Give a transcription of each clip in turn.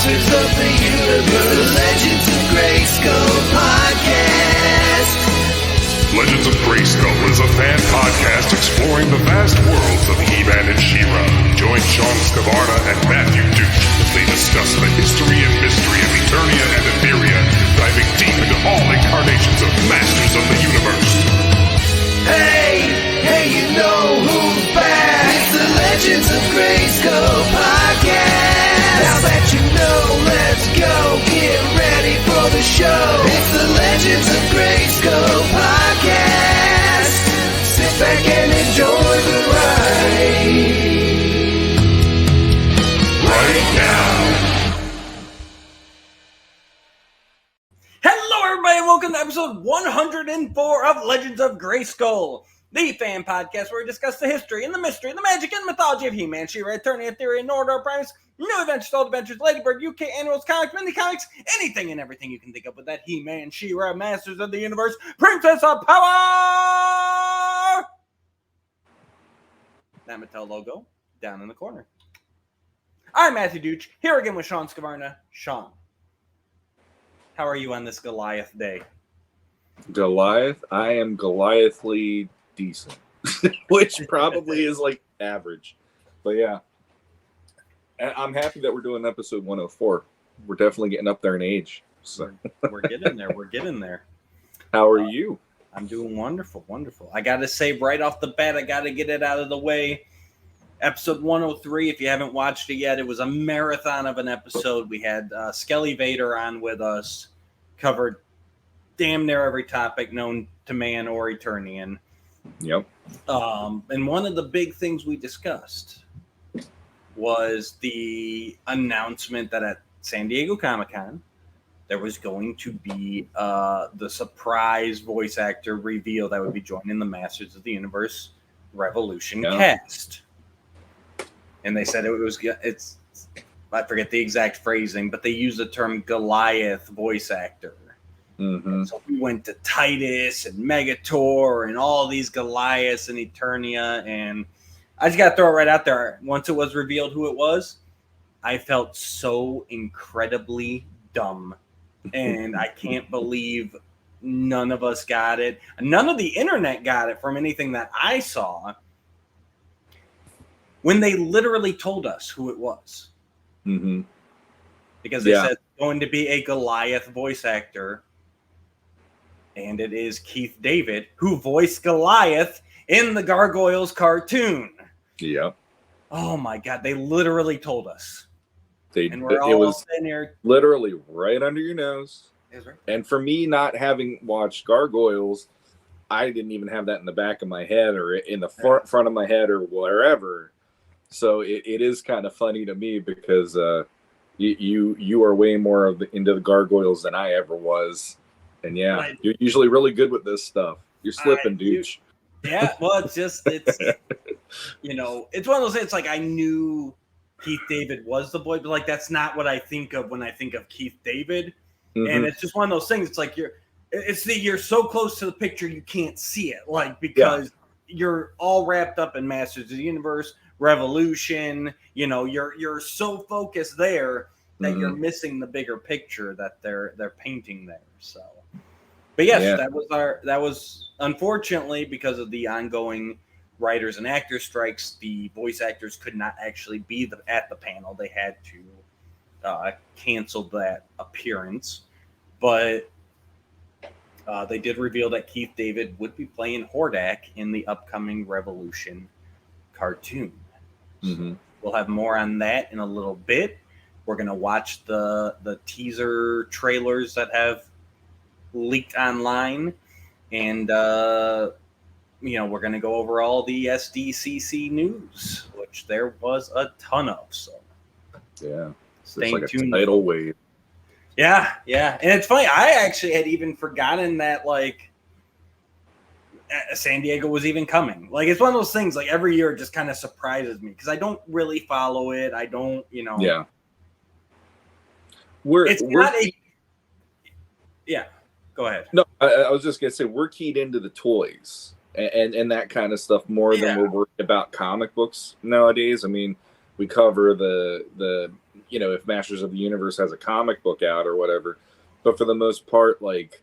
Masters of the Universe, Legends of Grayskull podcast. Legends of Grayskull is a fan podcast exploring the vast worlds of He-Man and She-Ra. Join Sean Scavarna and Matthew Duke as they discuss the history and mystery of Eternia and Etheria, diving deep into all incarnations of Masters of the Universe. Hey, you know who's back? It's the Legends of Grayskull podcast. Now that you know, let's go. Get ready for the show. It's the Legends of Grayskull podcast. Sit back and enjoy the ride. Right now. Hello, everybody, and welcome to episode 104 of Legends of Grayskull, the fan podcast where we discuss the history and the mystery, the magic and mythology of He-Man, She-Ra, Eternia, Etheria, Nordor, Primus, new adventures, old adventures, Ladybird, UK annuals, comics, mini comics, anything and everything you can think of with that He-Man, She-Ra, Masters of the Universe, Princess of Power! That Mattel logo down in the corner. I'm Matthew Duch, here again with Sean Scavarna. Sean, how are you on this Goliath day? Goliath? I am Goliathly decent, which probably is like average. But yeah, I'm happy that we're doing episode 104. We're definitely getting up there in age. So We're getting there. We're getting there. how are you? I'm doing wonderful, wonderful. I got to say right off the bat, I got to get it out of the way. Episode 103, if you haven't watched it yet, it was a marathon of an episode. We had Skelly Vader on with us, covered damn near every topic known to man or Eternian. Yep. And one of the big things we discussed was the announcement that at San Diego Comic-Con, there was going to be the surprise voice actor reveal that would be joining the Masters of the Universe Revolution cast. And they said it's I forget the exact phrasing, but they used the term Goliath voice actor. Mm-hmm. So we went to Titus and Megator and all these Goliaths and Eternia, and I just got to throw it right out there. Once it was revealed who it was, I felt so incredibly dumb, and I can't believe none of us got it. None of the internet got it from anything that I saw when they literally told us who it was. Mm-hmm. Because they said it's going to be a Goliath voice actor. And it is Keith David, who voiced Goliath in the Gargoyles cartoon. Yep. Oh my God! They literally told us, and we're it all was sitting here. literally right under your nose. Right. And for me, not having watched Gargoyles, I didn't even have that in the back of my head or in the front of my head or wherever. So it is kind of funny to me because you are way more into the Gargoyles than I ever was. And yeah, you're usually really good with this stuff. You're slipping, dude. Yeah, well, it's you know, it's one of those things. It's like I knew Keith David was the boy, but like that's not what I think of when I think of Keith David. Mm-hmm. And it's just one of those things. It's like you're so close to the picture you can't see it, like because you're all wrapped up in Masters of the Universe, Revolution. You know, you're so focused there that you're missing the bigger picture that they're painting there. So. But yes, that was unfortunately because of the ongoing writers and actors strikes, the voice actors could not actually be at the panel. They had to cancel that appearance. But they did reveal that Keith David would be playing Hordak in the upcoming Revolution cartoon. Mm-hmm. So we'll have more on that in a little bit. We're going to watch the teaser trailers that have leaked online, and we're going to go over all the SDCC news, which there was a ton of. So stay like tuned. A tidal wave. Yeah, and it's funny. I actually had even forgotten that like San Diego was even coming. Like it's one of those things. Like every year, it just kind of surprises me because I don't really follow it. I don't, Yeah. Go ahead. No, I was just gonna say we're keyed into the toys and that kind of stuff more than we're worried about comic books nowadays. I mean, we cover the if Masters of the Universe has a comic book out or whatever. But for the most part, like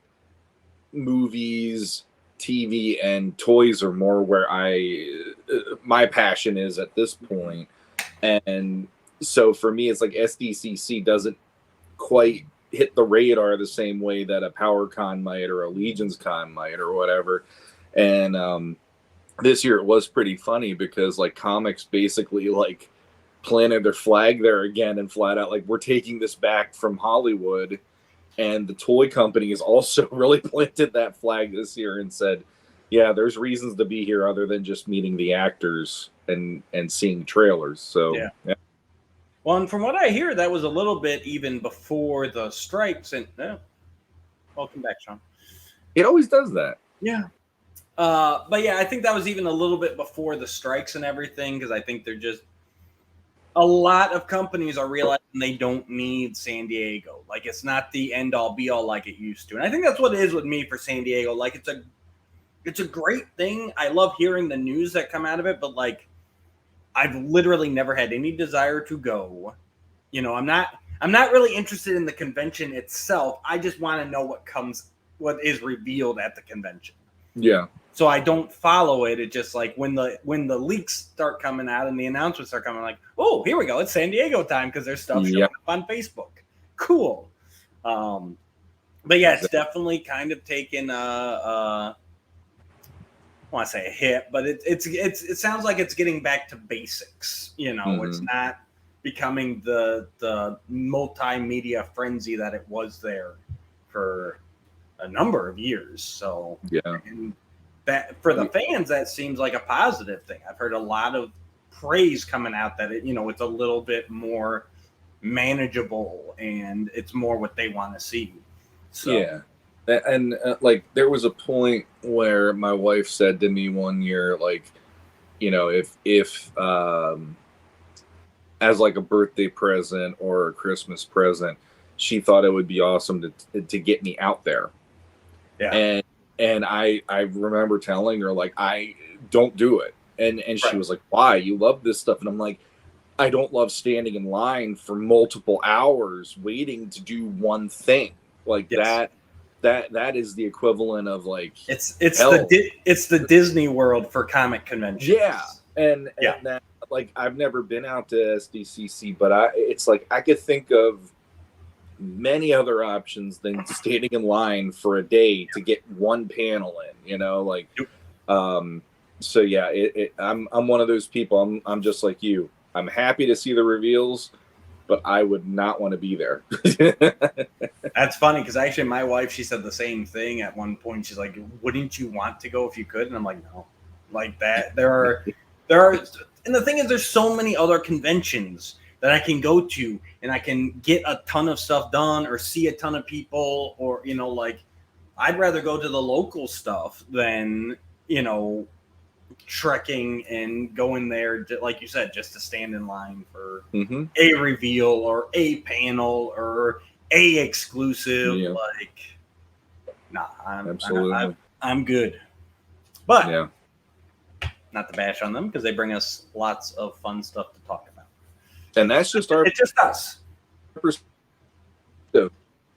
movies, TV, and toys are more where my passion is at this point. And so for me, it's like SDCC doesn't quite hit the radar the same way that a PowerCon might or a Legions Con might or whatever. And this year it was pretty funny because like comics basically like planted their flag there again and flat out like, we're taking this back from Hollywood. And the toy companies also really planted that flag this year and said, yeah, there's reasons to be here other than just meeting the actors and seeing trailers. So yeah. Well, and from what I hear, that was a little bit even before the strikes. And welcome back, Sean. It always does that. Yeah. But yeah, I think that was even a little bit before the strikes and everything, because I think they're just a lot of companies are realizing they don't need San Diego. Like, it's not the end all be all like it used to. And I think that's what it is with me for San Diego. Like, it's a great thing. I love hearing the news that come out of it, but like, I've literally never had any desire to go. You know, I'm not really interested in the convention itself. I just want to know what is revealed at the convention. Yeah. So I don't follow it. It's just like when the leaks start coming out and the announcements start coming, like, oh, here we go. It's San Diego time because there's stuff showing up on Facebook. Cool. But yeah, it's definitely kind of taken I want to say a hit, but it sounds like it's getting back to basics. You know, It's not becoming the multimedia frenzy that it was there for a number of years. So yeah. And that for the fans, that seems like a positive thing. I've heard a lot of praise coming out that it's a little bit more manageable and it's more what they want to see. So yeah. And like there was a point where my wife said to me one year, like, if as like a birthday present or a Christmas present, she thought it would be awesome to get me out there. Yeah. And I remember telling her, like, I don't do it. And she was like, why? You love this stuff. And I'm like, I don't love standing in line for multiple hours waiting to do one thing. Like that is the equivalent of like it's the Disney World for comic conventions. Yeah. And that, like, I've never been out to SDCC, but it's like I could think of many other options than standing in line for a day to get one panel in, like, so yeah, I'm one of those people. I'm just like you. I'm happy to see the reveals, but I would not want to be there. That's funny because actually my wife, she said the same thing at one point. She's like, wouldn't you want to go if you could? And I'm like, no, like that. There are, and the thing is, there's so many other conventions that I can go to and I can get a ton of stuff done or see a ton of people or, like I'd rather go to the local stuff than, trekking and going there, like you said, just to stand in line for a reveal or a panel or a exclusive. Yeah. Like, nah, I'm good. But not to bash on them because they bring us lots of fun stuff to talk about. And that's just it's just us.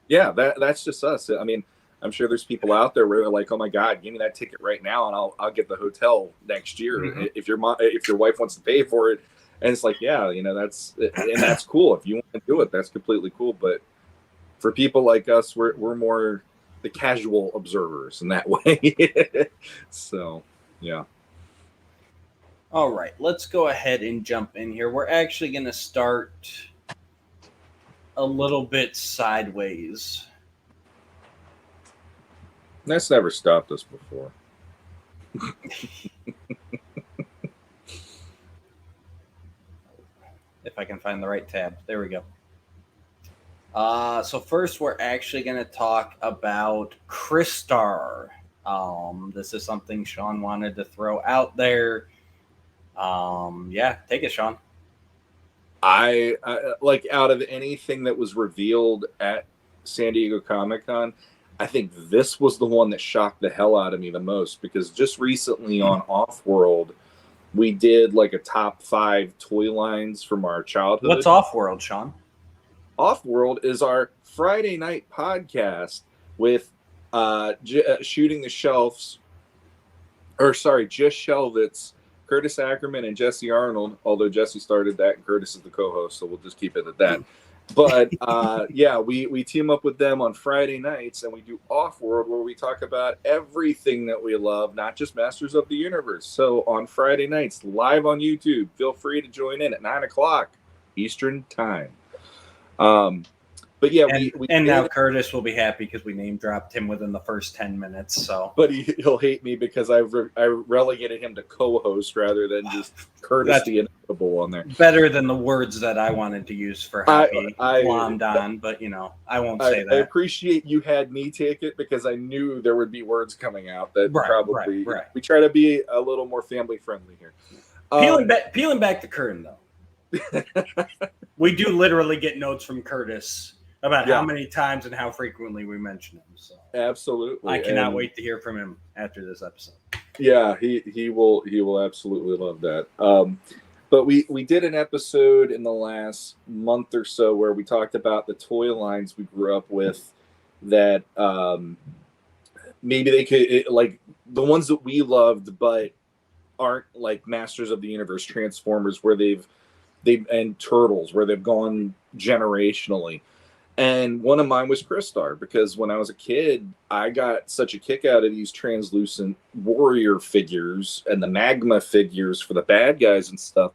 Yeah, that's just us. I mean, I'm sure there's people out there where they're like, "Oh my God, give me that ticket right now, and I'll get the hotel next year if your wife wants to pay for it." And it's like, yeah, that's cool. If you want to do it, that's completely cool. But for people like us, we're more the casual observers in that way. So, yeah. All right, let's go ahead and jump in here. We're actually going to start a little bit sideways. That's never stopped us before. If I can find the right tab. There we go. So first, we're actually going to talk about Crystar. This is something Sean wanted to throw out there. Take it, Sean. I like, out of anything that was revealed at San Diego Comic-Con, I think this was the one that shocked the hell out of me the most, because just recently on Offworld, we did like a top 5 toy lines from our childhood. What's Off-World, Sean? Off-World is our Friday night podcast with Shooting the Shelves, or sorry, Just Shelve It's Curtis Ackerman and Jesse Arnold, although Jesse started that and Curtis is the co-host, so we'll just keep it at that. But yeah, we team up with them on Friday nights, and we do Off-World, where we talk about everything that we love, not just Masters of the Universe. So on Friday nights, live on YouTube, feel free to join in at 9 o'clock Eastern Time. But yeah, and now Curtis will be happy because we name dropped him within the first 10 minutes. So, but he'll hate me because I relegated him to co-host rather than just Curtis the inevitable on there. Better than the words that I wanted to use for Happy Blondon, but I won't say that. I appreciate you had me take it because I knew there would be words coming out that probably right. We try to be a little more family friendly here. Peeling back the curtain though, we do literally get notes from Curtis about how many times and how frequently we mention him. So absolutely, I cannot wait to hear from him after this episode. Yeah, he will absolutely love that. But we did an episode in the last month or so where we talked about the toy lines we grew up with that maybe they could like the ones that we loved but aren't like Masters of the Universe, Transformers, where they've and Turtles, where they've gone generationally. And one of mine was Crystar, because when I was a kid, I got such a kick out of these translucent warrior figures and the magma figures for the bad guys and stuff.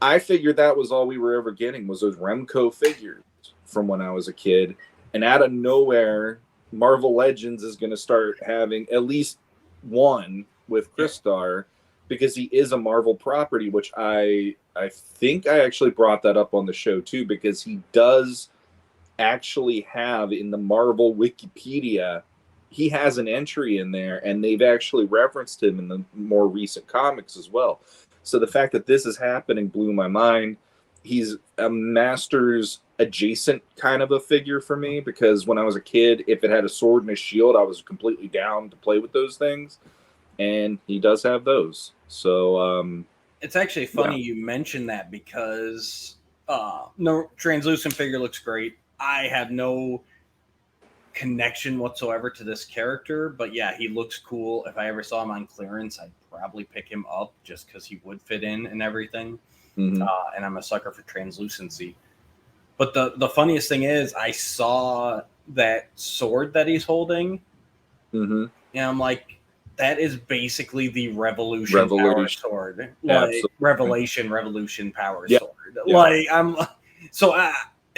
I figured that was all we were ever getting was those Remco figures from when I was a kid. And out of nowhere, Marvel Legends is going to start having at least one with Crystar because he is a Marvel property, which I think I actually brought that up on the show too, because he does actually have in the Marvel Wikipedia, he has an entry in there, and they've actually referenced him in the more recent comics as well. So the fact that this is happening blew my mind. He's a Masters adjacent kind of a figure for me, because when I was a kid, if it had a sword and a shield, I was completely down to play with those things, and he does have those. So it's actually funny you mentioned that, because no translucent figure looks great. I have no connection whatsoever to this character, but yeah, he looks cool. If I ever saw him on clearance, I'd probably pick him up just because he would fit in and everything. Mm-hmm. And I'm a sucker for translucency. But the funniest thing is, I saw that sword that he's holding, and I'm like, that is basically the Revolution power sword, like Revolution power sword. Yeah. Like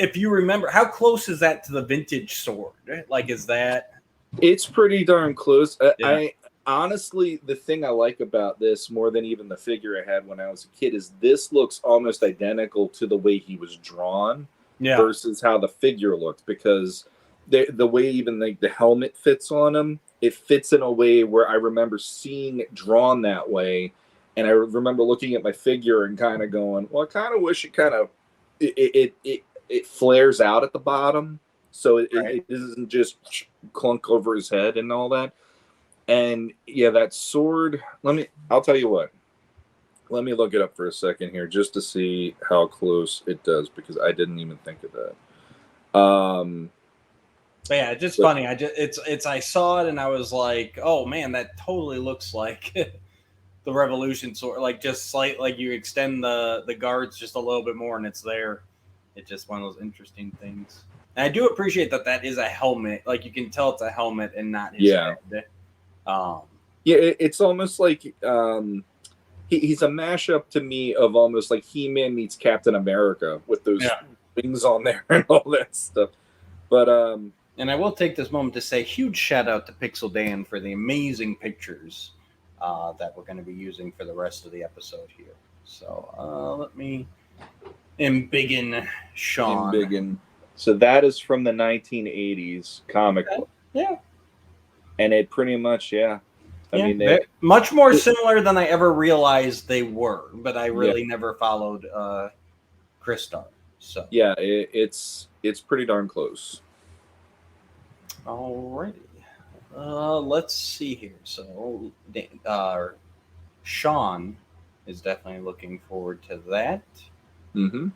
if you remember, how close is that to the vintage sword? Like, is that? It's pretty darn close. I honestly, the thing I like about this more than even the figure I had when I was a kid is this looks almost identical to the way he was drawn versus how the figure looked, because the way even like the helmet fits on him, it fits in a way where I remember seeing it drawn that way. And I remember looking at my figure and kind of going, well, I kind of wish it kind of, it flares out at the bottom, so it isn't just clunk over his head and all that. And yeah, that sword, I'll tell you what, let me look it up for a second here just to see how close it does, because I didn't even think of that. Yeah, it's just funny. I saw it and I was like, oh man, that totally looks like the Revolution sword, like just slight, like you extend the guards just a little bit more and it's there. It's just one of those interesting things. And I do appreciate that is a helmet. Like, you can tell it's a helmet and not his head. It's almost like he's a mashup to me of almost like He-Man meets Captain America with those wings on there and all that stuff. But and I will take this moment to say huge shout out to Pixel Dan for the amazing pictures that we're going to be using for the rest of the episode here. So let me embiggen Sean. So that is from the 1980s comic book. Yeah. And it pretty much, I mean, they're much more similar than I ever realized they were, but I really never followed Crystar. So yeah, it's pretty darn close. Alrighty. Let's see here. So Sean is definitely looking forward to that. Mm-hmm.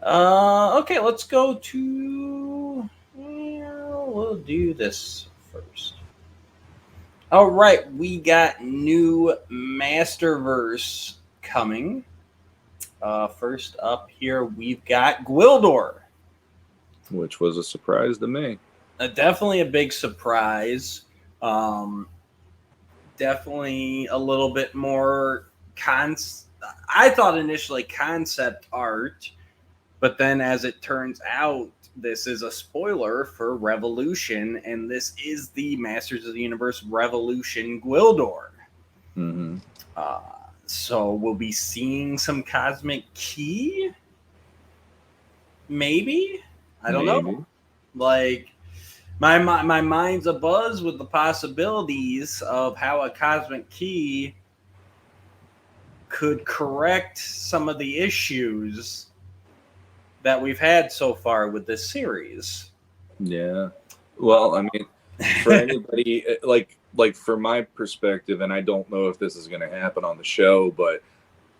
Okay, let's go to. We'll do this first. All right, we got new Masterverse coming. First up here, we've got Gwildor. Which was a surprise to me. Definitely a big surprise. Definitely a little bit more I thought initially concept art, but then as it turns out, this is a spoiler for Revolution, and this is the Masters of the Universe Revolution Gwildor. Mm-hmm. So we'll be seeing some cosmic key. Maybe? I don't know. Like, my mind's abuzz with the possibilities of how a cosmic key could correct some of the issues that we've had so far with this series. Yeah. Well, I mean, for anybody, like from my perspective, and I don't know if this is going to happen on the show, but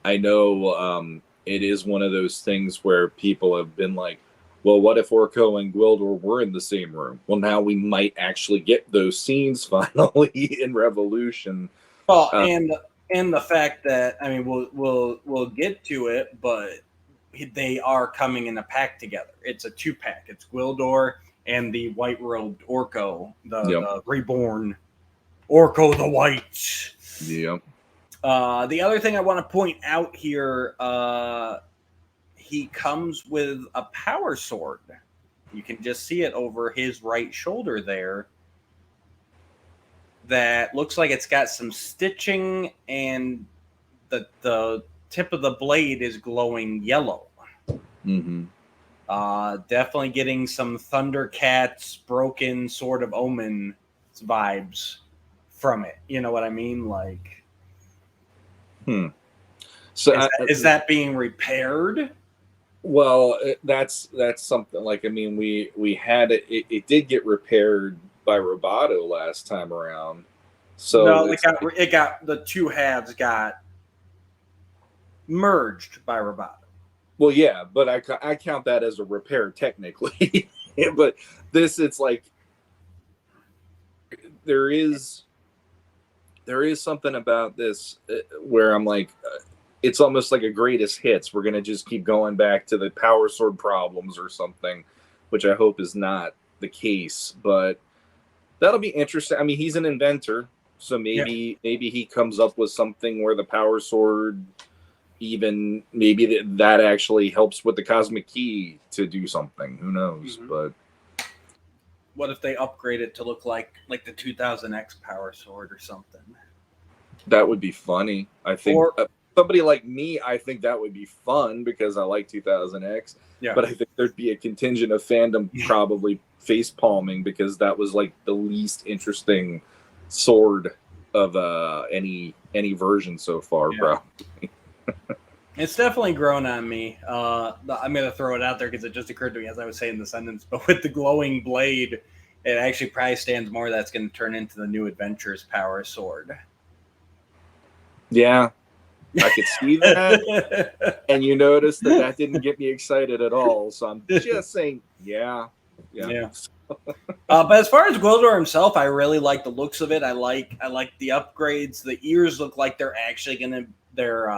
I know it is one of those things where people have been like, well, what if Orko and Gwildor were in the same room? Well, now we might actually get those scenes finally in Revolution. Well, and the fact that, I mean, we'll get to it, but they are coming in a pack together. It's a 2-pack. It's Gwildor and the white-robed Orko, the reborn Orko the White. Yep. The other thing I want to point out here, he comes with a power sword. You can just see it over his right shoulder there. That looks like it's got some stitching, and the tip of the blade is glowing yellow. Mm-hmm. Definitely getting some Thundercats, Broken Sword of Omen vibes from it. You know what I mean? Like, So is that being repaired? Well, that's something. Like, I mean, we had it. It did get repaired by Roboto last time around. So no, it got the two halves got merged by Roboto. Well, yeah, but I count that as a repair technically. But it's like there is something about this where I'm like, it's almost like a greatest hits. We're gonna just keep going back to the power sword problems or something, which I hope is not the case. But that'll be interesting. I mean, he's an inventor, so maybe he comes up with something where the power sword, even maybe that actually helps with the cosmic key to do something. Who knows? Mm-hmm. But what if they upgrade it to look like the 2000X power sword or something? That would be funny. I think somebody like me, I think that would be fun because I like 2000X. Yeah. But I think there'd be a contingent of fandom probably face palming because that was like the least interesting sword of any version so far, bro. It's definitely grown on me. I'm going to throw it out there because it just occurred to me as I was saying the sentence. But with the glowing blade, it actually probably stands more that's going to turn into the New Adventures power sword. Yeah, I could see that. And you notice that didn't get me excited at all. So I'm just saying, yeah. But as far as Gwildor himself, I really like the looks of it. I like the upgrades. The ears look like they're actually they're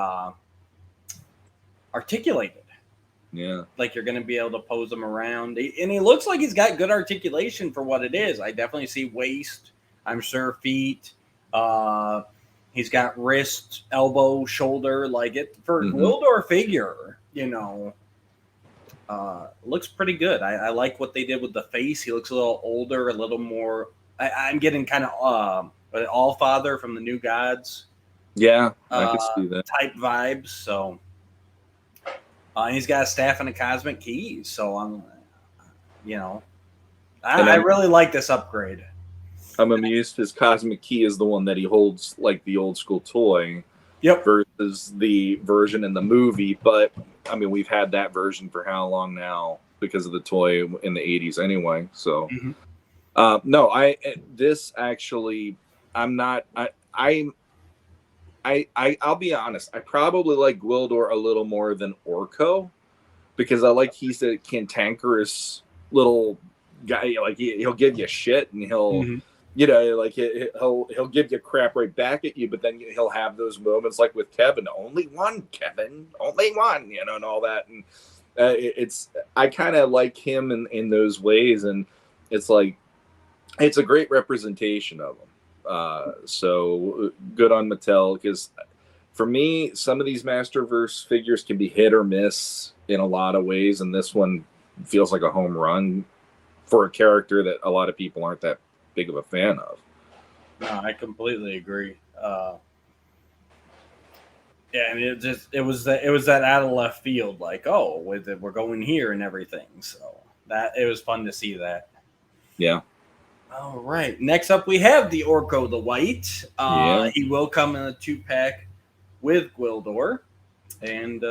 articulated. Yeah. Like you're going to be able to pose them around. And he looks like he's got good articulation for what it is. I definitely see waist. I'm sure feet. He's got wrist, elbow, shoulder. Like it for Gwildor figure, looks pretty good. I like what they did with the face. He looks a little older, a little more. I'm getting kind of Allfather from the New Gods. Yeah, I can see that type vibes. So, and he's got a staff and a cosmic key. So I really like this upgrade. I'm amused his cosmic key is the one that he holds like the old school toy. Yep. Versus the version in the movie. But I mean, we've had that version for how long now because of the toy in the 80s anyway. So no, I'm I'll be honest. I probably like Gwildor a little more than Orko because I like he's a cantankerous little guy. Like he'll give you shit and he'll like he'll give you crap right back at you. But then he'll have those moments like with Kevin. Only one, Kevin. Only one. And all that. And I kind of like him in those ways, and it's like it's a great representation of him. So good on Mattel, because for me, some of these Masterverse figures can be hit or miss in a lot of ways, and this one feels like a home run for a character that a lot of people aren't that big of a fan of. No, I completely agree. Yeah, and it was that out of left field, like, oh, we're going here and everything. So that it was fun to see that. Yeah. All right. Next up, we have the Orko the White. He will come in a 2-pack with Gwildor, and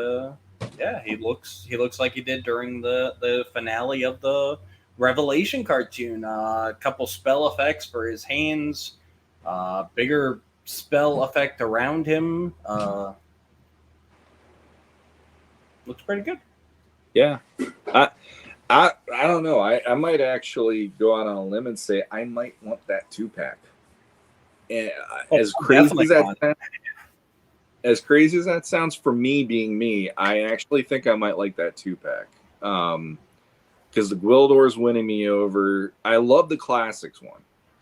he looks like he did during the finale of the Revelation cartoon. A couple spell effects for his hands, bigger spell effect around him. Looks pretty good. Yeah. I don't know. I might actually go out on a limb and say I might want that 2-pack. And as crazy as that sounds for me being me, I actually think I might like that 2-pack. Because the Gwildor's winning me over. I love the classics one.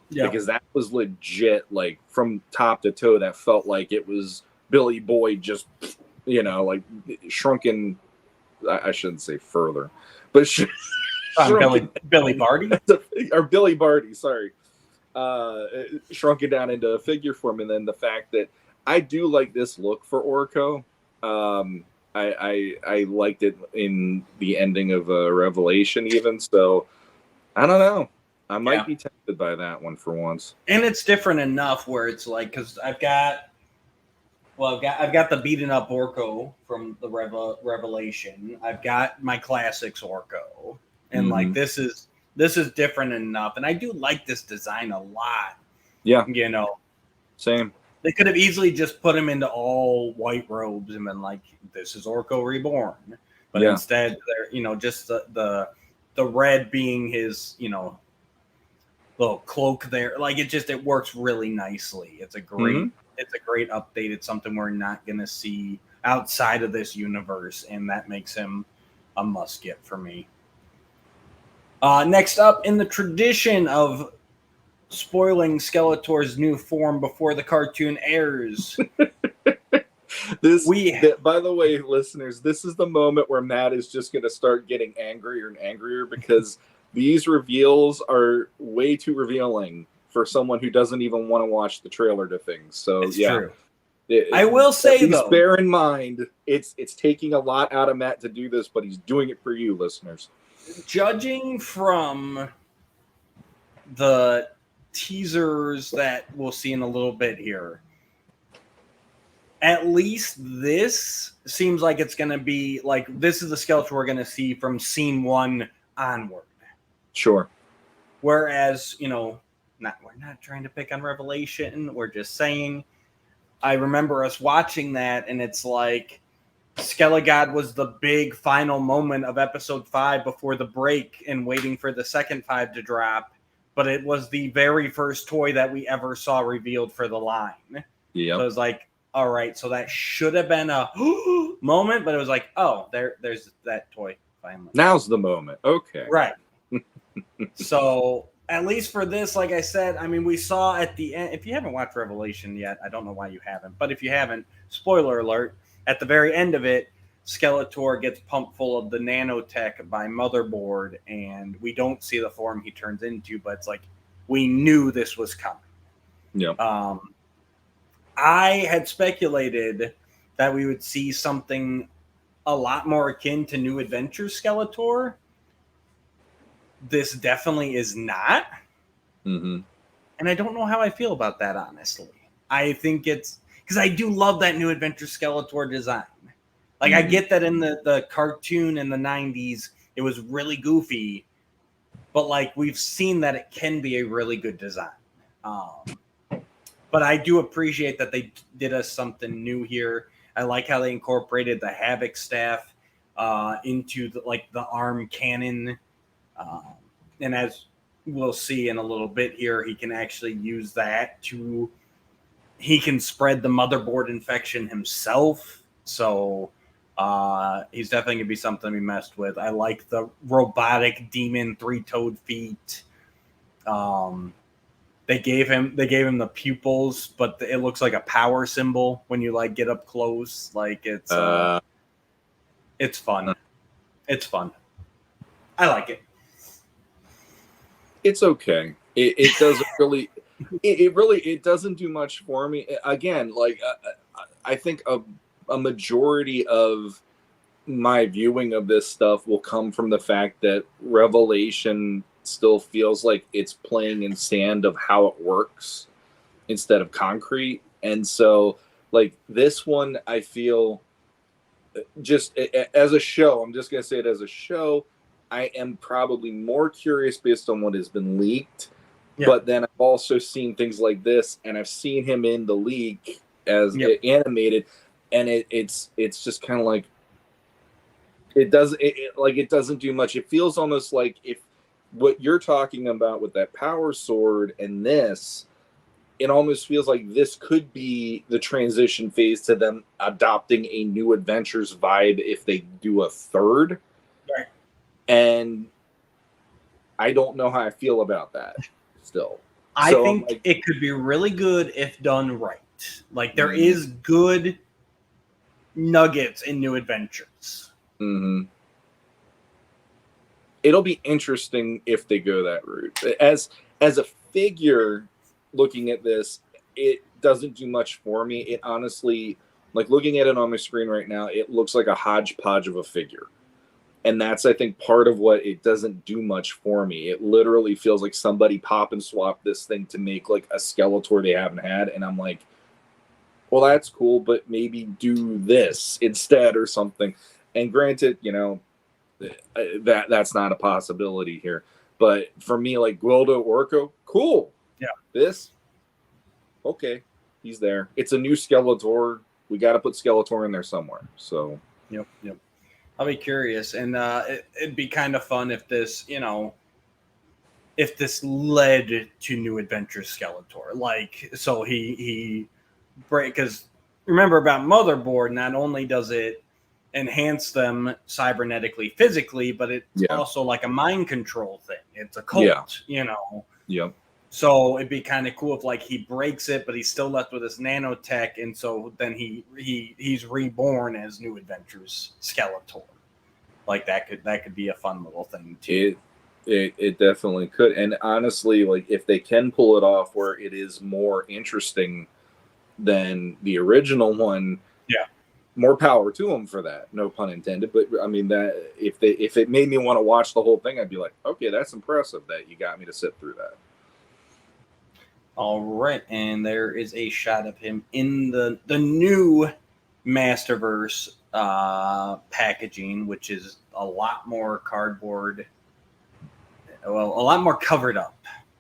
Yeah. Because that was legit, like from top to toe. That felt like it was Billy Boyd just, like shrunken. I shouldn't say further. But Billy Barty? Or Billy Barty, sorry. Shrunk it down into a figure form. And then the fact that I do like this look for Orko. I liked it in the ending of Revelation even. So, I don't know. I might be tempted by that one for once. And it's different enough where it's like, because I've got the beaten up Orko from the Revelation. I've got my classics Orko, and like this is different enough. And I do like this design a lot. Yeah, same. They could have easily just put him into all white robes and been like, "This is Orko reborn," but instead, they're just the red being his little cloak there. Like it works really nicely. It's a great. It's a great update. It's something we're not going to see outside of this universe, and that makes him a must-get for me. Next up, in the tradition of spoiling Skeletor's new form before the cartoon airs. By the way, listeners, this is the moment where Matt is just going to start getting angrier and angrier because these reveals are way too revealing for someone who doesn't even want to watch the trailer to things. So it's true. I will say though, bear in mind it's taking a lot out of Matt to do this, but he's doing it for you, listeners. Judging from the teasers that we'll see in a little bit here, at least this seems like it's going to be like this is the Skeletor we're going to see from scene 1 onward. Sure. Whereas, we're not trying to pick on Revelation. We're just saying, I remember us watching that, and it's like Skelegod was the big final moment of episode 5 before the break and waiting for the second 5 to drop. But it was the very first toy that we ever saw revealed for the line. Yeah. So it was like, all right, so that should have been a moment, but it was like, oh, there's that toy finally. Now's the moment. Okay. Right. So at least for this, like I said, I mean, we saw at the end, if you haven't watched Revelation yet, I don't know why you haven't, but if you haven't, spoiler alert, at the very end of it, Skeletor gets pumped full of the nanotech by Motherboard, and we don't see the form he turns into, but it's like, we knew this was coming. Yeah. I had speculated that we would see something a lot more akin to New Adventures Skeletor. This definitely is not. Mm-hmm. And I don't know how I feel about that, honestly. I think it's because I do love that New Adventures Skeletor design. Like, I get that in the cartoon in the 90s, it was really goofy, but like we've seen that it can be a really good design. But I do appreciate that they did us something new here. I like how they incorporated the Havoc staff into the arm cannon. And as we'll see in a little bit here, he can actually use that he can spread the motherboard infection himself. So he's definitely going to be something we messed with. I like the robotic demon 3-toed feet. They gave him the pupils, but it looks like a power symbol when you get up close. It's fun. It's fun. I like it. It's okay. It doesn't really. It doesn't do much for me. Again, I think a majority of my viewing of this stuff will come from the fact that Revelation still feels like it's playing in sand of how it works instead of concrete. And so this one, I feel just as a show, I'm just going to say it as a show, I am probably more curious based on what has been leaked. Yeah. But then I've also seen things like this, and I've seen him in the leak as animated, and it's just kind of like it doesn't do much. It feels almost like if what you're talking about with that power sword and this, it almost feels like this could be the transition phase to them adopting a New Adventures vibe if they do a third. Right. And I don't know how I feel about that still. I think it could be really good if done right. There is good nuggets in New Adventures. Mm-hmm. It'll be interesting if they go that route. As a figure, looking at this, it doesn't do much for me. It honestly, looking at it on my screen right now, it looks like a hodgepodge of a figure. And that's, I think, part of what it doesn't do much for me. It literally feels like somebody pop and swap this thing to make a Skeletor they haven't had. And I'm like, well, that's cool, but maybe do this instead or something. And granted, that's not a possibility here. But for me, Guildo Orco, cool. Yeah. This, okay, he's there. It's a new Skeletor. We got to put Skeletor in there somewhere. So. Yep. I'll be curious, and it'd be kind of fun if this, if this led to New Adventures Skeletor. So he because remember about Motherboard, not only does it enhance them cybernetically, physically, but it's also like a mind control thing. It's a cult, Yep. So it'd be kind of cool if he breaks it, but he's still left with his nanotech, and so then he's reborn as New Adventures Skeletor. That could be a fun little thing too. It definitely could, and honestly, if they can pull it off where it is more interesting than the original one, more power to them for that. No pun intended. But I mean that if it made me want to watch the whole thing, I'd be like, okay, that's impressive that you got me to sit through that. All right, and there is a shot of him in the new Masterverse packaging, which is a lot more cardboard, a lot more covered up.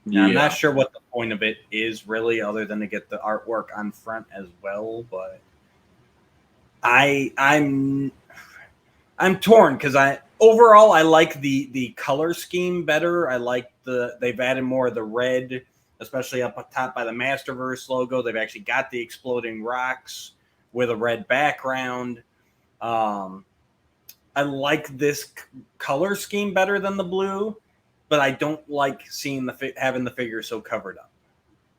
Now, I'm not sure what the point of it is really, other than to get the artwork on front as well. But I'm torn because overall I like the color scheme better. I like they've added more of the red. Especially up top by the Masterverse logo. They've actually got the exploding rocks with a red background. I like this color scheme better than the blue, but I don't like seeing having the figure so covered up.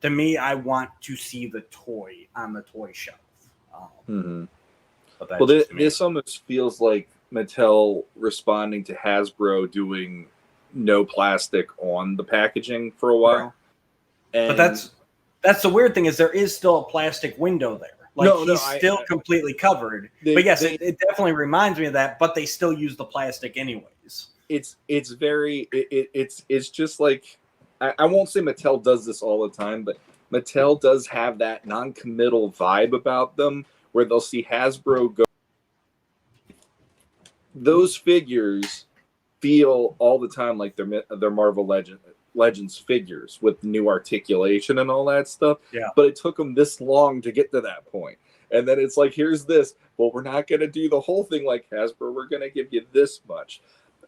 To me, I want to see the toy on the toy shelf. Well, this almost feels like Mattel responding to Hasbro doing no plastic on the packaging for a while. Right. But that's the weird thing is there is still a plastic window there. He's still completely covered. But yes, it definitely reminds me of that. But they still use the plastic anyways. It's just like I won't say Mattel does this all the time, but Mattel does have that non-committal vibe about them where they'll see Hasbro go. Those figures feel all the time like they're Marvel Legends figures with new articulation and all that stuff. Yeah. But it took them this long to get to that point. And then it's like, here's this. Well, we're not going to do the whole thing like Hasbro. We're going to give you this much.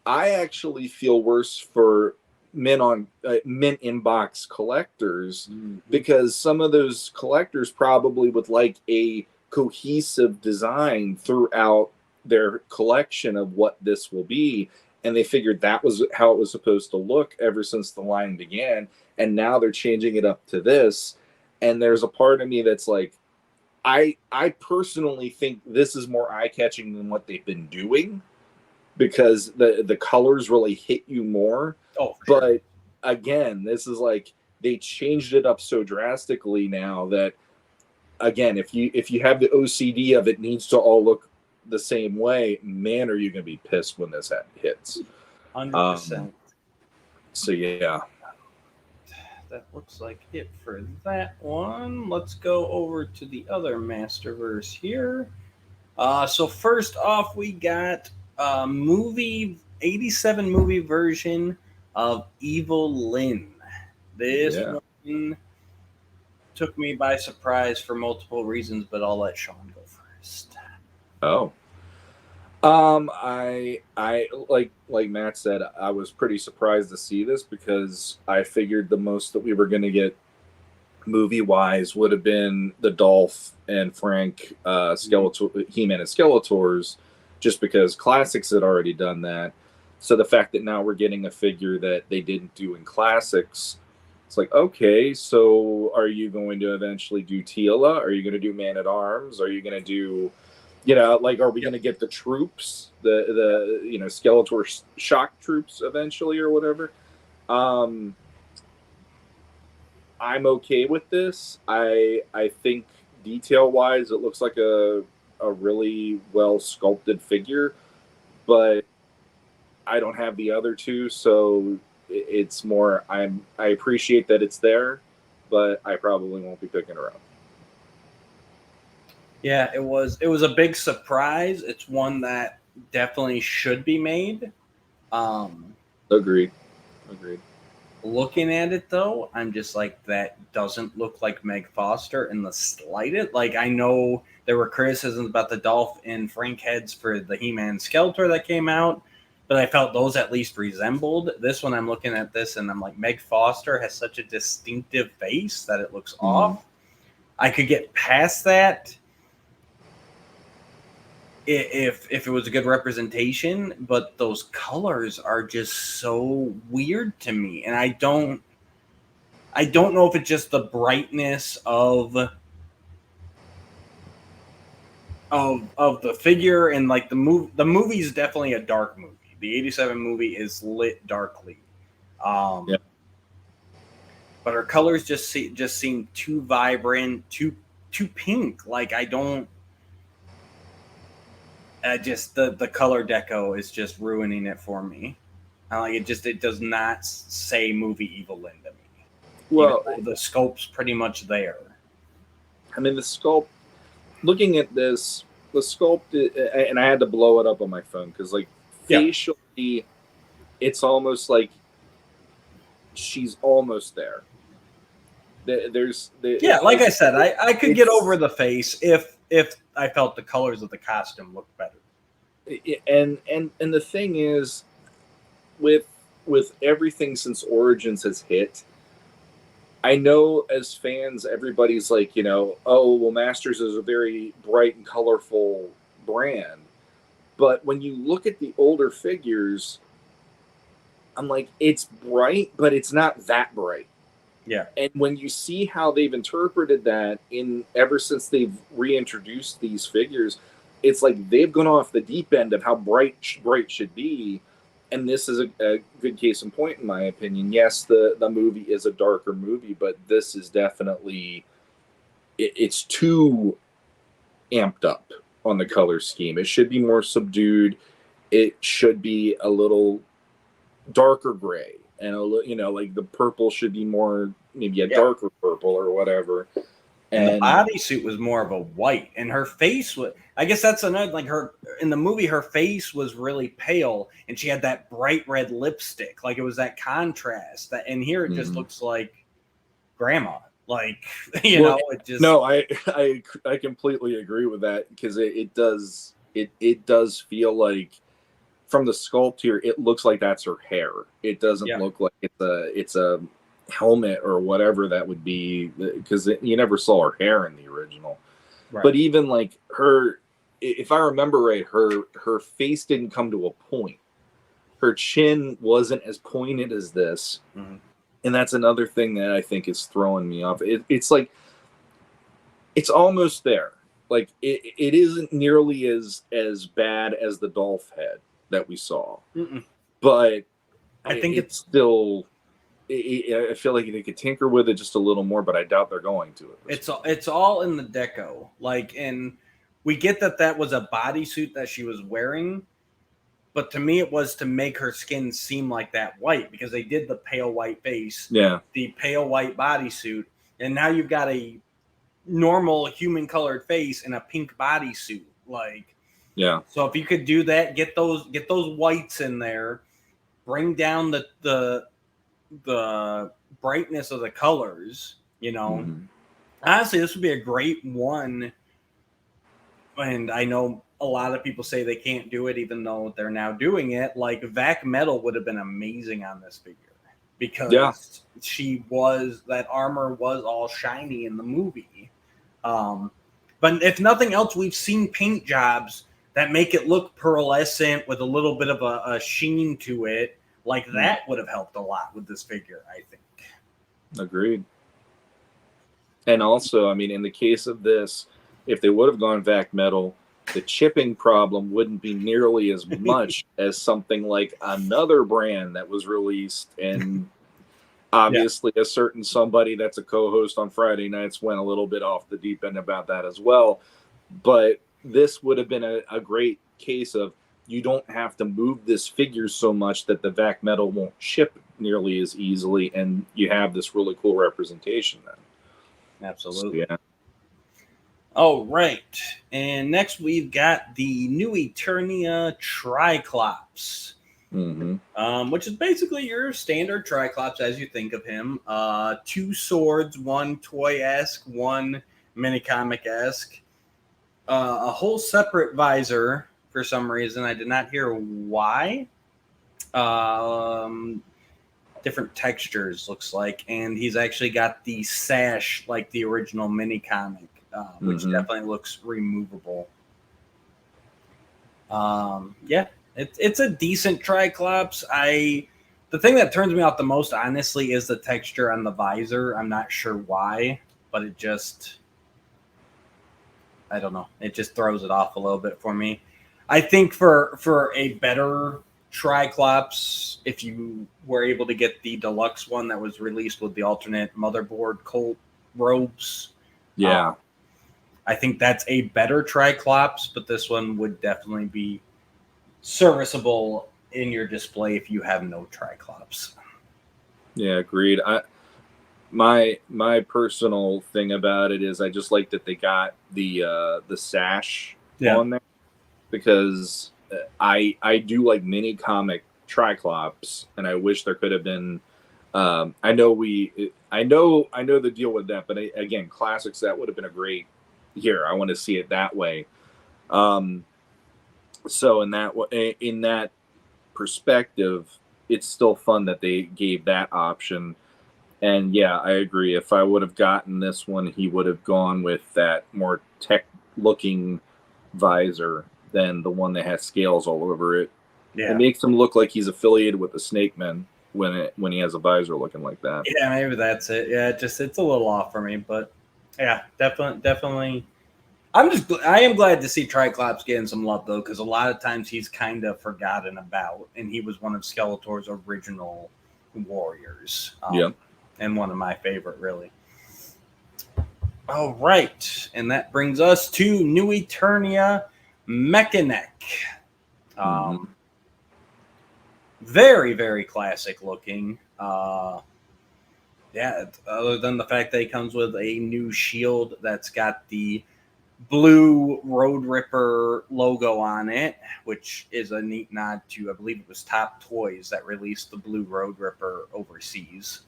I actually feel worse for mint inbox collectors because some of those collectors probably would like a cohesive design throughout their collection of what this will be, and they figured that was how it was supposed to look ever since the line began, and now they're changing it up to this. And there's a part of me that's like, I personally think this is more eye-catching than what they've been doing, because the colors really hit you more. Oh, sure. But again, this is like, they changed it up so drastically now that, again, if you have the OCD of it needs to all look the same way, man, are you going to be pissed when this hits? 100%. So yeah. That looks like it for that one. Let's go over to the other Masterverse here. So first off, we got a movie, 87 movie version of Evil Lynn. This one took me by surprise for multiple reasons, but I'll let Sean go first. Oh. I like Matt said, I was pretty surprised to see this because I figured the most that we were going to get movie-wise would have been the Dolph and Frank Skeletor, He-Man and Skeletors, just because Classics had already done that. So the fact that now we're getting a figure that they didn't do in Classics, it's like, okay, so are you going to eventually do Teela? Are you going to do Man-at-Arms? Are you going to do, like, are we going to get the troops, the Skeletor shock troops eventually or whatever? I'm okay with this. I think detail-wise, it looks like a really well-sculpted figure, but I don't have the other two, so it's more, I appreciate that it's there, but I probably won't be picking her up. Yeah, it was a big surprise. It's one that definitely should be made. Agreed. Looking at it though, I'm just like, that doesn't look like Meg Foster in the slightest. Like, I know there were criticisms about the Dolph and Frank heads for the He-Man Skeletor that came out, but I felt those at least resembled. This one, I'm looking at this and I'm like, Meg Foster has such a distinctive face that it looks off. I could get past that if it was a good representation, but those colors are just so weird to me, and I don't know if it's just the brightness of the figure, and like the movie is definitely a dark movie. The 87 movie is lit darkly. But her colors just seem too vibrant, too pink. Like, the color deco is just ruining it for me. It does not say movie Evil Lynn to me. Well, the sculpt's pretty much there. I mean, the sculpt, looking at this, the sculpt, and I had to blow it up on my phone because, like, facially, it's almost like she's almost there. Like I said, I could get over the face if I felt the colors of the costume looked better. And the thing is, with everything since Origins has hit, I know as fans, everybody's like, oh, well, Masters is a very bright and colorful brand. But when you look at the older figures, I'm like, it's bright, but it's not that bright. Yeah. And when you see how they've interpreted that ever since they've reintroduced these figures, it's like they've gone off the deep end of how bright should be. And this is a good case in point, in my opinion. Yes, the movie is a darker movie, but this is definitely, it's too amped up on the color scheme. It should be more subdued. It should be a little darker gray. And like the purple should be more, maybe a darker purple or whatever. And the bodysuit was more of a white, and her face was, I guess that's another, like, her in the movie, her face was really pale, and she had that bright red lipstick. Like, it was that contrast. That, and here it just looks like grandma. Like, you know, it just. No, I completely agree with that, because it does feel like, from the sculpt here, it looks like that's her hair. It doesn't look like it's a helmet or whatever that would be, because you never saw her hair in the original. Right. But even like her, if I remember right, her face didn't come to a point. Her chin wasn't as pointed as this, and that's another thing that I think is throwing me off. It's like, it's almost there. Like, it isn't nearly as bad as the Dolph head that we saw, but I think it's still. I feel like they could tinker with it just a little more, but I doubt they're going to. It's all in the deco. Like, and we get that was a bodysuit that she was wearing, but to me, it was to make her skin seem like that white, because they did the pale white face, the pale white bodysuit, and now you've got a normal human colored face in a pink bodysuit. Like, so if you could do that, get those whites in there, bring down the brightness of the colors, you know. Honestly, this would be a great one. And I know a lot of people say they can't do it, even though they're now doing it. Like, Vac Metal would have been amazing on this figure, because that armor was all shiny in the movie. But if nothing else, we've seen paint jobs that make it look pearlescent with a little bit of a sheen to it. Like, that would have helped a lot with this figure, I think. Agreed. And also, I mean, in the case of this, if they would have gone Vac Metal, the chipping problem wouldn't be nearly as much as something like another brand that was released. And obviously a certain somebody that's a co-host on Friday nights went a little bit off the deep end about that as well. But this would have been a great case of, you don't have to move this figure so much that the Vac Metal won't chip nearly as easily, and you have this really cool representation then. Absolutely. So, yeah. All right. And next we've got the New Eternia Triclops, which is basically your standard Triclops as you think of him. 2 swords, 1 toy-esque, 1 mini-comic-esque, a whole separate visor. For some reason, I did not hear why. Different textures, looks like. And he's actually got the sash like the original mini comic, which definitely looks removable. It's a decent Triclops. The thing that turns me off the most, honestly, is the texture on the visor. I'm not sure why, but it just, I don't know. It just throws it off a little bit for me. I think for a better Triclops, if you were able to get the deluxe one that was released with the alternate motherboard Colt robes, I think that's a better Triclops, but this one would definitely be serviceable in your display if you have no Triclops. Yeah, agreed. My personal thing about it is I just like that they got the sash on there, because I do like mini comic Triclops, and I wish there could have been. I know the deal with that, but again, classics, that would have been a great. Here, I want to see it that way. So in that perspective, it's still fun that they gave that option. And yeah, I agree. If I would have gotten this one, he would have gone with that more tech-looking visor than the one that has scales all over it. Yeah. It makes him look like he's affiliated with the Snake Men when he has a visor looking like that. Yeah, maybe that's it. Yeah, it's a little off for me, but yeah, definitely. I am glad to see Triclops getting some love though, because a lot of times he's kind of forgotten about, and he was one of Skeletor's original warriors. And one of my favorite, really. All right, and that brings us to New Eternia Mechanic. Very, very classic looking. Yeah, other than the fact that he comes with a new shield that's got the blue Road Ripper logo on it, which is a neat nod to, I believe it was Top Toys that released the blue Road Ripper overseas.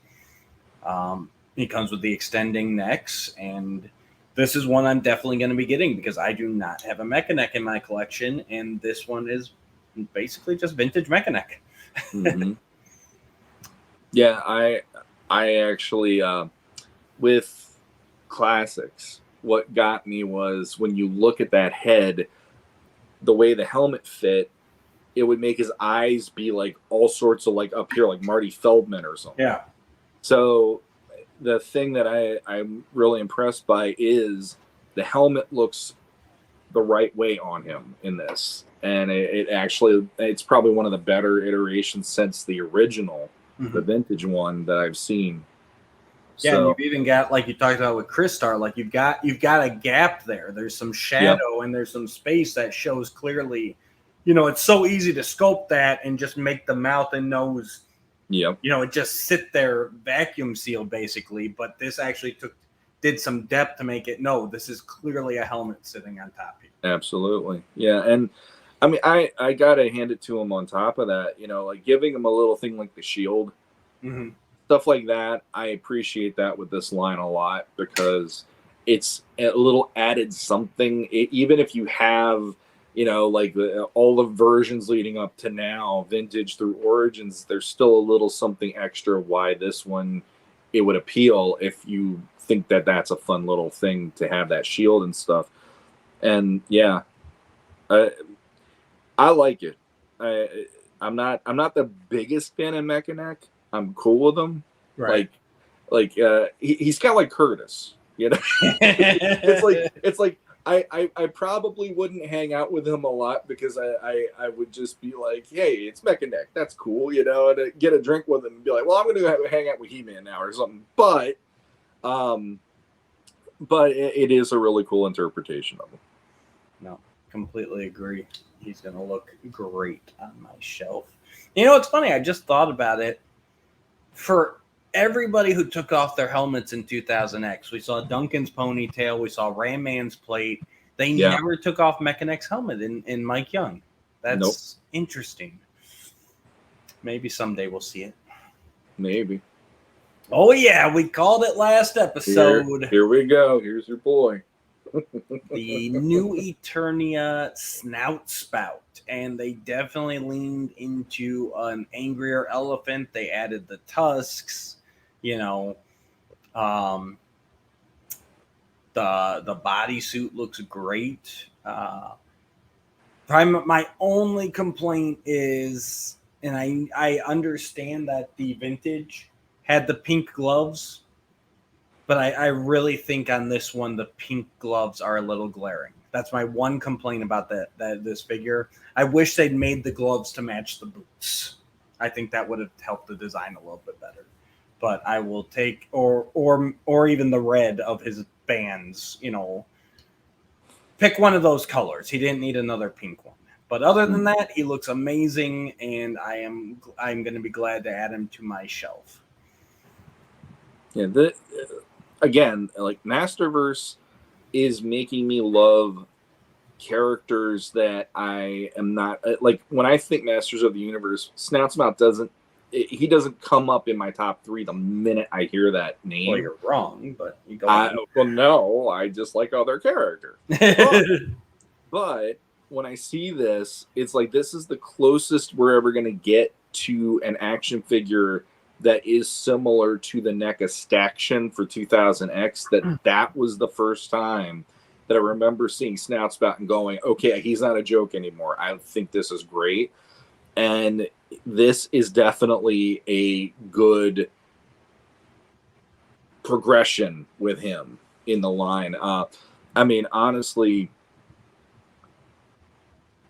He comes with the extending necks, and this is one I'm definitely going to be getting because I do not have a Mechanic in my collection, and this one is basically just vintage Mechanic. Mm-hmm. Yeah, I actually with classics, what got me was when you look at that head, the way the helmet fit, it would make his eyes be like all sorts of like up here, like Marty Feldman or something. Yeah. So the thing that I'm really impressed by is the helmet looks the right way on him in this. And it's probably one of the better iterations since the original, the vintage one that I've seen. Yeah, So, and you've even got, like you talked about with Crystar, like you've got a gap there. There's some shadow and there's some space that shows clearly. It's so easy to sculpt that and just make the mouth and nose. Yep. It just sit there vacuum sealed basically. But this actually did some depth to make it. No, this is clearly a helmet sitting on top here. Absolutely, yeah. And I mean, I gotta hand it to him on top of that. Like giving him a little thing like the shield. Mm-hmm. Stuff like that, I appreciate that with this line a lot because it's a little added something. Even if you have, like all the versions leading up to now, vintage through Origins, there's still a little something extra why this one, it would appeal if you think that that's a fun little thing to have that shield and stuff. And yeah, I like it. I'm not the biggest fan of Mechanic. I'm cool with him. Right. He's kind of like Curtis, it's like I probably wouldn't hang out with him a lot because I would just be like, hey, it's Mechanic, that's cool, and get a drink with him and be like, well, I'm gonna go hang out with He-Man now or something. But it is a really cool interpretation of him. No, completely agree. He's gonna look great on my shelf. It's funny, I just thought about it. For everybody who took off their helmets in 2000X, we saw Duncan's ponytail, we saw Ram Man's plate. They never took off Mechanic's helmet in Mike Young. That's interesting. Maybe someday we'll see it. Maybe. Oh, yeah, we called it last episode. Here we go. Here's your boy. The new Eternia snout spout. And they definitely leaned into an angrier elephant. They added the tusks, the bodysuit looks great. My only complaint is, and I understand that the vintage had the pink gloves, but I really think on this one the pink gloves are a little glaring. That's my one complaint about this figure. I wish they'd made the gloves to match the boots. I think that would have helped the design a little bit better. But I will take or even the red of his bands. Pick one of those colors. He didn't need another pink one. But other than that, he looks amazing, and I'm going to be glad to add him to my shelf. Yeah. Again, like Masterverse is making me love characters that I am not like. When I think Masters of the Universe, Snoutsmouth doesn't come up in my top 3 the minute I hear that name. Well, you're wrong, but you go on. Well, no, I just like other characters. But when I see this, it's like this is the closest we're ever going to get to an action figure that is similar to the NECA Staction for 2000X. That was the first time that I remember seeing Snoutspout and going, okay, he's not a joke anymore. I think this is great. And this is definitely a good progression with him in the line. I mean, honestly,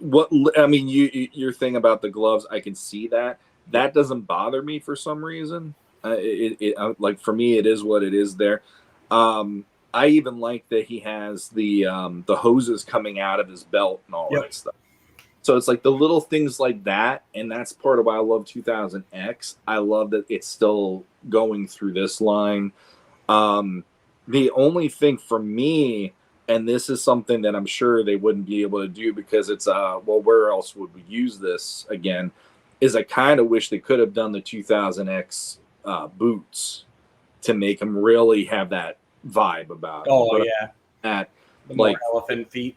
your thing about the gloves, I can see that. That doesn't bother me for some reason. Like for me, it is what it is there. I even like that he has the hoses coming out of his belt and all that stuff. So it's like the little things like that, and that's part of why I love 2000X. I love that it's still going through this line. The only thing for me, and this is something that I'm sure they wouldn't be able to do because it's well, where else would we use this again? Is I kind of wish they could have done the 2000X boots to make them really have that vibe about it. Oh, but yeah. At, The like, more elephant feet.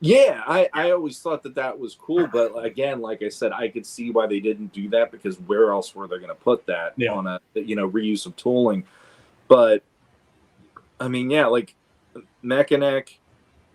yeah, I always thought that was cool, but again, like I said, I could see why they didn't do that because where else were they going to put that on a reuse of tooling? But I mean, yeah, like Mechaneck,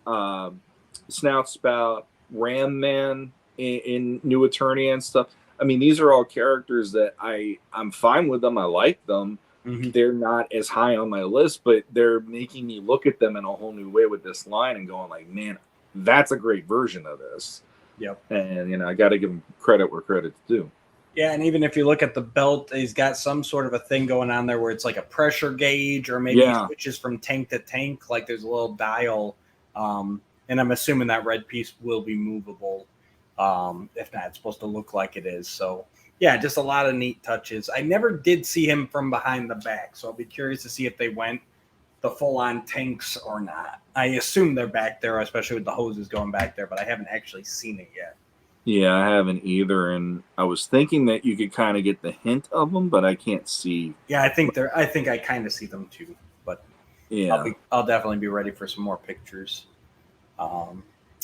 Snout Spout, Ram Man in New Attorney and stuff. I mean, these are all characters that I'm fine with them. I like them. Mm-hmm. They're not as high on my list, but they're making me look at them in a whole new way with this line and going like, man, that's a great version of this. Yep. And, I got to give him credit where credit's due. Yeah, and even if you look at the belt, he's got some sort of a thing going on there where it's like a pressure gauge or maybe he switches from tank to tank. Like there's a little dial. And I'm assuming that red piece will be movable. If not, it's supposed to look like it is. So, yeah, just a lot of neat touches. I never did see him from behind the back, so I'll be curious to see if they went the full-on tanks or not. I assume they're back there, especially with the hoses going back there, but I haven't actually seen it yet. Yeah, I haven't either, and I was thinking that you could kind of get the hint of them, but I can't see. Yeah, I think I kind of see them too, but yeah, I'll definitely be ready for some more pictures. All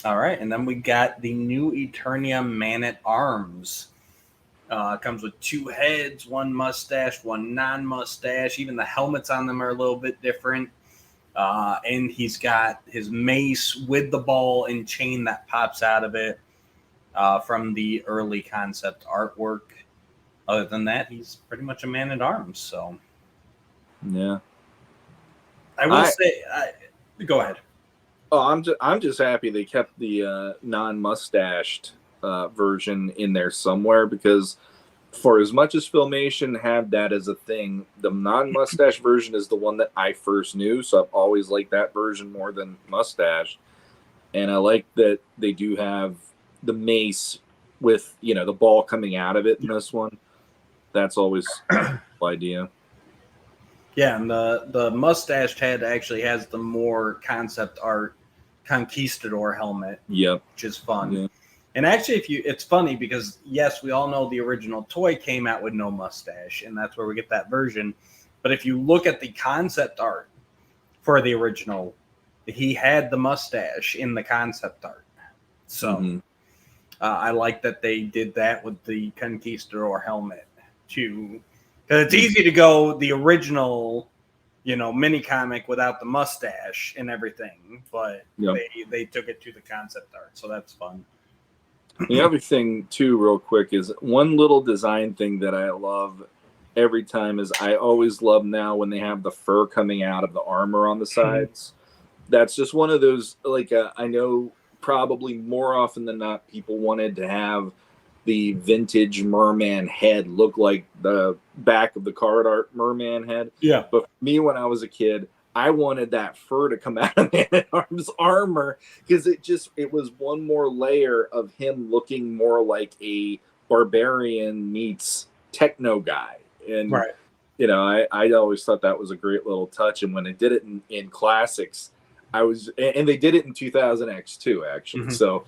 right, and then we got the new Eternia Man-at-Arms. Comes with 2 heads, 1 mustache, 1 non-mustache. Even the helmets on them are a little bit different. And he's got his mace with the ball and chain that pops out of it from the early concept artwork. Other than that, he's pretty much a Man-at-Arms. So, yeah. I will say, go ahead. Oh, I'm just happy they kept the non-mustached version in there somewhere because for as much as Filmation had that as a thing, the non-mustache version is the one that I first knew. So I've always liked that version more than mustache. And I like that they do have the mace with, the ball coming out of it in this one. That's always the idea. Yeah, and the mustached head actually has the more concept art conquistador helmet. Yep. Which is fun. Yeah. And actually, it's funny because, yes, we all know the original toy came out with no mustache, and that's where we get that version. But if you look at the concept art for the original, he had the mustache in the concept art. So I like that they did that with the Conquistador helmet, too. Because it's easy to go the original, mini comic without the mustache and everything, but they took it to the concept art, so that's fun. The other thing, too, real quick, is one little design thing that I love every time is I always love now when they have the fur coming out of the armor on the sides. That's just one of those, I know probably more often than not people wanted to have the vintage merman head look like the back of the card art merman head. Yeah. But for me, when I was a kid, I wanted that fur to come out of Man-at-Arms armor because it was one more layer of him looking more like a barbarian meets techno guy. And, right. I always thought that was a great little touch. And when they did it in classics, and they did it in 2000X too, actually. Mm-hmm. So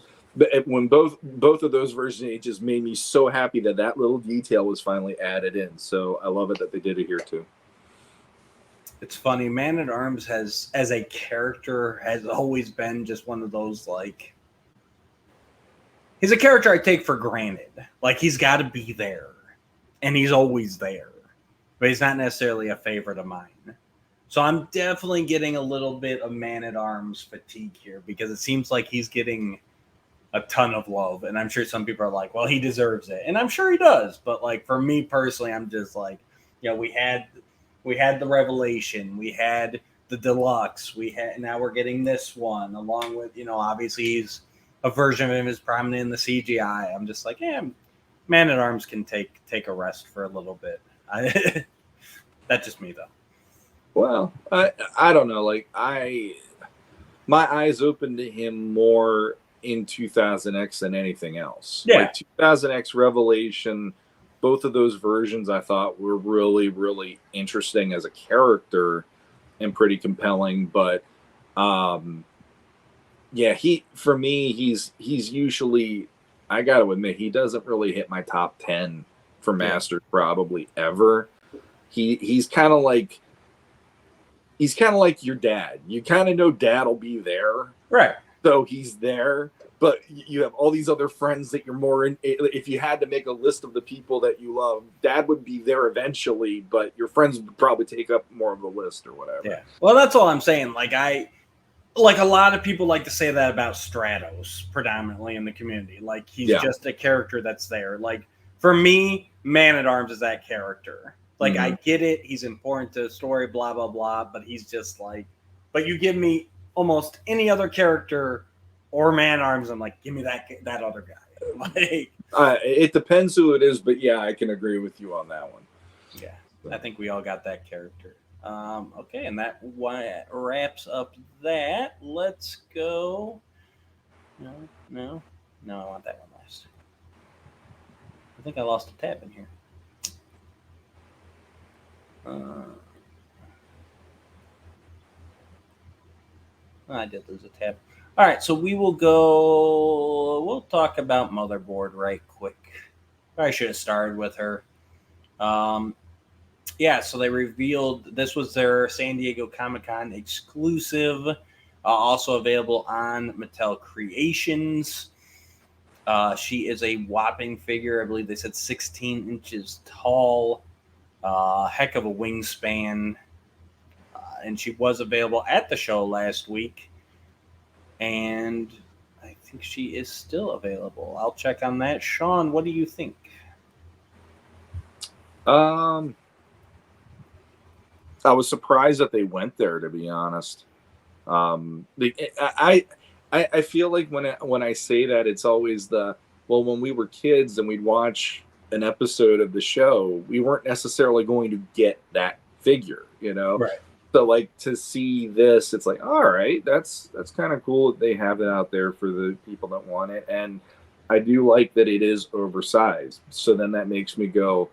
when both of those versions, it just made me so happy that little detail was finally added in. So I love it that they did it here too. It's funny. Man-at-Arms as a character has always been just one of those, he's a character I take for granted. He's got to be there, and he's always there, but he's not necessarily a favorite of mine. So I'm definitely getting a little bit of Man-at-Arms fatigue here because it seems like he's getting a ton of love, and I'm sure some people are like, well, he deserves it, and I'm sure he does, but for me personally, I'm just we had the Revelation, we had the Deluxe, now we're getting this one along with, obviously he's a version of him is prominent in the CGI. I'm just Man-at-Arms can take a rest for a little bit. That's just me though. Well, I don't know. My eyes opened to him more in 2000X than anything else. Yeah. Like 2000X Revelation, both of those versions I thought were really, really interesting as a character and pretty compelling. But yeah, for me, he's usually, I got to admit, he doesn't really hit my top 10 for Masters probably ever. He's kind of like your dad. You kind of know dad will be there. Right. So he's there, but you have all these other friends that you're more in. If you had to make a list of the people that you love, dad would be there eventually, but your friends would probably take up more of the list or whatever. Yeah. Well, that's all I'm saying. Like a lot of people like to say that about Stratos predominantly in the community. Like he's just a character that's there. Like for me, Man-at-Arms is that character. Like I get it. He's important to the story, blah, blah, blah. But he's just like, but you give me almost any other character or Man-at-Arms, I'm like, give me that other guy. Like, it depends who it is, but yeah, I can agree with you on that one. Yeah, I think we all got that character. Okay, and that wraps up that. Let's go. No, I want that one last. I think I lost a tab in here. I did lose a tab. All right, so we'll talk about Motherboard right quick. I should have started with her. Yeah, so they revealed this was their San Diego Comic-Con exclusive, also available on Mattel Creations. She is a whopping figure. I believe they said 16 inches tall. Heck of a wingspan. And she was available at the show last week. And I think she is still available. I'll check on that. Sean, what do you think? I was surprised that they went there, to be honest. I feel like when I say that, it's always when we were kids and we'd watch an episode of the show, we weren't necessarily going to get that figure, you know? Right. So like to see this, it's like, all right, that's kind of cool that they have it out there for the people that want it. And I do like that it is oversized. So then that makes me go,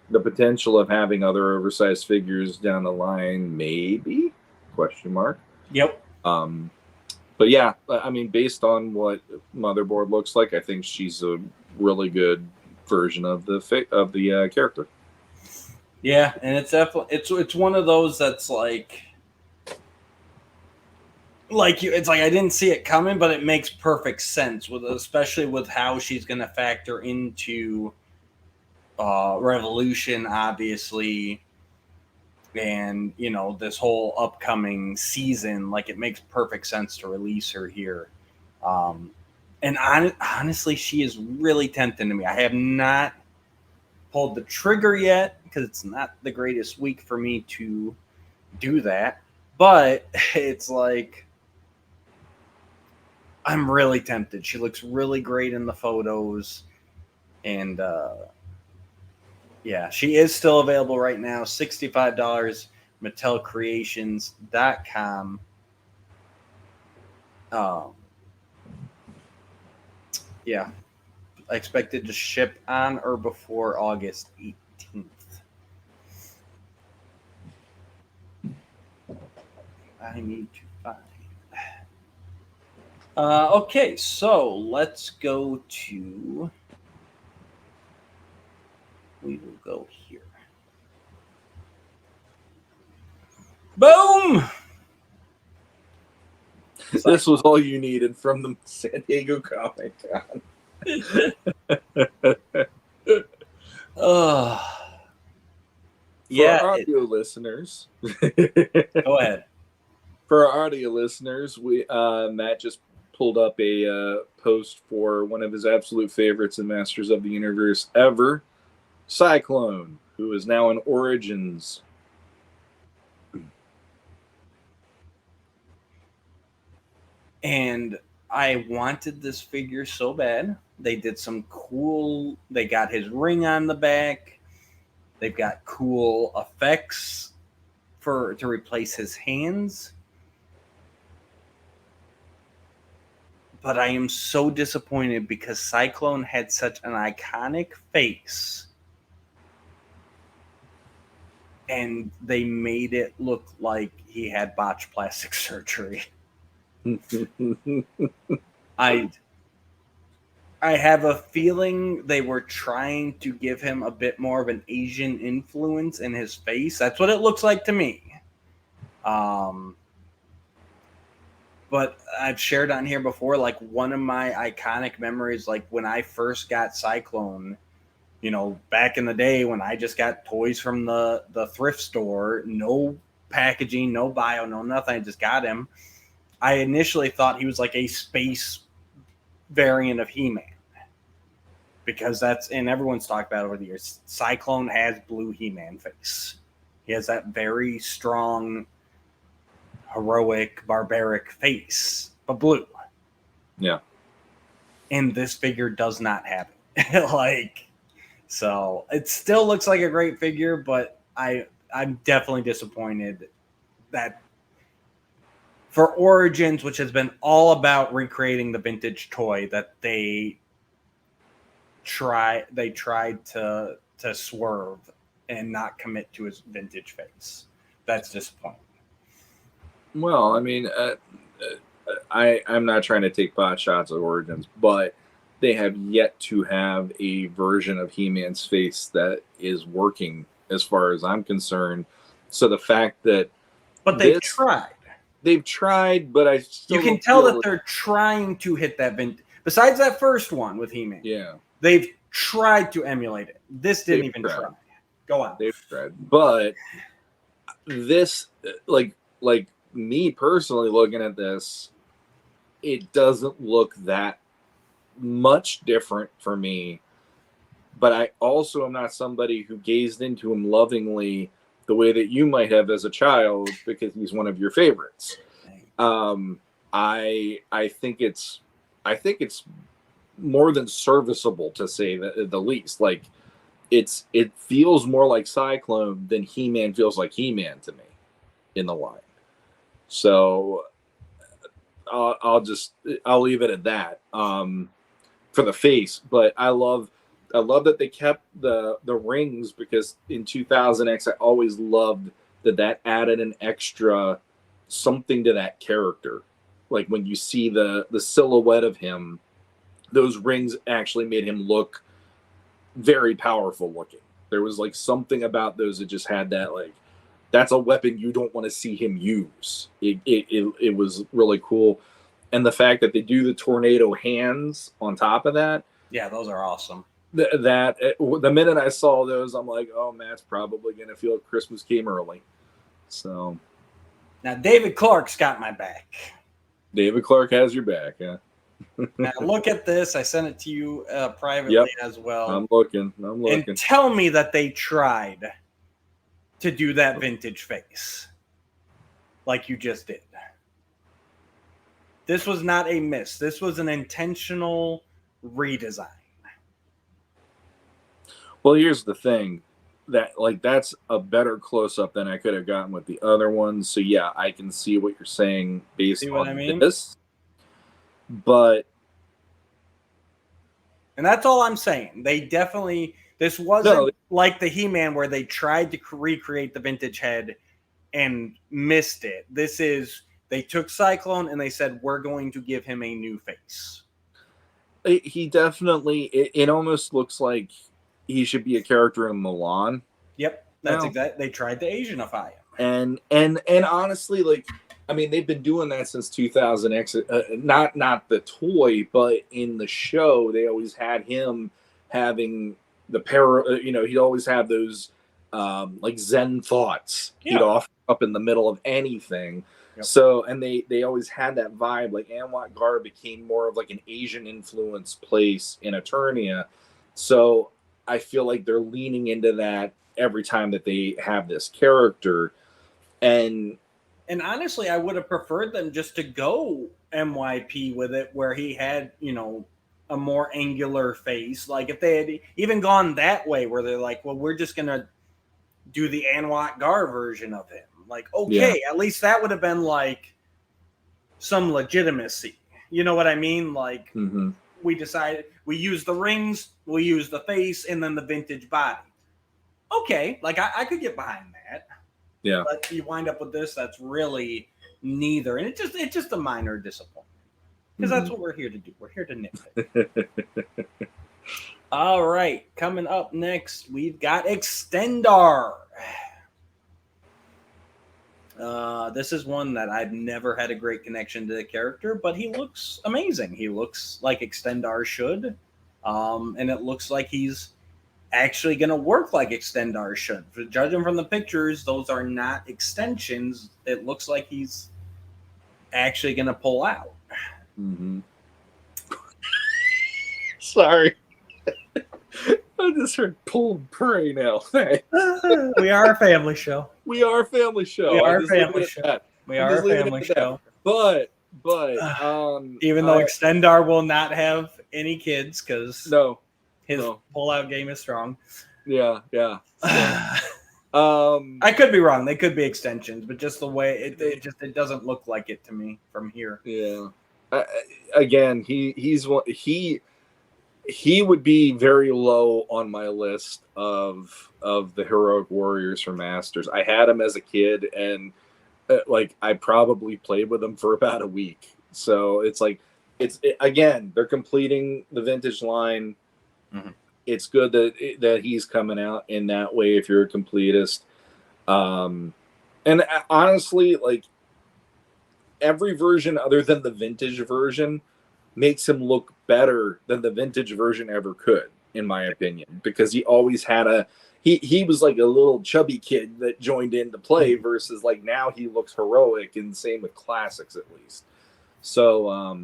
the potential of having other oversized figures down the line, maybe? Question mark. Yep. But yeah, I mean, based on what Motherboard looks like, I think she's a really good version of the character. Yeah, and it's definitely it's one of those that's like it's like I didn't see it coming, but it makes perfect sense especially with how she's going to factor into Revolution, obviously, and this whole upcoming season. Like it makes perfect sense to release her here, and honestly, she is really tempting to me. I have not pulled the trigger yet because it's not the greatest week for me to do that, but it's like I'm really tempted. She looks really great in the photos, and yeah, she is still available right now. $65, MattelCreations.com. Yeah, I expected to ship on or before August 18th. I need to find. Okay, so let's go to. We will go here. Boom! This was all you needed from the San Diego Comic-Con. Yeah. For our audio listeners. Go ahead. For our audio listeners, Matt just pulled up a post for one of his absolute favorites in Masters of the Universe ever, Cyclone, who is now in Origins. And I wanted this figure so bad. They did some cool. They got his ring on the back. They've got cool effects to replace his hands. But I am so disappointed because Cyclone had such an iconic face. And they made it look like he had botched plastic surgery. I have a feeling they were trying to give him a bit more of an Asian influence in his face. That's what it looks like to me. But I've shared on here before, like one of my iconic memories, like when I first got Cyclone, you know, back in the day when I just got toys from the thrift store, no packaging, no bio, no nothing. I just got him. I initially thought he was like a space variant of He-Man. Because that's, and everyone's talked about it over the years, Cyclone has blue He-Man face. He has that very strong, heroic, barbaric face, but blue. Yeah. And this figure does not have it. Like, so it still looks like a great figure, but I'm definitely disappointed that for Origins, which has been all about recreating the vintage toy, that they tried to swerve and not commit to his vintage face. That's disappointing. Well, I mean, I'm not trying to take pot shots at Origins, but they have yet to have a version of He-Man's face that is working as far as I'm concerned. So the fact that But they've tried. They've tried, but I still you can tell that they're trying to hit that vintage. Besides that first one with He-Man. Yeah. They've tried to emulate it. This didn't even try. Go on. They've tried. But this, like me personally looking at this, it doesn't look that much different for me. But I also am not somebody who gazed into him lovingly the way that you might have as a child because he's one of your favorites. I think it's more than serviceable, to say the least. Like it feels more like Cyclone than He-Man feels like He-Man to me in the line. So I'll leave it at that for the face. But I love that they kept the rings, because in 2000X I always loved that added an extra something to that character. Like when you see the silhouette of him, those rings actually made him look very powerful looking. There was like something about those that just had that, like, that's a weapon you don't want to see him use. It was really cool. And the fact that they do the tornado hands on top of that. Yeah, those are awesome. The minute I saw those, I'm like, oh, Matt's probably going to feel Christmas came early. So now David Clark's got my back. David Clark has your back, yeah. Now look at this. I sent it to you privately as well. I'm looking. And tell me that they tried to do that vintage face like you just did. This was not a miss. This was an intentional redesign. Well, here's the thing. That's a better close-up than I could have gotten with the other ones. So yeah, I can see what you're saying based on this. But and that's all I'm saying. They definitely, this wasn't like the He-Man where they tried to recreate the vintage head and missed it. This is, they took Cyclone and they said, we're going to give him a new face. He definitely, it almost looks like he should be a character in Milan. Yep, that's exactly. They tried to Asianify him. And honestly, like, I mean, they've been doing that since 2000X. Not the toy, but in the show, they always had him having the he'd always have those like Zen thoughts. Yeah. He'd offer up in the middle of anything. Yep. So, and they always had that vibe. Like Anwat Gar became more of like an Asian influence place in Eternia. So I feel like they're leaning into that every time that they have this character. And honestly, I would have preferred them just to go MYP with it, where he had, a more angular face. Like if they had even gone that way, where they're like, well, we're just going to do the Anwat Gar version of him. Like, okay, at least that would have been like some legitimacy. You know what I mean? Like Mm-hmm. we decided we use the rings, we use the face, and then the vintage body. Okay, like I could get behind that. Yeah. But you wind up with this that's really neither, and it's just a minor disappointment because that's what we're here to do. We're here to nitpick. All right, coming up next, we've got Extendar. This is one that I've never had a great connection to the character, but he looks amazing. He looks like Extendar should, and it looks like he's actually going to work like Extendar should. Judging from the pictures, those are not extensions. It looks like he's actually going to pull out. Mm-hmm. Sorry. I just heard pull and pray now. We are a family show. We are a family show. We are a family show. We are a family show. But even though Extendar will not have any kids because his pull-out game is strong. Yeah. I could be wrong. They could be extensions, but just the way it doesn't look like it to me from here. Yeah. Again, he would be very low on my list of the heroic warriors for Masters. I had him as a kid, and I probably played with him for about a week. So it's like again, they're completing the vintage line. Mm-hmm. It's good that he's coming out in that way if you're a completist. And honestly, like every version other than the vintage version makes him look better than the vintage version ever could, in my opinion, because he always had he was like a little chubby kid that joined in to play versus like now he looks heroic, and same with classics at least. So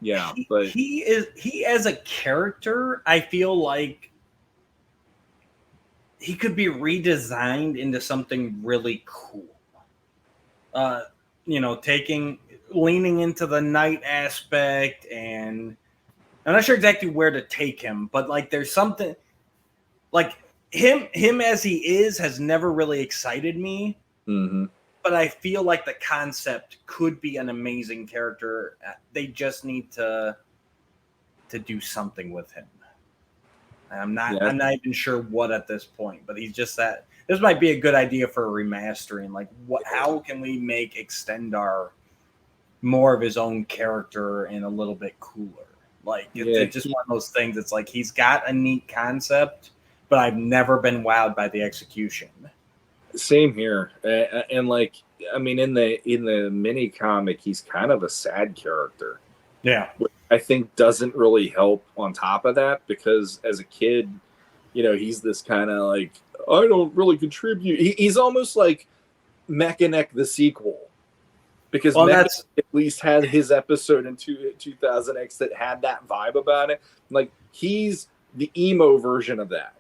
yeah, but he as a character, I feel like he could be redesigned into something really cool. Leaning into the knight aspect, and I'm not sure exactly where to take him, but like there's something like him as he is has never really excited me. Mm-hmm. But I feel like the concept could be an amazing character. They just need to do something with him. I'm not even sure what at this point, but he's just that. This might be a good idea for a remastering. Like, how can we make Extendar more of his own character and a little bit cooler? Like, it's just one of those things. It's like he's got a neat concept, but I've never been wowed by the execution. Same here, and like I mean, in the mini comic, he's kind of a sad character. Yeah, which I think doesn't really help on top of that, because as a kid, he's this kind of like, I don't really contribute. He's almost like Mechanic the sequel, because Mechanic at least had his episode in 2000X that had that vibe about it. Like he's the emo version of that.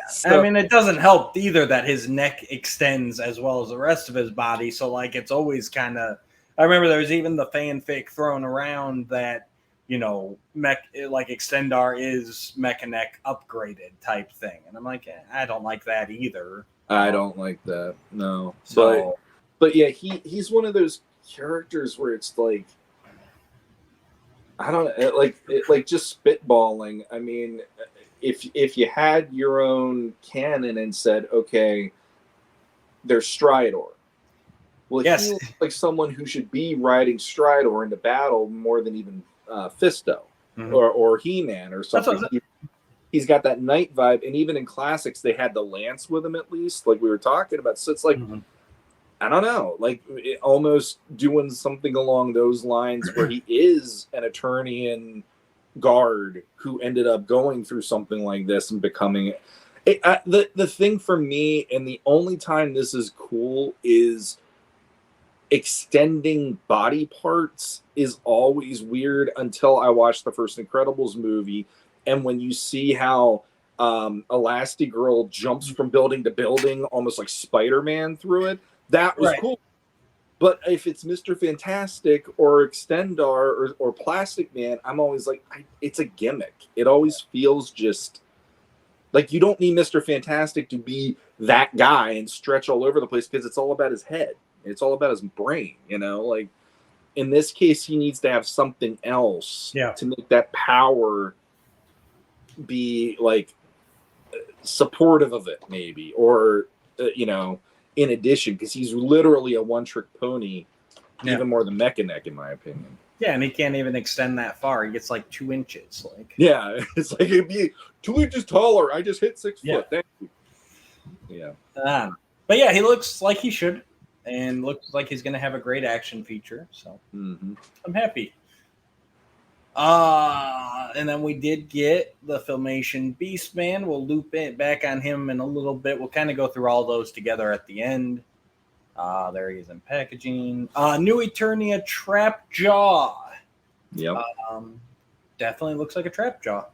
So, I mean, it doesn't help either that his neck extends as well as the rest of his body. So, like, it's always kind of. I remember there was even the fanfic thrown around that, like Extendar is Mechanic upgraded type thing, and I'm like, I don't like that either. I don't like that. No. So, but yeah, he's one of those characters where it's like, I don't know, like just spitballing. I mean. If you had your own canon and said, okay, there's Stridor. Well, he looks like someone who should be riding Stridor into battle more than even Fisto or He-Man or something. He's got that knight vibe, and even in classics, they had the lance with him at least, like we were talking about. So it's like, I don't know, like almost doing something along those lines where he is an Eternian guard who ended up going through something like this and becoming it. The thing for me, and the only time this is cool, is extending body parts is always weird until I watched the first Incredibles movie, and when you see how Elastigirl jumps from building to building almost like Spider-Man through it, that was cool. But if it's Mr. Fantastic or Extendar or Plastic Man, I'm always like, it's a gimmick. It always feels just like you don't need Mr. Fantastic to be that guy and stretch all over the place, because it's all about his head. It's all about his brain, like in this case, he needs to have something else to make that power be like supportive of it, maybe, or in addition, because he's literally a one-trick pony, even more than Mechaneck, in my opinion. Yeah, and he can't even extend that far. He gets like 2 inches. Like, yeah, it's like it'd be 2 inches taller. I just hit 6 foot. Thank you. Yeah. But yeah, he looks like he should, and looks like he's going to have a great action feature. So I'm happy. And then we did get the Filmation Beastman. We'll loop it back on him in a little bit. We'll kind of go through all those together at the end. There he is in packaging. New Eternia Trap Jaw. Yep. Definitely looks like a Trap Jaw.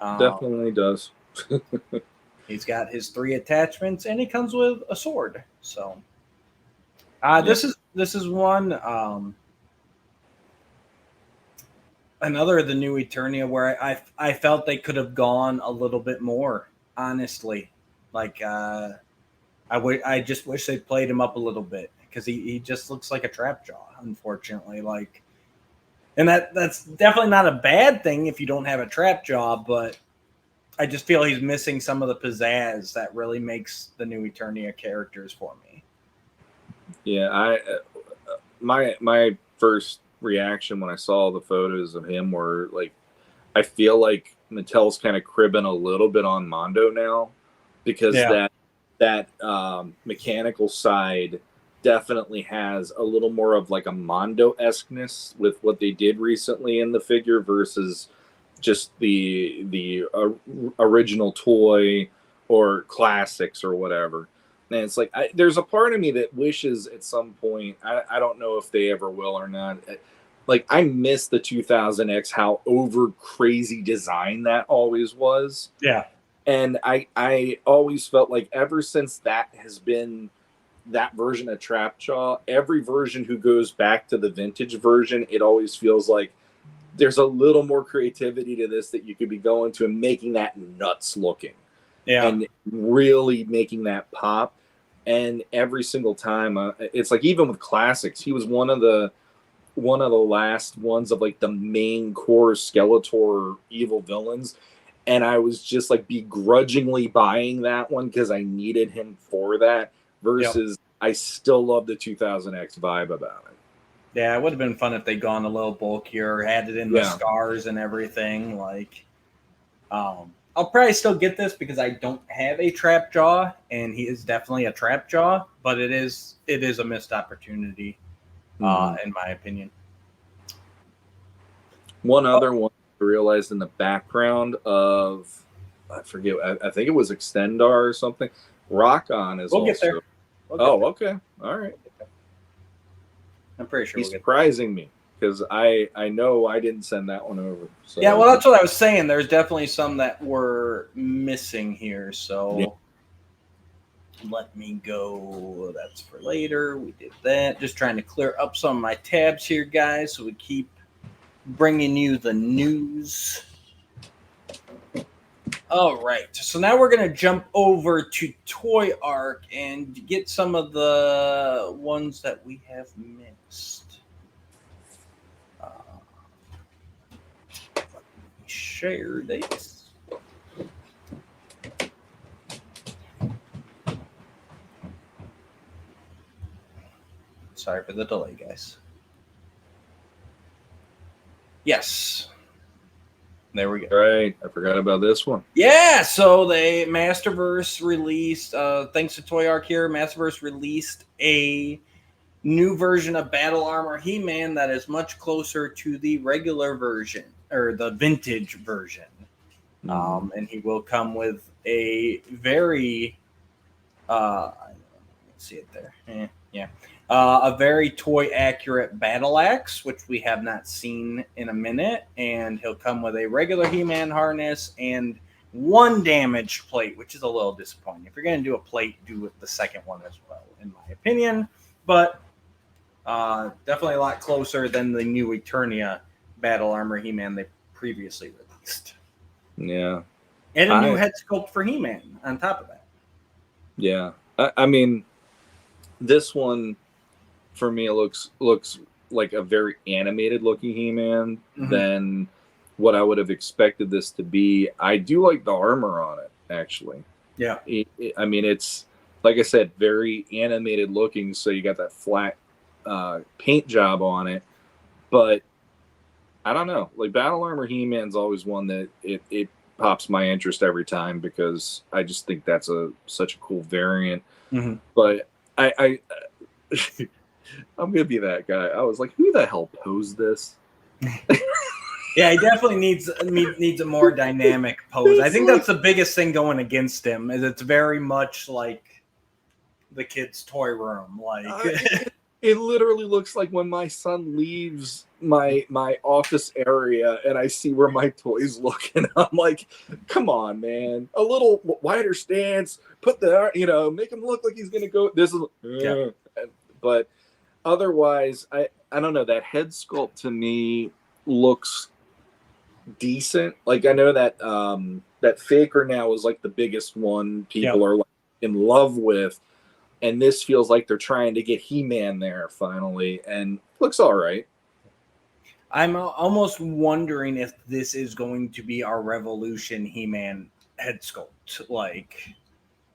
Definitely does. He's got his 3 attachments, and he comes with a sword. So, this is one. Another of the New Eternia where I felt they could have gone a little bit more. Honestly, like I just wish they played him up a little bit, because he just looks like a Trap Jaw. Unfortunately, like, and that's definitely not a bad thing if you don't have a Trap Jaw, but I just feel he's missing some of the pizzazz that really makes the New Eternia characters for me. Yeah, my first reaction when I saw the photos of him were like, I feel like Mattel's kind of cribbing a little bit on Mondo now, because that mechanical side definitely has a little more of like a Mondo-esqueness with what they did recently in the figure versus just the original toy or classics or whatever. And it's like, there's a part of me that wishes at some point, I don't know if they ever will or not, like, I miss the 2000X, how over crazy design that always was. Yeah. And I always felt like ever since that has been that version of Trapjaw, every version who goes back to the vintage version, it always feels like there's a little more creativity to this that you could be going to and making that nuts looking. Yeah. And really making that pop. And every single time, it's like, even with classics, he was one of the last ones of like the main core Skeletor evil villains. And I was just like begrudgingly buying that one because I needed him for that, versus I still love the 2000X vibe about it. Yeah, it would have been fun if they'd gone a little bulkier, added in the scars and everything. Like, I'll probably still get this because I don't have a Trapjaw, and he is definitely a Trapjaw, but it is a missed opportunity, in my opinion. One other one I realized in the background of, I forget, I think it was Extendar or something. Rock-On is we'll also. Get there. Okay. All right. I'm pretty sure he's surprising me, because I know I didn't send that one over. So. Yeah, well, that's what I was saying. There's definitely some that were missing here. So let me go. That's for later. We did that. Just trying to clear up some of my tabs here, guys, so we keep bringing you the news. All right. So now we're going to jump over to Toy Arc and get some of the ones that we have missed. Let me share this. Sorry for the delay, guys. Yes. There we go. Right. I forgot about this one. Yeah, so they Masterverse released, thanks to Toy Arc here, Masterverse released a new version of Battle Armor He-Man that is much closer to the regular version, or the vintage version. And he will come with a very, let's see it there. A very toy-accurate battle axe, which we have not seen in a minute. And he'll come with a regular He-Man harness and one damaged plate, which is a little disappointing. If you're going to do a plate, do it the second one as well, in my opinion. But definitely a lot closer than the new Eternia Battle Armor He-Man they previously released. Yeah. And a new head sculpt for He-Man on top of that. Yeah. I mean, this one, for me, it looks like a very animated looking He-Man Mhm. than what I would have expected this to be. I do like the armor on it, actually. Yeah. I mean, it's like I said, very animated looking. So you got that flat paint job on it, but I don't know. Like Battle Armor He-Man's always one that it pops my interest every time because I just think that's such a cool variant. Mhm. But I I'm gonna be that guy. I was like, who the hell posed this? Yeah, he definitely needs a more dynamic pose. I think that's the biggest thing going against him. Is it's very much like the kid's toy room. Like It literally looks like when my son leaves my office area and I see where my toys look, and I'm like, come on, man, a little wider stance, put the make him look like he's gonna go. This is Yeah. But otherwise, I don't know, that head sculpt to me looks decent. Like I know that that Faker now is like the biggest one people are like in love with, and this feels like they're trying to get He-Man there finally, and looks all right. I'm almost wondering if this is going to be our Revolution He-Man head sculpt, like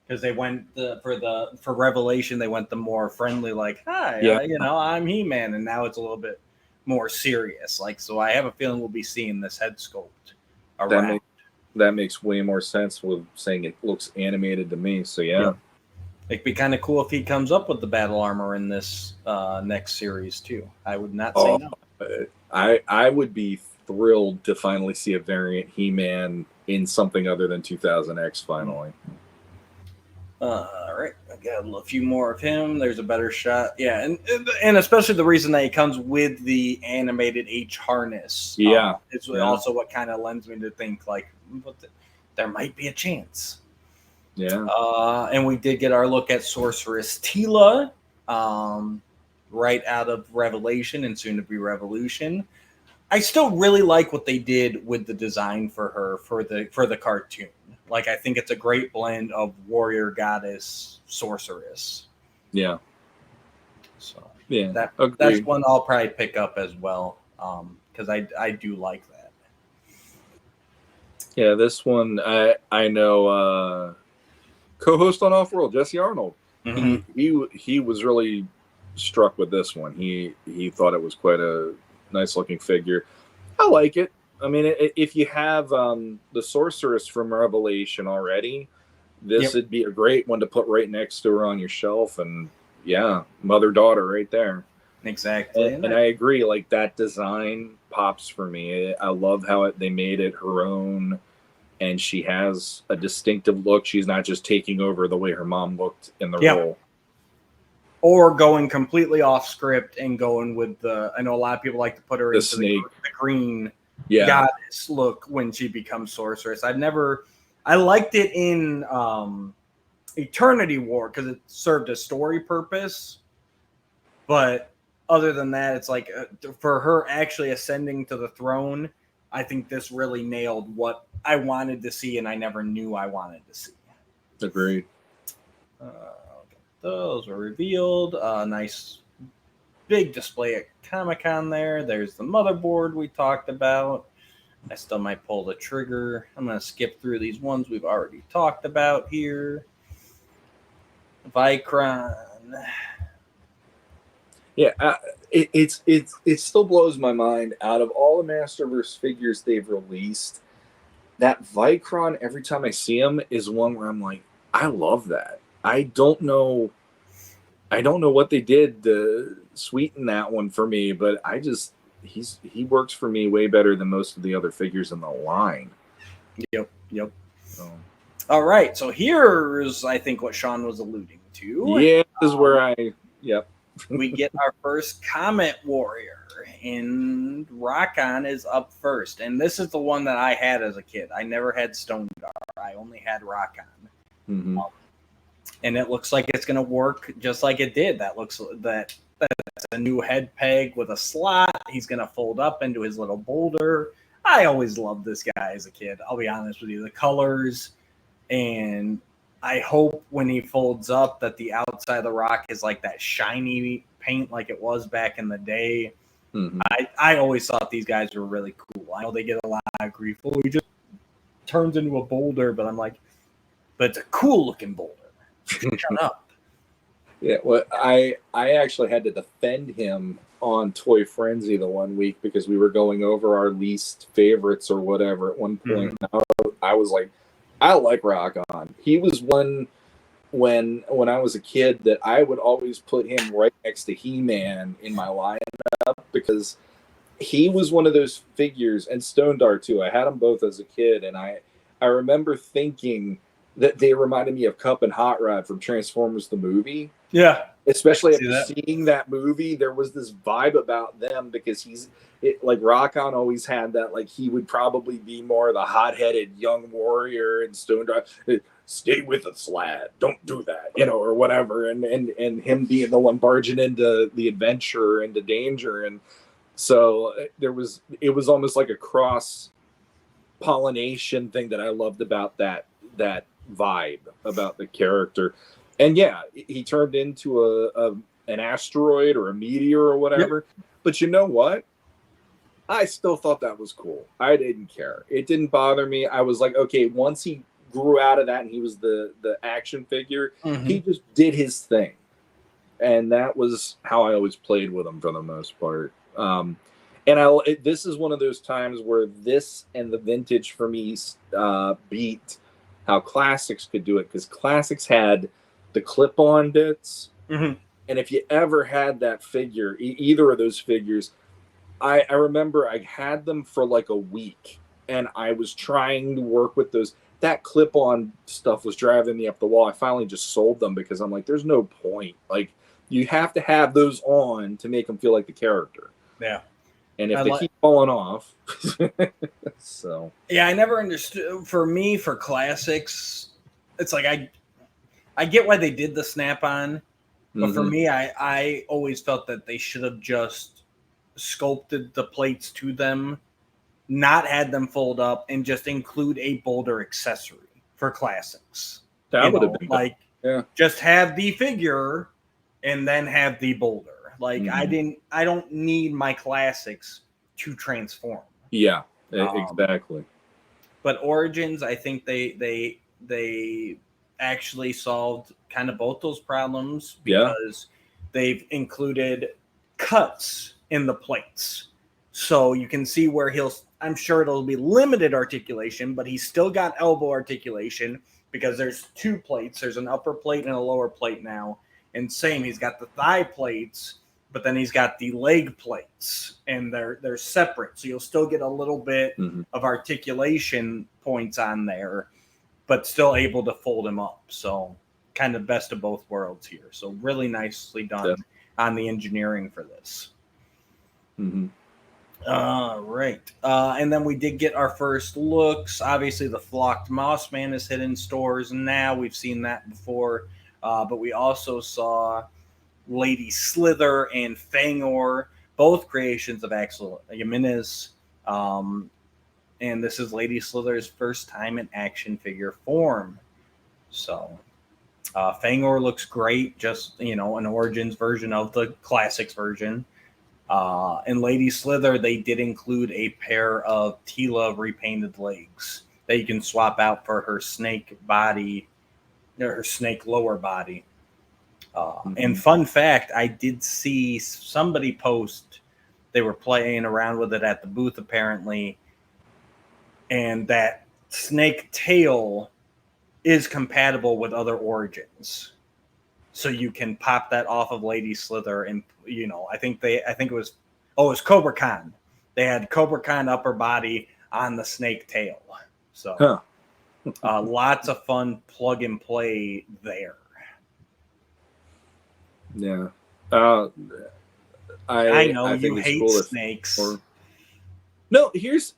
because they went for Revelation they went the more friendly, like hi, Yeah. I'm He-Man, and now it's a little bit more serious. Like so, I have a feeling we'll be seeing this head sculpt around. That makes way more sense with saying it looks animated to me. So yeah. It'd be kind of cool if he comes up with the battle armor in this next series too. I would not say no. I would be thrilled to finally see a variant He-Man in something other than 2000X finally. All right, I got a few more of him. There's a better shot. Yeah, and especially the reason that he comes with the animated H harness. Yeah. It's also what kind of lends me to think like there might be a chance. Yeah. And we did get our look at Sorceress Tila right out of Revelation and soon to be Revolution. I still really like what they did with the design for her for the cartoon. Like I think it's a great blend of warrior, goddess, sorceress. Yeah. So yeah, that's one I'll probably pick up as well because I do like that. Yeah, this one I know co-host on Off World, Jesse Arnold. Mm-hmm. He was really struck with this one. He thought it was quite a nice looking figure. I like it. I mean, if you have the sorceress from Revelation already, this would be a great one to put right next to her on your shelf. And yeah, mother-daughter right there. Exactly. And I agree. Like that design pops for me. I love how they made it her own. And she has a distinctive look. She's not just taking over the way her mom looked in the role. Or going completely off script and going with I know a lot of people like to put her into the green goddess look when she becomes sorceress. I liked it in Eternity War because it served a story purpose. But other than that, it's like for her actually ascending to the throne, I think this really nailed what I wanted to see and I never knew I wanted to see. Agreed. Those were revealed. Nice big display at Comic-Con there. There's the motherboard we talked about. I still might pull the trigger. I'm going to skip through these ones we've already talked about here. Vicron. Yeah, it still blows my mind. Out of all the Masterverse figures they've released, that Vicron, every time I see him, is one where I'm like, I love that. I don't know what they did to sweeten that one for me, but he works for me way better than most of the other figures in the line. Yep. All right, so here's I think what Sean was alluding to. Yeah, this is where we get our first Comet Warrior, and Rock-On is up first. And this is the one that I had as a kid. I never had Stone Gar. I only had Rock-On. Mm-hmm. And it looks like it's going to work just like it did. That's a new head peg with a slot. He's going to fold up into his little boulder. I always loved this guy as a kid. I'll be honest with you. The colors, and I hope when he folds up that the outside of the rock is like that shiny paint like it was back in the day. Mhm. I always thought these guys were really cool. I know they get a lot of grief. Oh, he just turns into a boulder, but I'm like, but it's a cool looking boulder. Shut up. Yeah, well, I actually had to defend him on Toy Frenzy the one week because we were going over our least favorites or whatever at one point. I was like, I like Rock On. He was one when I was a kid that I would always put him right next to He-Man in my lineup because he was one of those figures, and Stone Dart too. I had them both as a kid, and I remember thinking that they reminded me of Cup and Hot Rod from Transformers the movie. Yeah. Especially after that. seeing that movie, there was this vibe about them because like Rock On always had that, like he would probably be more the hot-headed young warrior, and Stone Dart, stay with us, lad, don't do that, or whatever, and him being the one barging into the adventure, into danger, and so it was almost like a cross pollination thing that I loved about that vibe about the character. And yeah, he turned into an asteroid or a meteor or whatever. Yep. But you know what? I still thought that was cool. I didn't care. It didn't bother me. I was like, okay, once he grew out of that and he was the action figure, he just did his thing. And that was how I always played with him for the most part. This is one of those times where this and the vintage for me beat how classics could do it, because classics had the clip-on bits, and if you ever had that figure, either of those figures, I remember I had them for like a week, and I was trying to work with those. That clip-on stuff was driving me up the wall. I finally just sold them because I'm like, there's no point. Like, you have to have those on to make them feel like the character. Yeah. And if they keep falling off, so. Yeah, I never understood. For me, for classics, it's like I get why they did the snap-on, but for me, I always felt that they should have just sculpted the plates to them, not had them fold up, and just include a boulder accessory for classics. That would have been like, just have the figure and then have the boulder. Like, I don't need my classics to transform. Yeah, exactly. But Origins, I think they actually solved kind of both those problems because they've included cuts in the plates. So you can see where I'm sure it'll be limited articulation, but he's still got elbow articulation because there's two plates. There's an upper plate and a lower plate now. And same, he's got the thigh plates, but then he's got the leg plates, and they're separate. So you'll still get a little bit of articulation points on there, but still able to fold him up. So kind of best of both worlds here. So really nicely done on the engineering for this. Right. And then we did get our first looks. Obviously, the flocked Mossman is hit in stores now. We've seen that before. But we also saw Lady Slither and Fangor, both creations of Axel Jimenez. And this is Lady Slither's first time in action figure form. So Fangor looks great, just, an Origins version of the Classics version. And Lady Slither, they did include a pair of Tila repainted legs that you can swap out for her snake body, or her snake lower body. And fun fact, I did see somebody post, they were playing around with it at the booth apparently, and that snake tail is compatible with other Origins. So you can pop that off of Lady Slither, and I think it was Cobra Khan. They had Cobra Khan upper body on the snake tail. So lots of fun plug and play there. Yeah. I know you hate snakes. No, here's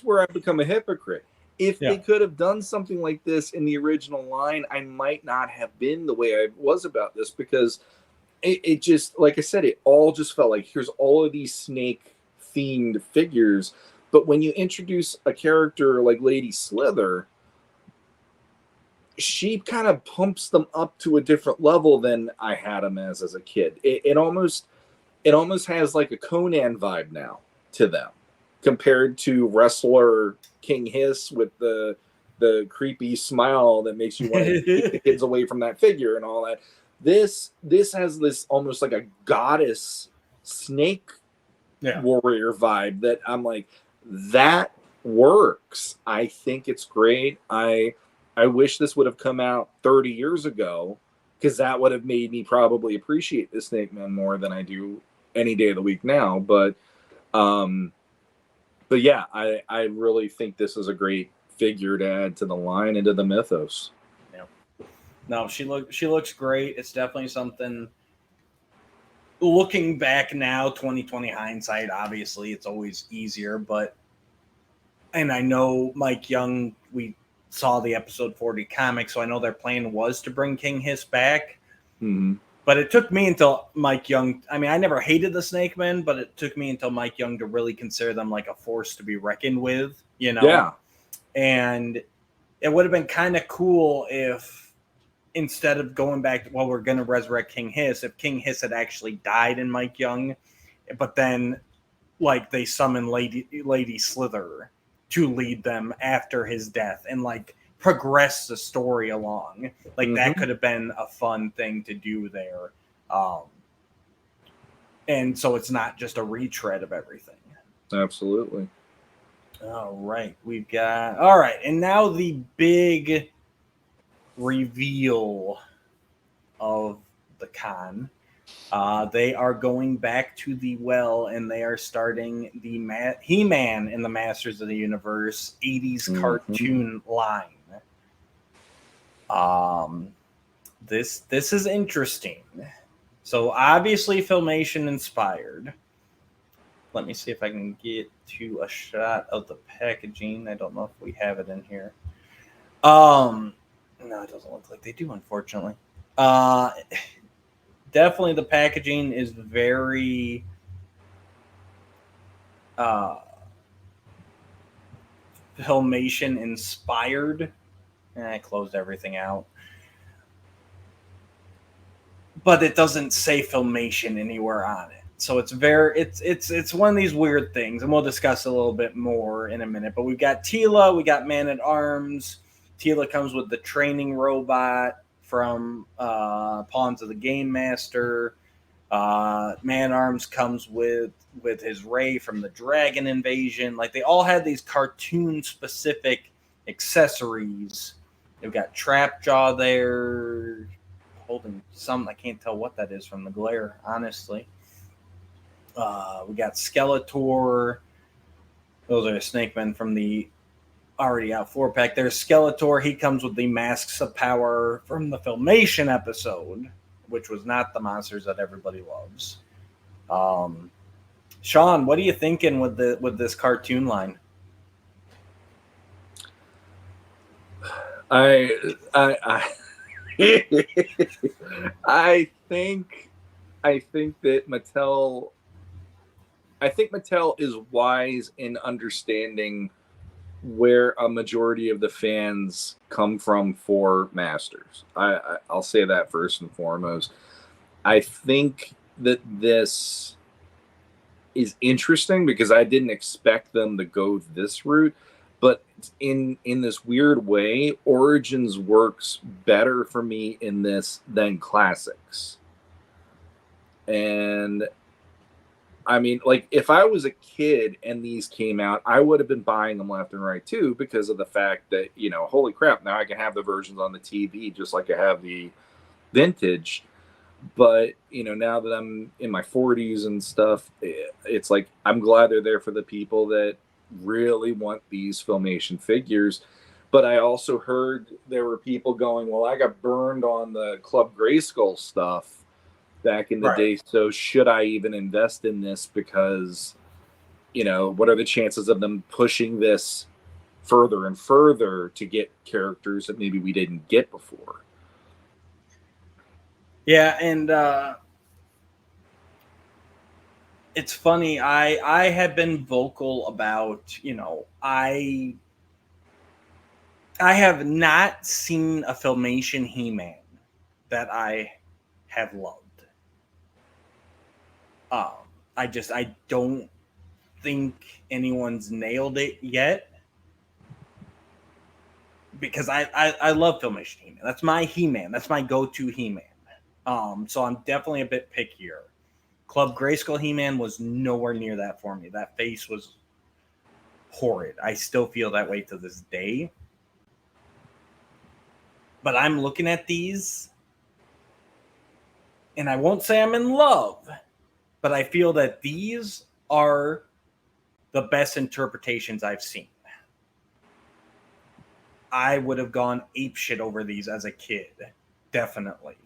where I become a hypocrite. If they could have done something like this in the original line, I might not have been the way I was about this, because it just, like I said, it all just felt like here's all of these snake themed figures. But when you introduce a character like Lady Slither, she kind of pumps them up to a different level than I had them as a kid. It almost, it almost has like a Conan vibe now to them, compared to wrestler King Hiss with the creepy smile that makes you want to keep the kids away from that figure and all that. This has this almost like a goddess snake warrior vibe that I'm like, that works. I think it's great. I wish this would have come out 30 years ago, because that would have made me probably appreciate the Snake Man more than I do any day of the week now. But yeah, I really think this is a great figure to add to the line and to the mythos. Yeah. No, she looks great. It's definitely something. Looking back now, 2020 hindsight, obviously it's always easier, and I know Mike Young, we saw the episode 40 comic, so I know their plan was to bring King Hiss back. Mm-hmm. But it took me until Mike Young, I mean, I never hated the Snake Men, but it took me until Mike Young to really consider them like a force to be reckoned with, you know? Yeah. And it would have been kind of cool if, instead of going back to, well, we're going to resurrect King Hiss, if King Hiss had actually died in Mike Young, but then like they summon Lady Slither to lead them after his death and like progress the story along. Like that could have been a fun thing to do there. And so it's not just a retread of everything. Absolutely. All right. All right. And now the big reveal of the con. They are going back to the well, and they are starting the He-Man in the Masters of the Universe 80s cartoon line. This is interesting. So obviously Filmation inspired. Let me see if I can get to a shot of the packaging. I don't know if we have it in here. No, it doesn't look like they do, unfortunately. Definitely the packaging is very Filmation inspired. I closed everything out. But it doesn't say Filmation anywhere on it. So it's one of these weird things, and we'll discuss a little bit more in a minute. But we've got Teela, we got Man at Arms. Teela comes with the training robot from Pawns of the Game Master. Man Arms comes with his Ray from the Dragon Invasion. Like, they all had these cartoon specific accessories. They've got Trapjaw there holding some. I can't tell what that is from the glare, honestly. We got Skeletor. Those are Snake Men from the already out 4-pack. There's Skeletor. He comes with the Masks of Power from the Filmation episode, which was not the monsters that everybody loves. Sean, what are you thinking with this cartoon line? I think that Mattel. I think Mattel is wise in understanding where a majority of the fans come from for Masters. I'll say that first and foremost. I think that this is interesting because I didn't expect them to go this route, but in this weird way, Origins works better for me in this than Classics. And I mean, like, if I was a kid and these came out, I would have been buying them left and right too, because of the fact that, you know, holy crap, now I can have the versions on the TV just like I have the vintage. But, you know, now that I'm in my 40s and stuff, it's like, I'm glad they're there for the people that really want these Filmation figures. But I also heard there were people going, well, I got burned on the Club Grayskull stuff back in the day, so should I even invest in this? Because, you know, what are the chances of them pushing this further and further to get characters that maybe we didn't get before? Yeah, and it's funny. I have been vocal about, you know, I have not seen a Filmation He-Man that I have loved. I don't think anyone's nailed it yet. Because I love Filmation He-Man. That's my He-Man. That's my go-to He-Man. So I'm definitely a bit pickier. Club Grayskull He-Man was nowhere near that for me. That face was horrid. I still feel that way to this day. But I'm looking at these, and I won't say I'm in love, but I feel that these are the best interpretations I've seen. I would have gone apeshit over these as a kid, definitely.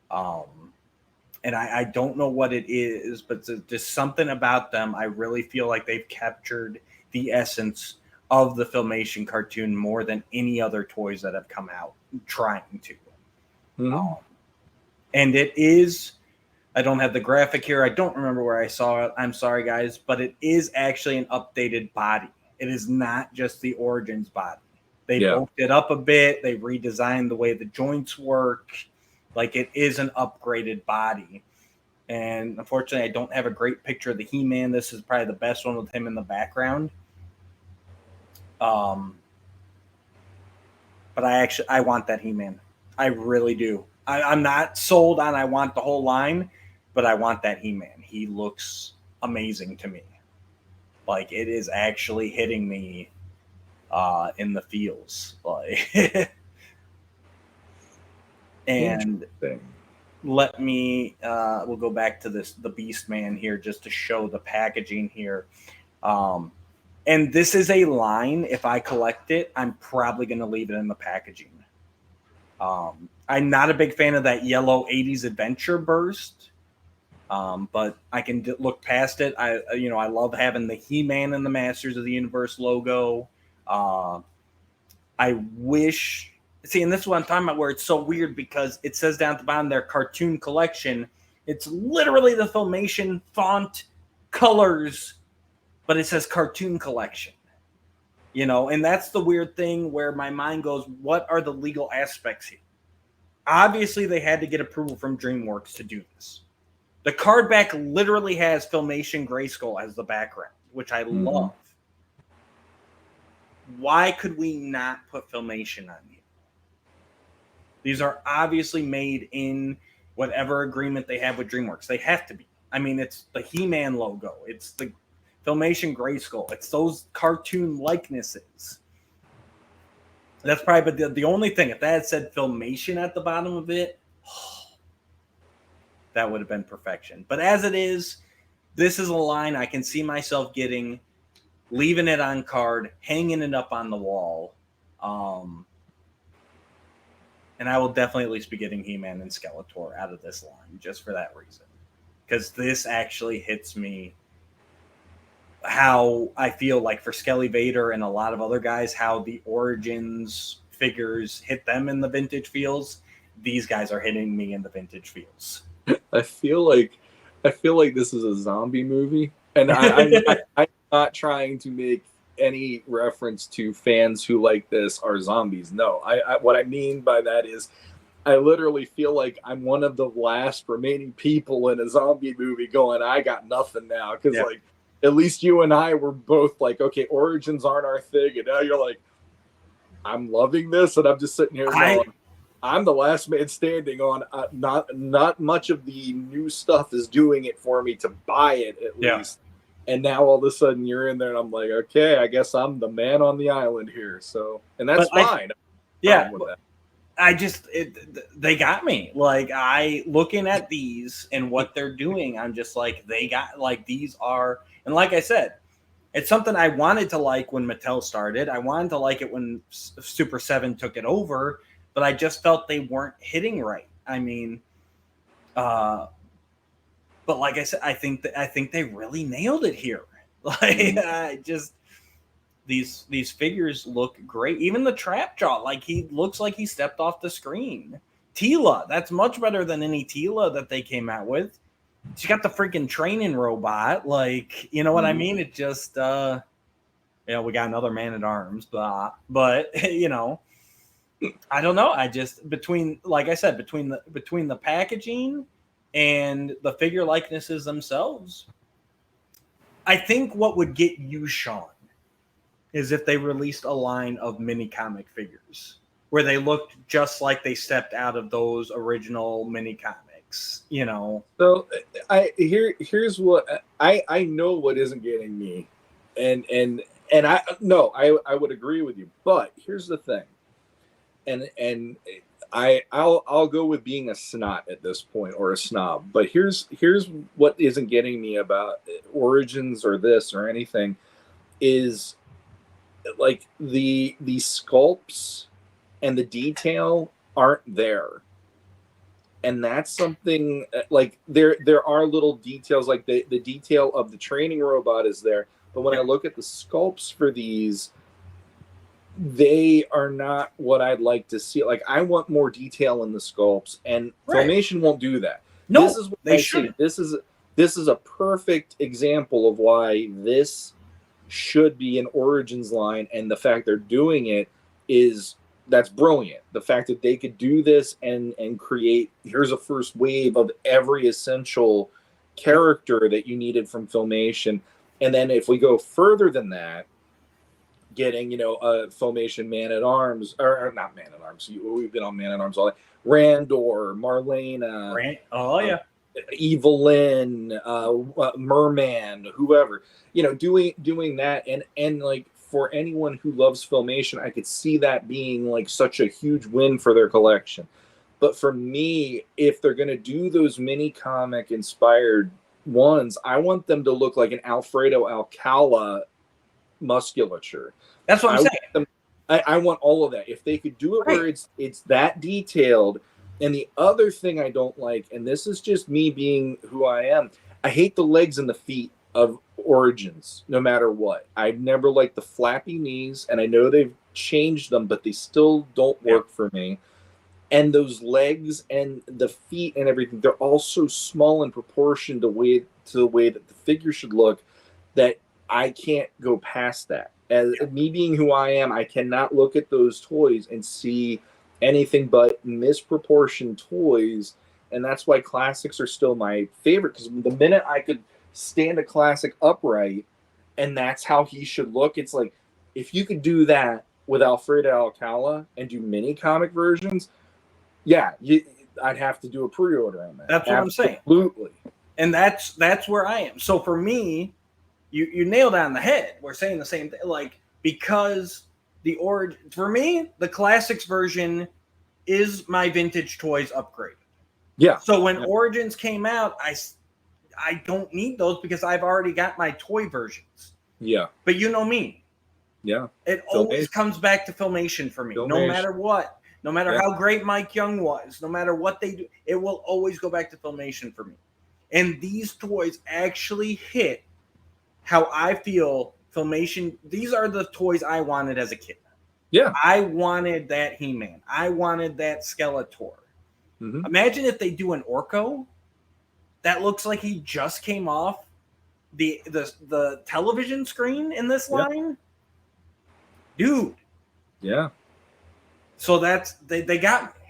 And I don't know what it is, but just something about them. I really feel like they've captured the essence of the Filmation cartoon more than any other toys that have come out trying to. Mm-hmm. And it is, I don't have the graphic here. I don't remember where I saw it. I'm sorry, guys, but it is actually an updated body. It is not just the Origins body. They bulked it up a bit. They redesigned the way the joints work. Like, it is an upgraded body. And unfortunately, I don't have a great picture of the He-Man. This is probably the best one with him in the background. But I want that He-Man. I really do. I'm not sold on I want the whole line, but I want that He-Man. He looks amazing to me. Like, it is actually hitting me in the feels. Like, and let me we'll go back to the Beast Man here just to show the packaging here. And this is a line, if I collect it, I'm probably going to leave it in the packaging. I'm not a big fan of that yellow 80s adventure burst, but I can look past it. I love having the He-Man and the Masters of the Universe logo. I wish, and this is what I'm talking about, where it's so weird because it says down at the bottom their cartoon collection. It's literally the Filmation font colors, but it says cartoon collection, and that's the weird thing where my mind goes, what are the legal aspects here? Obviously, they had to get approval from DreamWorks to do this. The card back literally has Filmation Grayskull as the background, which I love. Why could we not put Filmation on here? These are obviously made in whatever agreement they have with DreamWorks. They have to be. I mean, it's the He-Man logo. It's the Filmation Grayskull. It's those cartoon likenesses. That's probably the only thing. If that had said Filmation at the bottom of it, that would have been perfection. But as it is, this is a line I can see myself getting, leaving it on card, hanging it up on the wall. And I will definitely at least be getting He-Man and Skeletor out of this line just for that reason. Because this actually hits me how I feel like for Skelly Vader and a lot of other guys, how the Origins figures hit them in the vintage feels. These guys are hitting me in the vintage feels. I feel like this is a zombie movie, and I'm not trying to make any reference to fans who like this are zombies. No, I what I mean by that is I literally feel like I'm one of the last remaining people in a zombie movie going, I got nothing now. Because like, at least you and I were both like, okay, Origins aren't our thing. And now you're like, I'm loving this. And I'm just sitting here going, I'm the last man standing on not much of the new stuff is doing it for me to buy it at least. And now all of a sudden you're in there and I'm like, okay, I guess I'm the man on the island here. So, and that's fine. They got me. Like, looking at these and what they're doing, I'm just like, these are, and like I said, it's something I wanted to like when Mattel started. I wanted to like it when Super 7 took it over, but I just felt they weren't hitting right. I mean, but like I said, I think they really nailed it here. Like, these figures look great. Even the Trap Jaw, like, he looks like he stepped off the screen. Tila, that's much better than any Tila that they came out with. She got the freaking training robot. Like, you know what I mean? It just, we got another Man-at-Arms, but I don't know. I just, between the packaging And the figure likenesses themselves, I think what would get you, Sean, is if they released a line of mini comic figures where they looked just like they stepped out of those original mini comics, you know. So here's what I know what isn't getting me, and I would agree with you, but here's the thing, and I'll go with being a snot at this point, or a snob, but here's what isn't getting me about Origins or this or anything is like the sculpts and the detail aren't there. And that's something like there are little details, like the detail of the training robot is there. But when I look at the sculpts for these, they are not what I'd like to see. Like, I want more detail in the sculpts, and Filmation won't do that. No, this is what they shouldn't. This is a perfect example of why this should be an Origins line, and the fact they're doing it that's brilliant. The fact that they could do this and create, here's a first wave of every essential character that you needed from Filmation. And then if we go further than that, getting, a Filmation Man-at-Arms, or not Man-at-Arms, we've been on Man-at-Arms all day, Randor, Marlena, Evelyn, Merman, whoever, doing that. And like, for anyone who loves Filmation, I could see that being like such a huge win for their collection. But for me, if they're going to do those mini comic inspired ones, I want them to look like an Alfredo Alcala musculature. That's what I'm saying. I want all of that. If they could do it where it's that detailed. And the other thing I don't like, and this is just me being who I am, I hate the legs and the feet of Origins, no matter what. I've never liked the flappy knees, and I know they've changed them, but they still don't work for me. And those legs and the feet and everything, they're all so small in proportion to the way that the figure should look that I can't go past that. As me being who I am, I cannot look at those toys and see anything but misproportioned toys, and that's why classics are still my favorite, because the minute I could stand a classic upright and that's how he should look, it's like, if you could do that with Alfredo Alcala and do mini comic versions, I'd have to do a pre-order on that. That's what I'm saying. Absolutely. And that's where I am. So for me, you nailed it on the head. We're saying the same thing, like, because for me, the classics version is my vintage toys upgrade. Yeah. So when Origins came out, I don't need those because I've already got my toy versions. Yeah. But you know me. Yeah. It always comes back to Filmation for me. No matter what. No matter how great Mike Young was, no matter what they do, it will always go back to Filmation for me. And these toys actually hit how I feel Filmation. These are the toys I wanted as a kid. Yeah. I wanted that He-Man. I wanted that Skeletor. Mm-hmm. Imagine if they do an Orko that looks like he just came off the television screen in this line. Dude. Yeah. So that's they got me.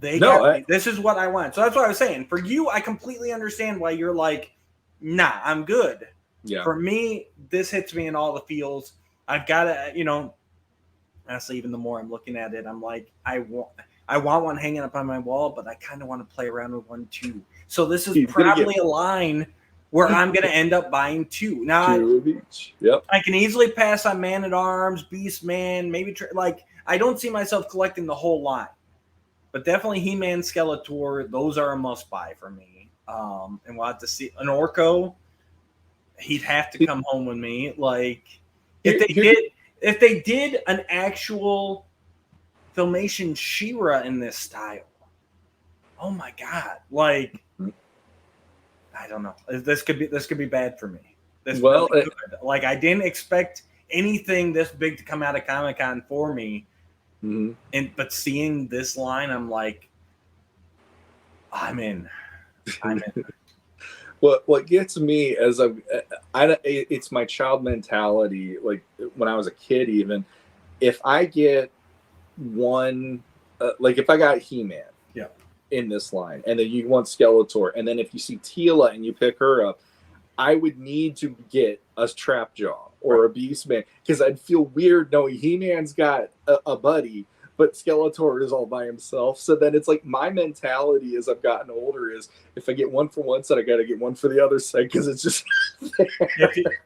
They got me. This is what I want. So that's what I was saying. For you, I completely understand why you're like, nah, I'm good. Yeah. For me, this hits me in all the feels. I've got to, honestly, even the more I'm looking at it, I'm like, I want one hanging up on my wall, but I kind of want to play around with one too. So this is probably a line where I'm going to end up buying two. Now, I can easily pass on Man-at-Arms, Beastman, maybe I don't see myself collecting the whole line, but definitely He-Man, Skeletor, those are a must-buy for me. And we'll have to see an Orko. He'd have to come home with me. Like, if they did an actual Filmation She-Ra in this style, oh my god! Like, I don't know. This could be bad for me. Like, I didn't expect anything this big to come out of Comic-Con for me. Mm-hmm. But seeing this line, I'm like, I'm in. What gets me as it's my child mentality. Like when I was a kid, even if I get one, like if I got He-Man, in this line, and then you want Skeletor, and then if you see Teela and you pick her up, I would need to get a Trapjaw or a Beastman, because I'd feel weird knowing He-Man's got a buddy, but Skeletor is all by himself. So then it's like my mentality as I've gotten older is if I get one for one set, I got to get one for the other set, because it's just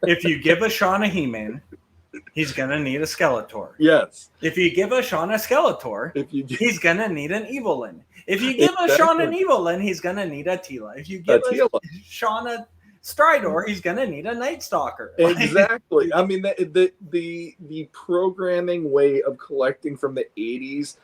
if you give a Sean a He-Man, he's gonna need a Skeletor. Yes. If you give a Sean a Skeletor, he's gonna need an Evelyn. If you give a Sean an Evelyn, he's gonna need a Teela. If you give a Sean a Stridor, he's gonna need a Night Stalker. Exactly. I mean, the programming way of collecting from the 80s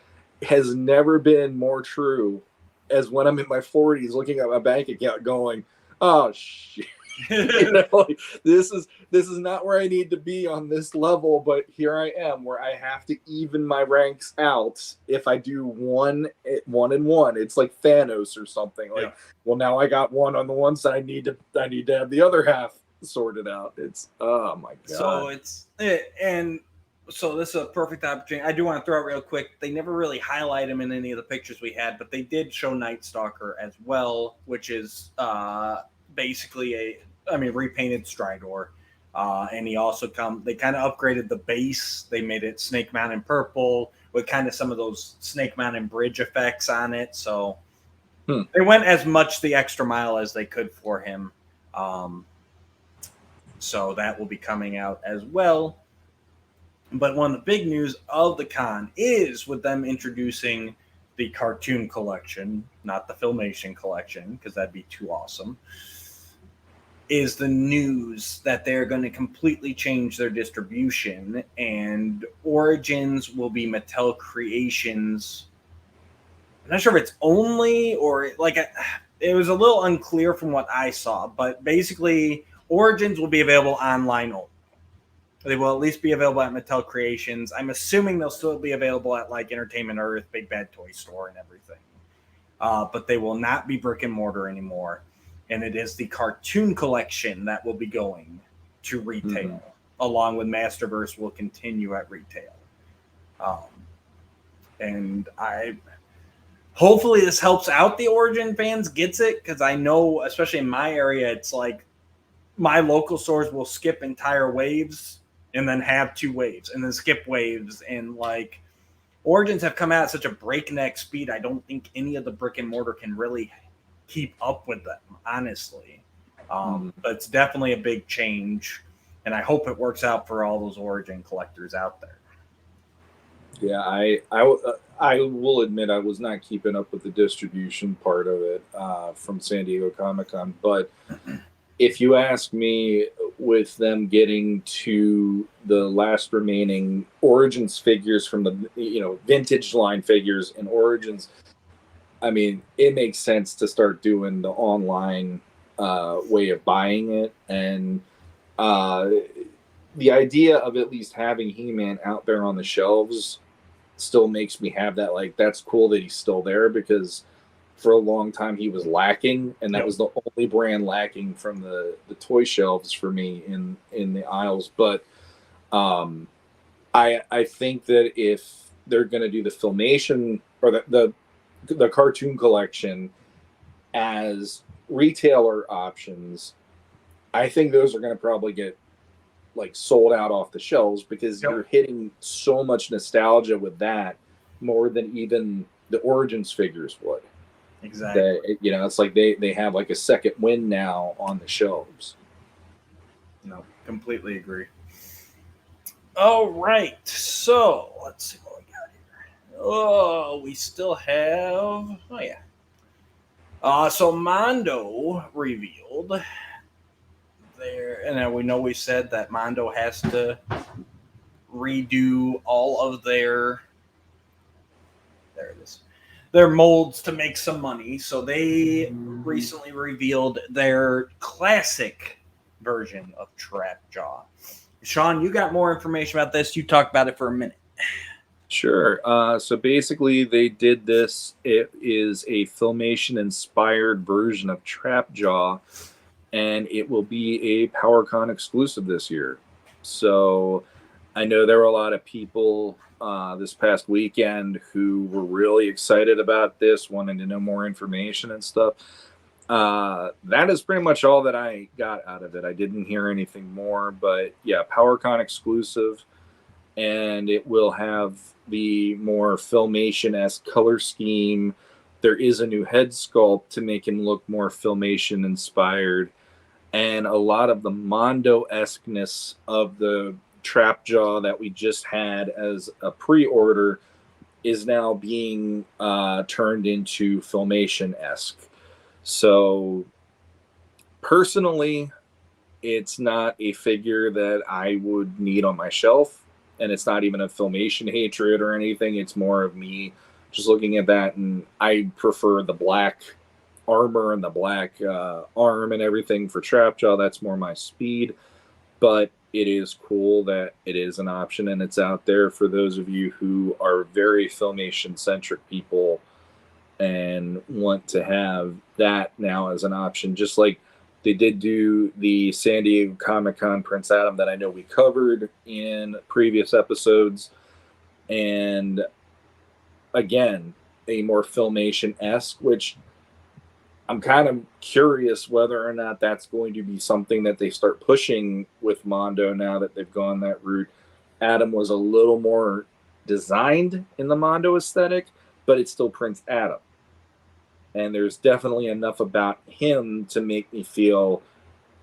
has never been more true as when I'm in my 40s looking at my bank account going, oh shit. You know, like, this is not where I need to be on this level, but here I am where I have to even my ranks out. If I do one and one, it's like Thanos or something. Like, well, now I got one on the one side. I need to have the other half sorted out. It's oh my god. So this is a perfect opportunity. I do want to throw out real quick. They never really highlight him in any of the pictures we had, but they did show Night Stalker as well, which is basically repainted Stridor. And he also they kind of upgraded the base. They made it Snake Mountain purple with kind of some of those Snake Mountain bridge effects on it. So they went as much the extra mile as they could for him. So that will be coming out as well. But one of the big news of the con is with them introducing the cartoon collection, not the Filmation collection, because that'd be too awesome, is the news that they're going to completely change their distribution, and Origins will be Mattel Creations. I'm not sure if it's only or like it was a little unclear from what I saw, but basically Origins will be available online only. They will at least be available at Mattel Creations. I'm assuming they'll still be available at like Entertainment Earth, Big Bad Toy Store, and everything. But they will not be brick and mortar anymore. And it is the cartoon collection that will be going to retail, along with Masterverse will continue at retail. And hopefully this helps out the Origin fans, gets it, because I know, especially in my area, it's like my local stores will skip entire waves and then have 2 waves and then skip waves. And like Origins have come out at such a breakneck speed, I don't think any of the brick and mortar can really keep up with them, honestly. But it's definitely a big change, and I hope it works out for all those Origin collectors out there. Yeah, I will admit I was not keeping up with the distribution part of it from San Diego Comic-Con, but if you ask me, with them getting to the last remaining Origins figures from the vintage line figures and Origins, I mean, it makes sense to start doing the online way of buying it. And the idea of at least having He-Man out there on the shelves still makes me have that, like, that's cool that he's still there, because for a long time he was lacking, and that was the only brand lacking from the toy shelves for me in the aisles. But I think that if they're going to do the Filmation or the cartoon collection as retailer options, I think those are going to probably get like sold out off the shelves, because you're hitting so much nostalgia with that more than even the Origins figures would. Exactly. It's like they have like a second win now on the shelves. No, completely agree. All right, so let's see what we got here. Oh, we still have. Oh yeah. So Mondo revealed there, and we know we said that Mondo has to redo all of their. There it is. Their molds to make some money. So they recently revealed their classic version of Trapjaw. Sean, you got more information about this. You talked about it for a minute. Sure. So basically they did this. It is a Filmation-inspired version of Trapjaw, and it will be a PowerCon exclusive this year. So I know there were a lot of people this past weekend who were really excited about this, wanting to know more information and stuff. That is pretty much all that I got out of it. I didn't hear anything more, but yeah, PowerCon exclusive, and it will have the more Filmation-esque color scheme. There is a new head sculpt to make him look more Filmation inspired, and a lot of the Mondo-esqueness of the trap jaw that we just had as a pre-order is now being turned into Filmation-esque. So personally, it's not a figure that I would need on my shelf, and it's not even a Filmation hatred or anything. It's more of me just looking at that, and I prefer the black armor and the black arm and everything for Trapjaw. That's more my speed, but it is cool that it is an option and it's out there for those of you who are very Filmation centric people and want to have that now as an option. Just like they did do the San Diego Comic-Con Prince Adam that I know we covered in previous episodes, and again, a more Filmation-esque, which I'm kind of curious whether or not that's going to be something that they start pushing with Mondo now that they've gone that route. Adam was a little more designed in the Mondo aesthetic, but it's still Prince Adam. And there's definitely enough about him to make me feel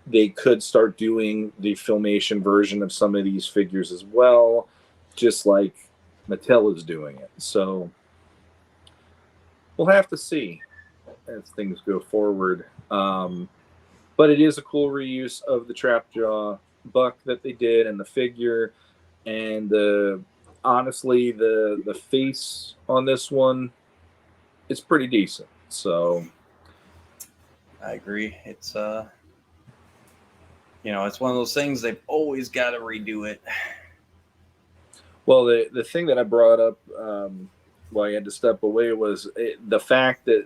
they could start doing the Filmation version of some of these figures as well, just like Mattel is doing it. So we'll have to see as things go forward. But it is a cool reuse of the Trapjaw buck that they did and the figure. And honestly, the face on this one is pretty decent. So I agree. It's it's one of those things they've always got to redo it. Well, the thing that I brought up while I had to step away was the fact that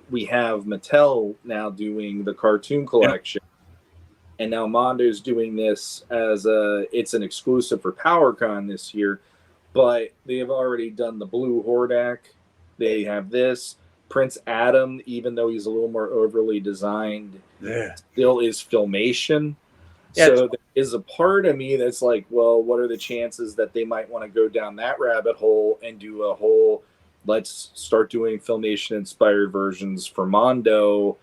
we have Mattel now doing the cartoon collection, and now Mondo's doing this as it's an exclusive for PowerCon this year, but they have already done the Blue Hordak. They have this. Prince Adam, even though he's a little more overly designed, still is Filmation. Yeah, so there is a part of me that's like, well, what are the chances that they might want to go down that rabbit hole and do a whole, let's start doing Filmation-inspired versions for Mondo?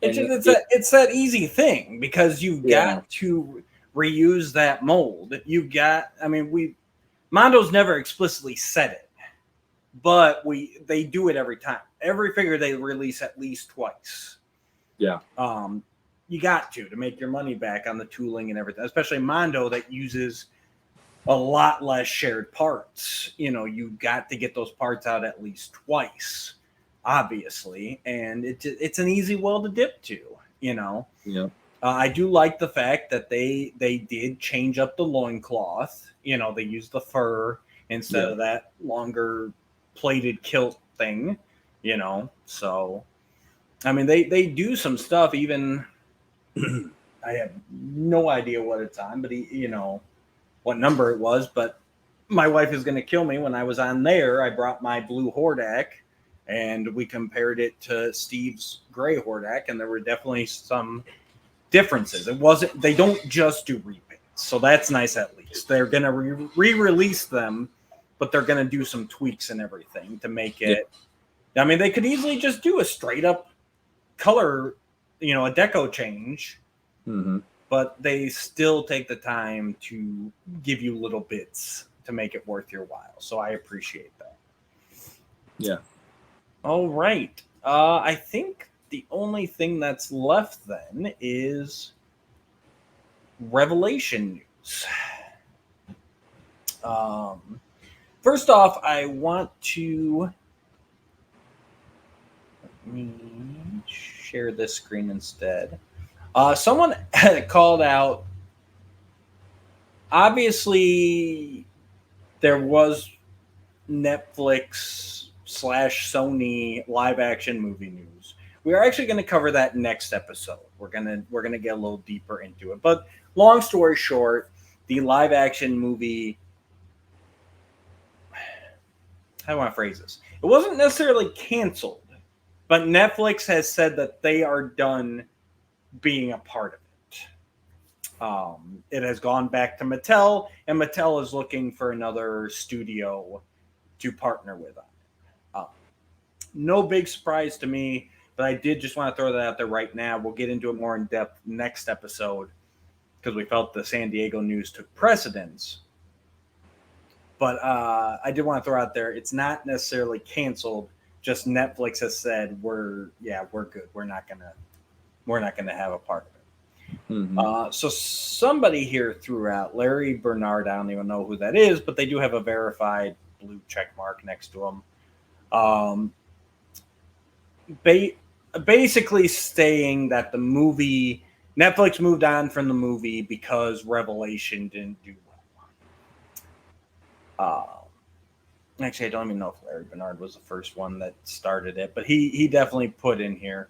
It's that easy thing because you've got to reuse that mold. Mondo's never explicitly said it, but they do it every time. Every figure they release at least twice. Yeah. You got to make your money back on the tooling and everything, especially Mondo that uses a lot less shared parts. You got to get those parts out at least twice, obviously, and it's an easy well to dip to. Yeah. I do like the fact that they did change up the loincloth. They used the fur instead of that longer plated kilt thing. So they do some stuff. Even I have no idea what it's on, but what number it was, but my wife is going to kill me. When I was on there, I brought my blue Hordak and we compared it to Steve's gray Hordak, and there were definitely some differences. They don't just do repaints, so that's nice. At least they're going to re-release them, but they're going to do some tweaks and everything to make it. They could easily just do a straight up color, a deco change. Mm-hmm. But they still take the time to give you little bits to make it worth your while. So I appreciate that. Yeah. All right. I think the only thing that's left then is Revelation news. First off, I want to let me share this screen instead. Someone had called out, obviously, there was Netflix / Sony live action movie news. We are actually going to cover that next episode. We're gonna get a little deeper into it. But long story short, the live action movie, how do I want to phrase this? It wasn't necessarily canceled, but Netflix has said that they are done being a part of it. It has gone back to Mattel, and Mattel is looking for another studio to partner with. No big surprise to me, but I did just want to throw that out there right now. We'll get into it more in depth next episode because we felt the San Diego news took precedence. But I did want to throw out there, it's not necessarily canceled. Just Netflix has said we're good. We're not gonna have a part of it. Mm-hmm. So somebody here threw out Larry Bernard. I don't even know who that is, but they do have a verified blue check mark next to him. Basically saying that the movie, Netflix moved on from the movie because Revelation didn't do well. Actually, I don't even know if Larry Bernard was the first one that started it, but he definitely put in here.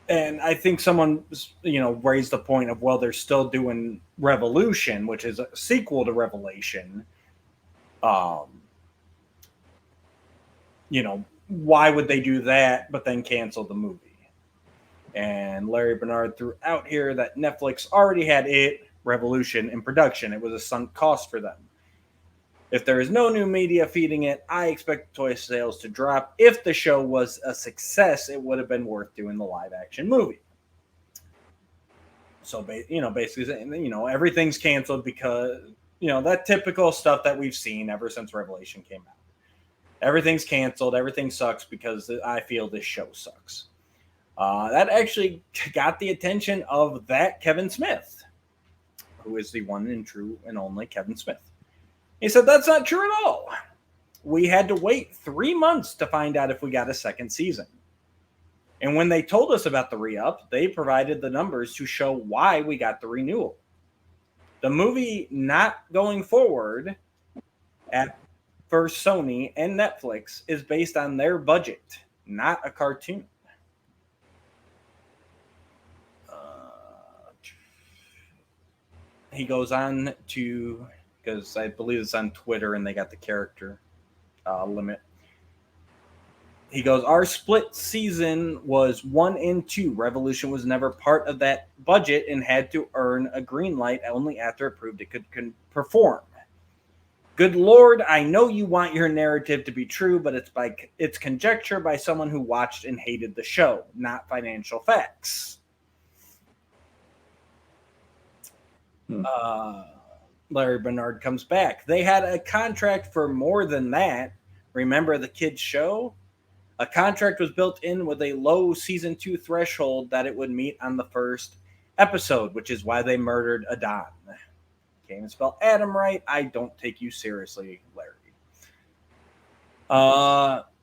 And I think someone, raised the point of, well, they're still doing Revolution, which is a sequel to Revelation. Why would they do that, but then cancel the movie? And Larry Bernard threw out here that Netflix already had Revolution, in production. It was a sunk cost for them. If there is no new media feeding it, I expect toy sales to drop. If the show was a success, it would have been worth doing the live action movie. So, basically, everything's canceled because, that typical stuff that we've seen ever since Revelation came out. Everything's canceled. Everything sucks because I feel this show sucks. That actually got the attention of that Kevin Smith, who is the one and true and only Kevin Smith. He said, that's not true at all. We had to wait 3 months to find out if we got a second season. And when they told us about the re-up, they provided the numbers to show why we got the renewal. The movie not going forward at first Sony and Netflix is based on their budget, not a cartoon. He goes on to, because I believe it's on Twitter and they got the character limit. He goes, our split season was 1 and 2. Revolution was never part of that budget and had to earn a green light only after it proved it could perform. Good Lord, I know you want your narrative to be true, but it's conjecture by someone who watched and hated the show, not financial facts. Larry Bernard comes back. They had a contract for more than that. Remember the kids' show? A contract was built in with a low season 2 threshold that it would meet on the first episode, which is why they murdered Adon. Can't even spell Adam right. I don't take you seriously, Larry.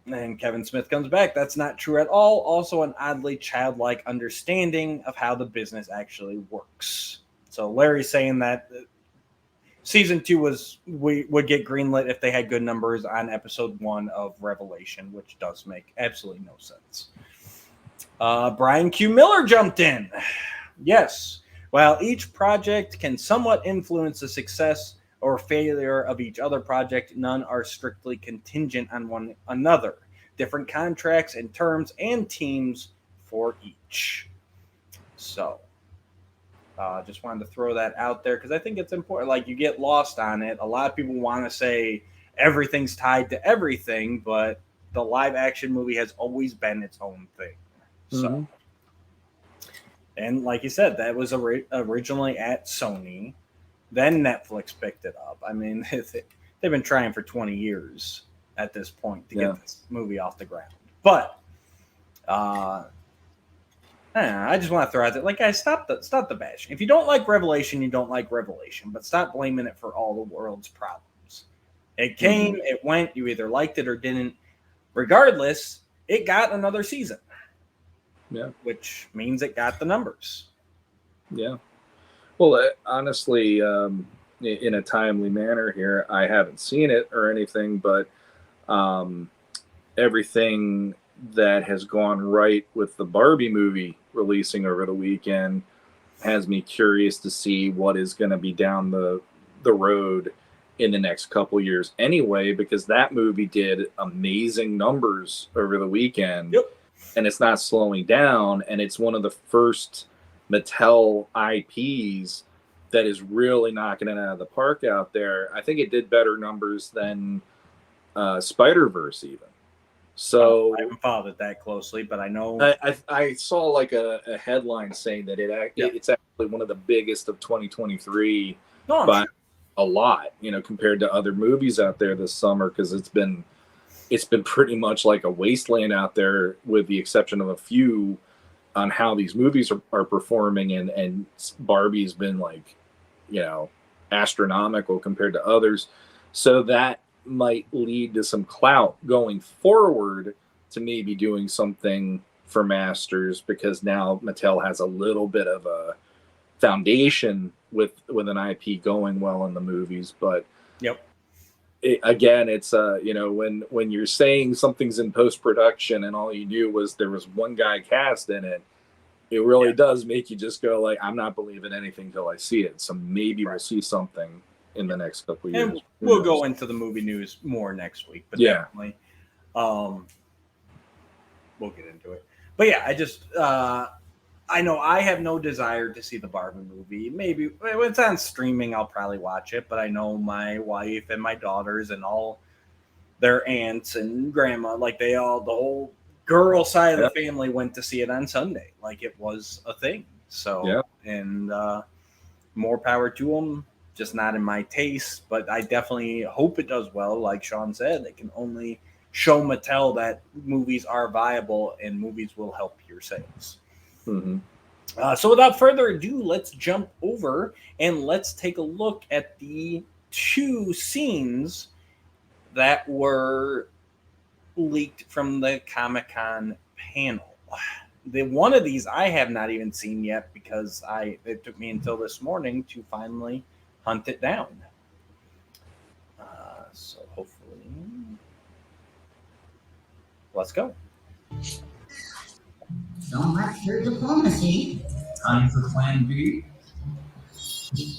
And Kevin Smith comes back. That's not true at all. Also an oddly childlike understanding of how the business actually works. So Larry's saying that season 2 would get greenlit if they had good numbers on episode 1 of Revelation, which does make absolutely no sense. Brian Q. Miller jumped in. Yes, while each project can somewhat influence the success or failure of each other project, none are strictly contingent on one another. Different contracts and terms and teams for each. So just wanted to throw that out there because I think it's important. Like, you get lost on it. A lot of people want to say everything's tied to everything, but the live action movie has always been its own thing. So, and like you said, that was originally at Sony. Then Netflix picked it up. I mean, they've been trying for 20 years at this point to get this movie off the ground. But I just want to throw out there, like, guys, stop the bashing. If you don't like Revelation, you don't like Revelation, but stop blaming it for all the world's problems. It came, it went, you either liked it or didn't. Regardless, it got another season. Yeah. Which means it got the numbers. Yeah. Well, honestly, in a timely manner here, I haven't seen it or anything, but everything that has gone right with the Barbie movie releasing over the weekend has me curious to see what is going to be down the road in the next couple years anyway, because that movie did amazing numbers over the weekend. Yep. And it's not slowing down, and it's one of the first Mattel IPs that is really knocking it out of the park out there. I think it did better numbers than Spider-Verse even. So I haven't followed it that closely, but I know I saw like a headline saying that it's actually one of the biggest of 2023 by a lot, compared to other movies out there this summer, because it's been pretty much like a wasteland out there, with the exception of a few, on how these movies are performing, and Barbie's been like, astronomical compared to others. So that might lead to some clout going forward to maybe doing something for Masters, because now Mattel has a little bit of a foundation with an IP going well in the movies. But it's when you're saying something's in post-production and all you knew was there was one guy cast in it, it really does make you just go like, I'm not believing anything till I see it. So maybe we'll see something in the next couple of years. And we'll go into the movie news more next week, but definitely we'll get into it. But I just I know I have no desire to see the Barbie movie. Maybe when it's on streaming, I'll probably watch it. But I know my wife and my daughters and all their aunts and grandma, like the whole girl side of the family went to see it on Sunday. Like it was a thing. So, and more power to them. Just not in my taste, but I definitely hope it does well. Like Sean said, it can only show Mattel that movies are viable and movies will help your sales. Mm-hmm. So without further ado, let's jump over and let's take a look at the 2 scenes that were leaked from the Comic-Con panel. One of these I have not even seen yet, because it took me until this morning to finally hunt it down. So hopefully, let's go. So much for diplomacy. Time for Plan B.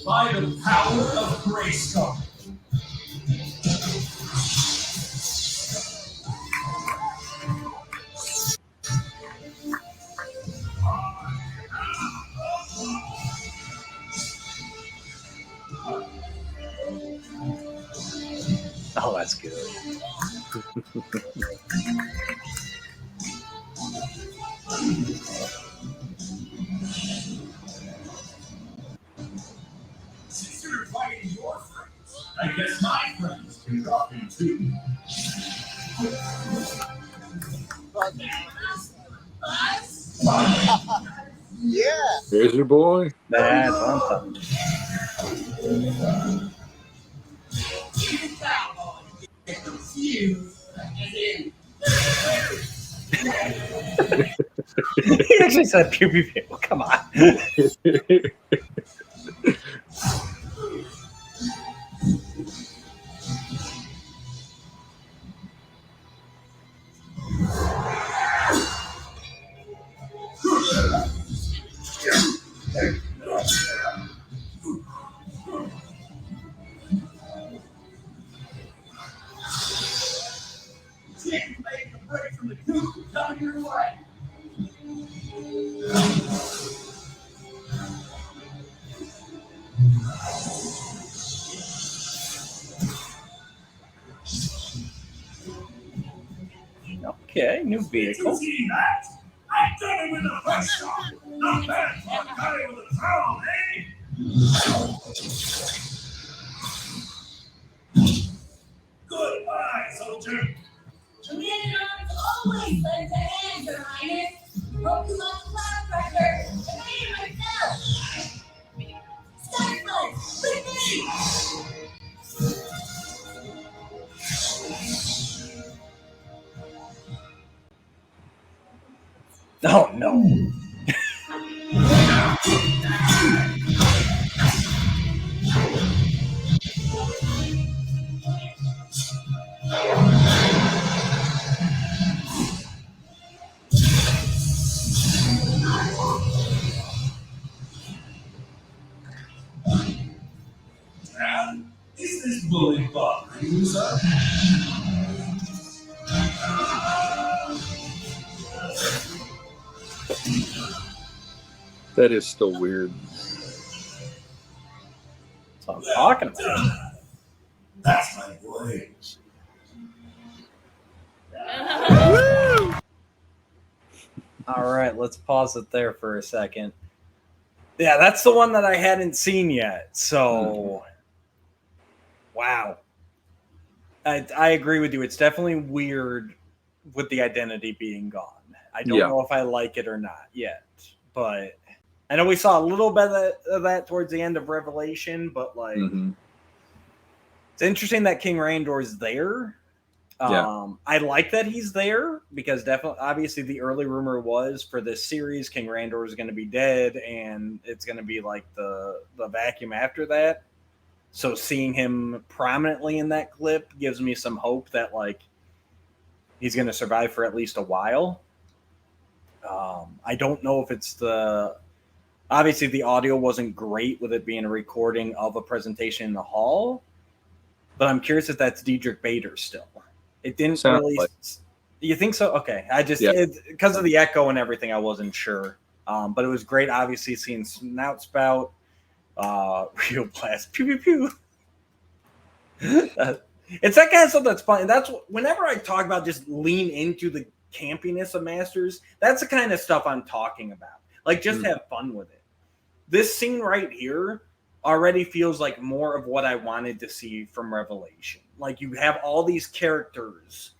By the power of Grayskull. Oh, that's good. Since you're inviting your friends, I guess my friends can drop in too. Yeah. There's your boy. That's awesome. He actually said pew pew pew. Come on. Take a break from the coop, coming your way. Okay, new vehicle. See that? I done it with a fresh shot. Not bad for a guy with a trowel, eh? Goodbye, soldier. Commander is always lends a hand, Your Highness. Hope you love the blood pressure. Commander myself. Starflight, with me. Oh no. fully behind you, sir. That is still weird. That's what I'm talking about. That's my boy. All right, let's pause it there for a second. Yeah, that's the one that I hadn't seen yet. So, wow. I agree with you. It's definitely weird with the identity being gone. I don't know if I like it or not yet, but I know we saw a little bit of that towards the end of Revelation, but like it's interesting that King Randor is there. I like that he's there because definitely, obviously, the early rumor was for this series, King Randor is going to be dead, and it's going to be like the vacuum after that. So seeing him prominently in that clip gives me some hope that like he's going to survive for at least a while. I don't know if it's obviously the audio wasn't great with it being a recording of a presentation in the hall, but I'm curious if that's Diedrich Bader still. It didn't really. Like. You think so? Okay. I just because of the echo and everything, I wasn't sure. But it was great, obviously, seeing Snout Spout, Real Blast, pew pew pew. It's that kind of stuff that's fun. And that's whenever I talk about just lean into the campiness of Masters, that's the kind of stuff I'm talking about. Like, just have fun with it. This scene right here already feels like more of what I wanted to see from Revelation. Like, you have all these characters,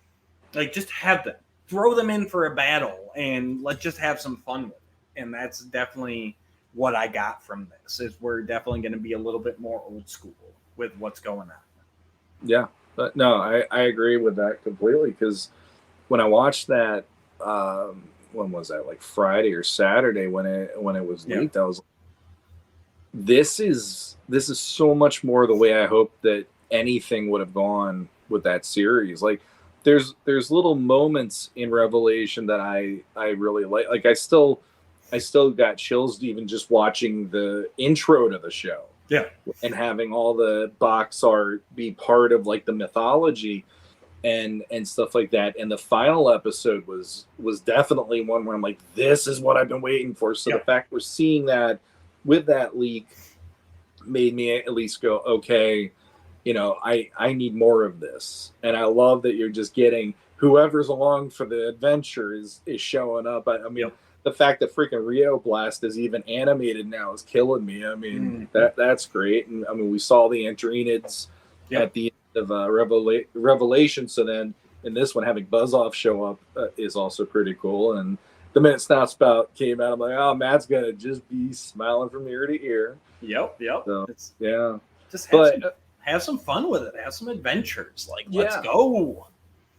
like, just have them. Throw them in for a battle, and let's just have some fun with it. And that's definitely what I got from this, is we're definitely going to be a little bit more old school with what's going on. Yeah, but no, I agree with that completely, because when I watched that, when was that, like Friday or Saturday when it was leaked, I was like, this is so much more the way I hoped that anything would have gone with that series. Like there's little moments in Revelation that I really like. Like I still got chills even just watching the intro to the show. Yeah. And having all the box art be part of like the mythology and stuff like that. And the final episode was definitely one where I'm like, this is what I've been waiting for. So the fact we're seeing that with that leak made me at least go, okay, you know, I need more of this. And I love that you're just getting whoever's along for the adventure is showing up. I mean, the fact that freaking Rio Blast is even animated now is killing me. I mean, that's great. And I mean, we saw the Andrenids at the end of Revelation. So then in this one, having Buzz-Off show up is also pretty cool. And the minute Snout Spout came out, I'm like, oh, Matt's going to just be smiling from ear to ear. Yep. So, just have some fun with it. Have some adventures. Like, let's go.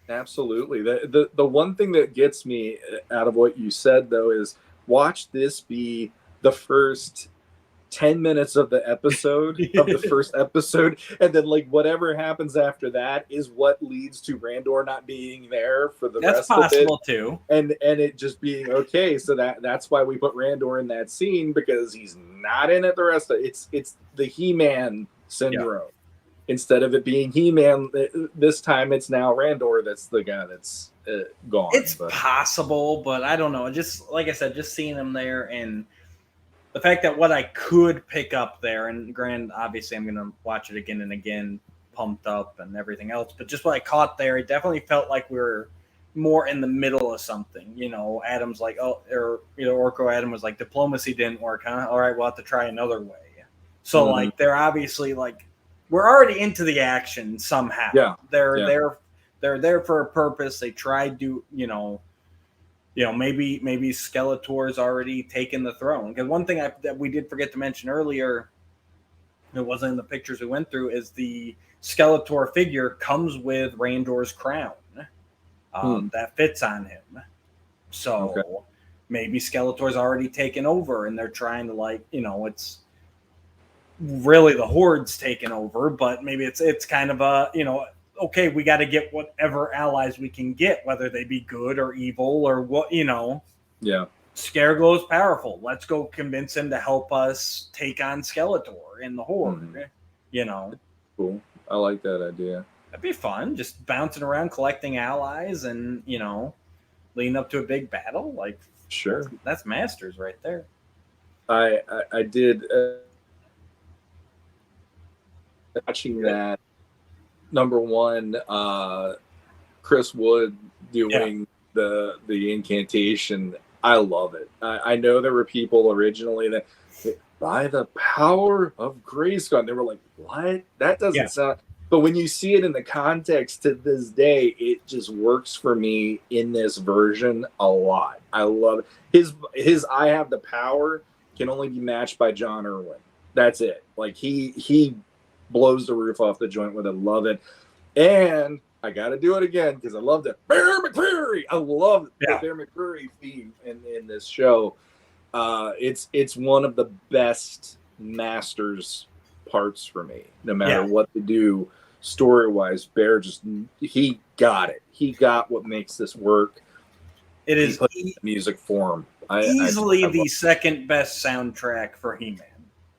Absolutely. The one thing that gets me out of what you said, though, is watch this be the first 10 minutes of the episode, of the first episode, and then like whatever happens after that is what leads to Randor not being there for the rest of it. That's possible too. And it just being okay. So that's why we put Randor in that scene, because he's not in it the rest of it. It's the He-Man syndrome. Yeah. Instead of it being He-Man, this time it's now Randor that's the guy that's gone. It's possible, but I don't know. Just like I said, just seeing him there and the fact that what I could pick up there, and obviously I'm going to watch it again and again, pumped up and everything else, but just what I caught there, it definitely felt like we were more in the middle of something. You know, Adam's like, Orko Adam was like, diplomacy didn't work, huh? All right, we'll have to try another way. So like, they're obviously like, we're already into the action somehow. Yeah. They're there for a purpose. They tried to, maybe Skeletor's already taken the throne. Because one thing that we did forget to mention earlier, it wasn't in the pictures we went through, is the Skeletor figure comes with Randor's crown that fits on him. So maybe Skeletor's already taken over, and they're trying to it's really the Horde's taken over, but maybe it's kind of a, okay, we got to get whatever allies we can get, whether they be good or evil or what, Yeah. Scareglow is powerful. Let's go convince him to help us take on Skeletor in the Horde, Cool. I like that idea. That'd be fun. Just bouncing around, collecting allies, and leading up to a big battle. Like, Sure. that's Masters right there. I did watching that. Number one, Chris Wood doing the incantation. I love it. I know there were people originally that by the power of Grayskull, and they were like, "What? That doesn't sound." But when you see it in the context to this day, it just works for me in this version a lot. I love it. His "I have the power" can only be matched by John Irwin. That's it. Like he blows the roof off the joint with it. Love it. And I got to do it again because I loved it. Bear McCreary. I love the Bear McCreary theme in this show. It's one of the best Masters parts for me. No matter what they do story wise, Bear he got it. He got what makes this work. It is music form. Easily the second best soundtrack for He-Man.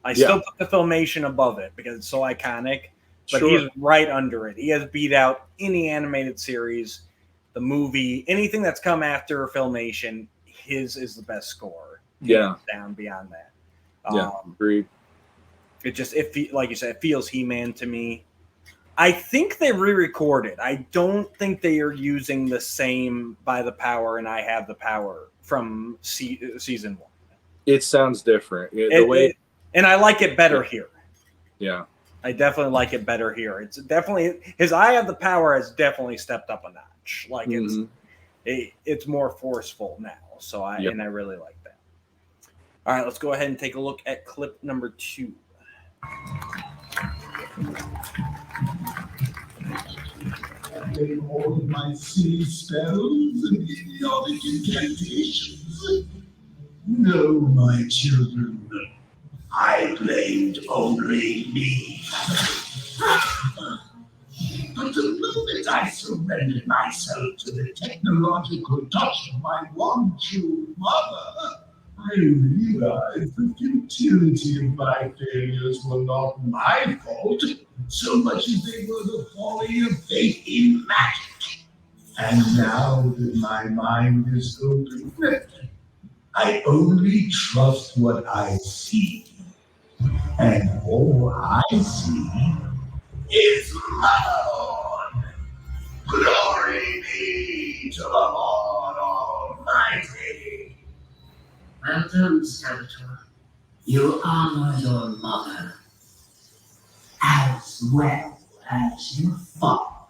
I still put the Filmation above it because it's so iconic, but he's right under it. He has beat out any animated series, the movie, anything that's come after Filmation. His is the best score. Down beyond that. Agreed. Like you said, it feels He-Man to me. I think they re-recorded. I don't think they are using the same "By the Power" and "I Have the Power" from season 1. It sounds different. And I like it better here. Yeah. I definitely like it better here. It's definitely his "I Have the Power" has definitely stepped up a notch. Like it's more forceful now. So and I really like that. All right, let's go ahead and take a look at clip number 2. All of my silly spells and idiotic incantations. No, my children, I blamed only me. But the moment I surrendered myself to the technological touch of my one-true mother, I realized the futility of my failures were not my fault, so much as they were the folly of fate in magic. And now that my mind is open, I only trust what I see. And all I see is my Lord. Glory be to the Lord Almighty. Well done, Skeletor. You honor your mother as well as your father.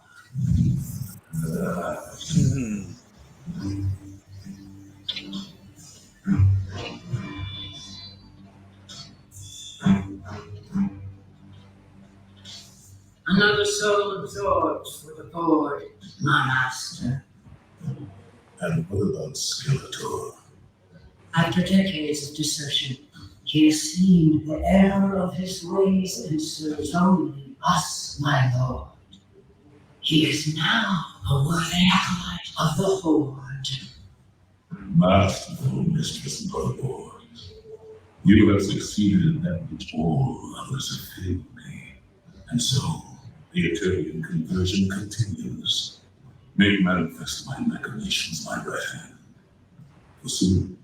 Another soul absorbed for the void, my master. And what about Skeletor? After decades of desertion, he has seen the error of his ways and serves only us, my lord. He is now a worthy acolyte of the Horde. Masterful Mistress Motherboard, you have succeeded in that which all others have failed me. And so, the Eternian conversion continues. Make manifest my machinations, my wrath. For soon,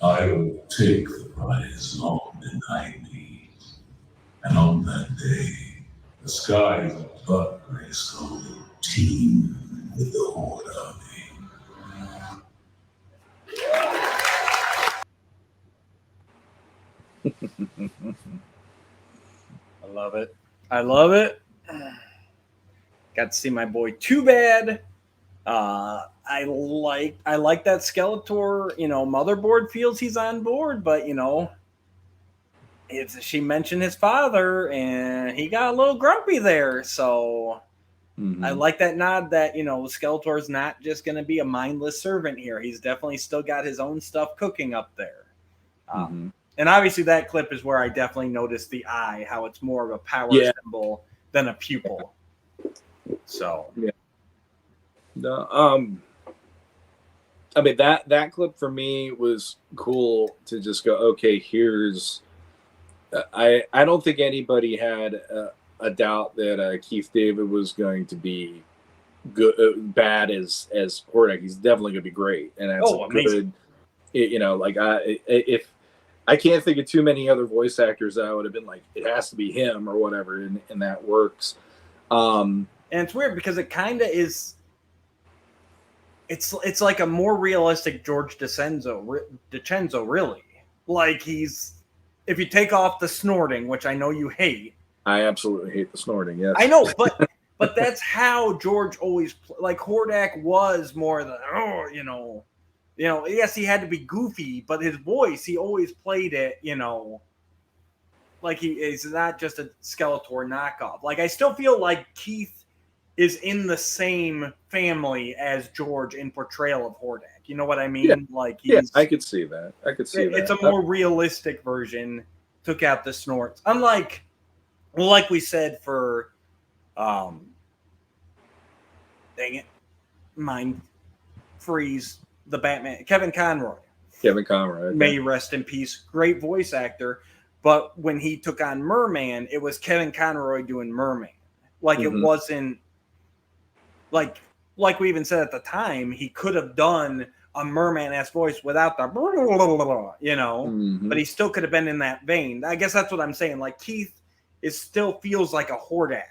I will take the prize long denied me. And on that day, the skies above Grayskull will teem with the Horde army. I love it. Got to see my boy Too Bad. I like that Skeletor, motherboard feels he's on board, but she mentioned his father and he got a little grumpy there. So I like that nod that, Skeletor's not just going to be a mindless servant here. He's definitely still got his own stuff cooking up there. And obviously that clip is where I definitely noticed the eye, how it's more of a power symbol than a pupil. So, No, I mean that clip for me was cool to just go, okay, here's I don't think anybody had a doubt that Keith David was going to be bad as Hordak. He's definitely going to be great, and that's amazing. good. Like if I can't think of too many other voice actors that I would have been like, it has to be him or whatever, and that works. And it's weird because it kind of is. It's like a more realistic George DiCenzo, really. Like if you take off the snorting, which I know you hate. I absolutely hate the snorting. Yes, I know, but that's how George always like Hordak was more the yes, he had to be goofy, but his voice, he always played it, like he's not just a Skeletor knockoff. Like I still feel like Keith is in the same family as George in portrayal of Hordak. You know what I mean? Yeah. Like I could see that. It's a more realistic version. Took out the snorts. Unlike, like we said for, dang it, mind freeze, the Batman, Kevin Conroy. Okay. May rest in peace. Great voice actor. But when he took on Merman, it was Kevin Conroy doing Merman. Like it wasn't like we even said at the time, he could have done a Merman-esque voice without the but he still could have been in that vein. I guess that's what I'm saying. Like Keith still feels like a Hordak.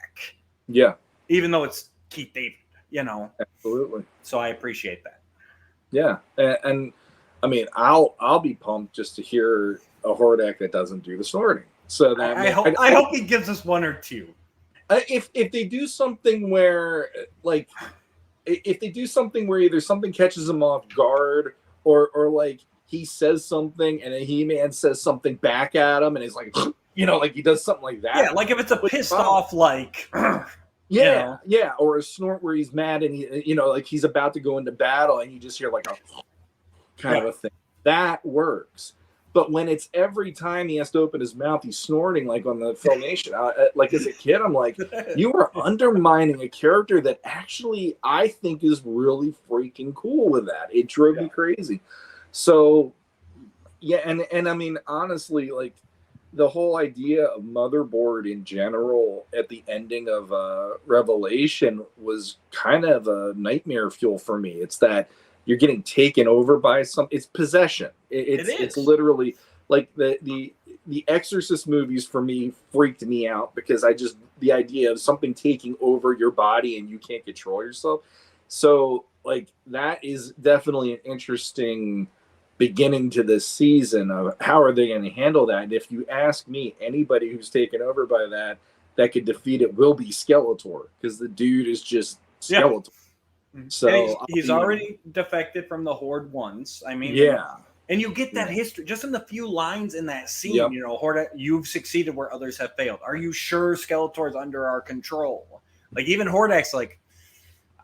Yeah. Even though it's Keith David, Absolutely. So I appreciate that. Yeah. And I mean, I'll be pumped just to hear a Hordak that doesn't do the snorting. So that I hope he gives us one or two. If they do something where either something catches him off guard or like he says something and a He-Man says something back at him and he's like, like he does something like that. Yeah, like if it's a pissed off, like, yeah, or a snort where he's mad and he, like he's about to go into battle and you just hear like a kind of a thing. That works. But when it's every time he has to open his mouth, he's snorting like on the Filmation. Like as a kid, I'm like, you are undermining a character that actually I think is really freaking cool with that. It drove me crazy. So, yeah, and I mean, honestly, like the whole idea of Motherboard in general at the ending of Revelation was kind of a nightmare fuel for me. It's that you're getting taken over by it's possession. It's literally like the Exorcist movies for me freaked me out because the idea of something taking over your body and you can't control yourself. So like that is definitely an interesting beginning to this season of how are they going to handle that. And if you ask me, anybody who's taken over by that could defeat it will be Skeletor because the dude is just Skeletor. Yeah. So he's already defected from the Horde once. I mean, and you get that history just in the few lines in that scene. Horde, you've succeeded where others have failed. Are you sure Skeletor's under our control? Like even Hordak's like,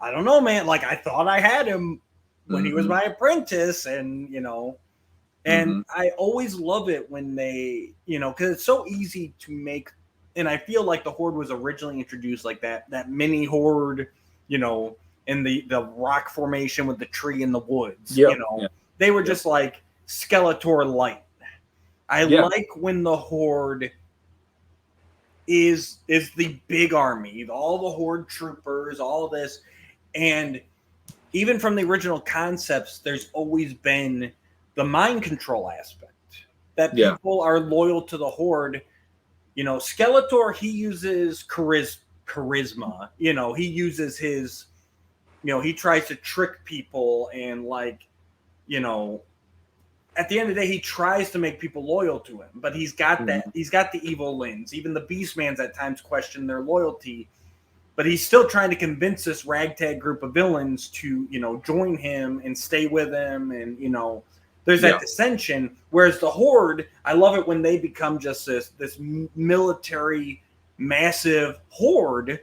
I don't know, man. Like I thought I had him when he was my apprentice, and and I always love it when they, because it's so easy to make. And I feel like the Horde was originally introduced like that mini Horde, in the rock formation with the tree in the woods. They were just like Skeletor light. I like when the Horde is the big army, all the Horde troopers, all this. And even from the original concepts, there's always been the mind control aspect that people are loyal to the Horde. Skeletor, he uses charisma. He uses his, he tries to trick people and at the end of the day, he tries to make people loyal to him, but he's got that. He's got the evil lens. Even the Beastmans at times question their loyalty, but he's still trying to convince this ragtag group of villains to, join him and stay with him. And, there's that dissension. Whereas the Horde, I love it when they become just this military, massive horde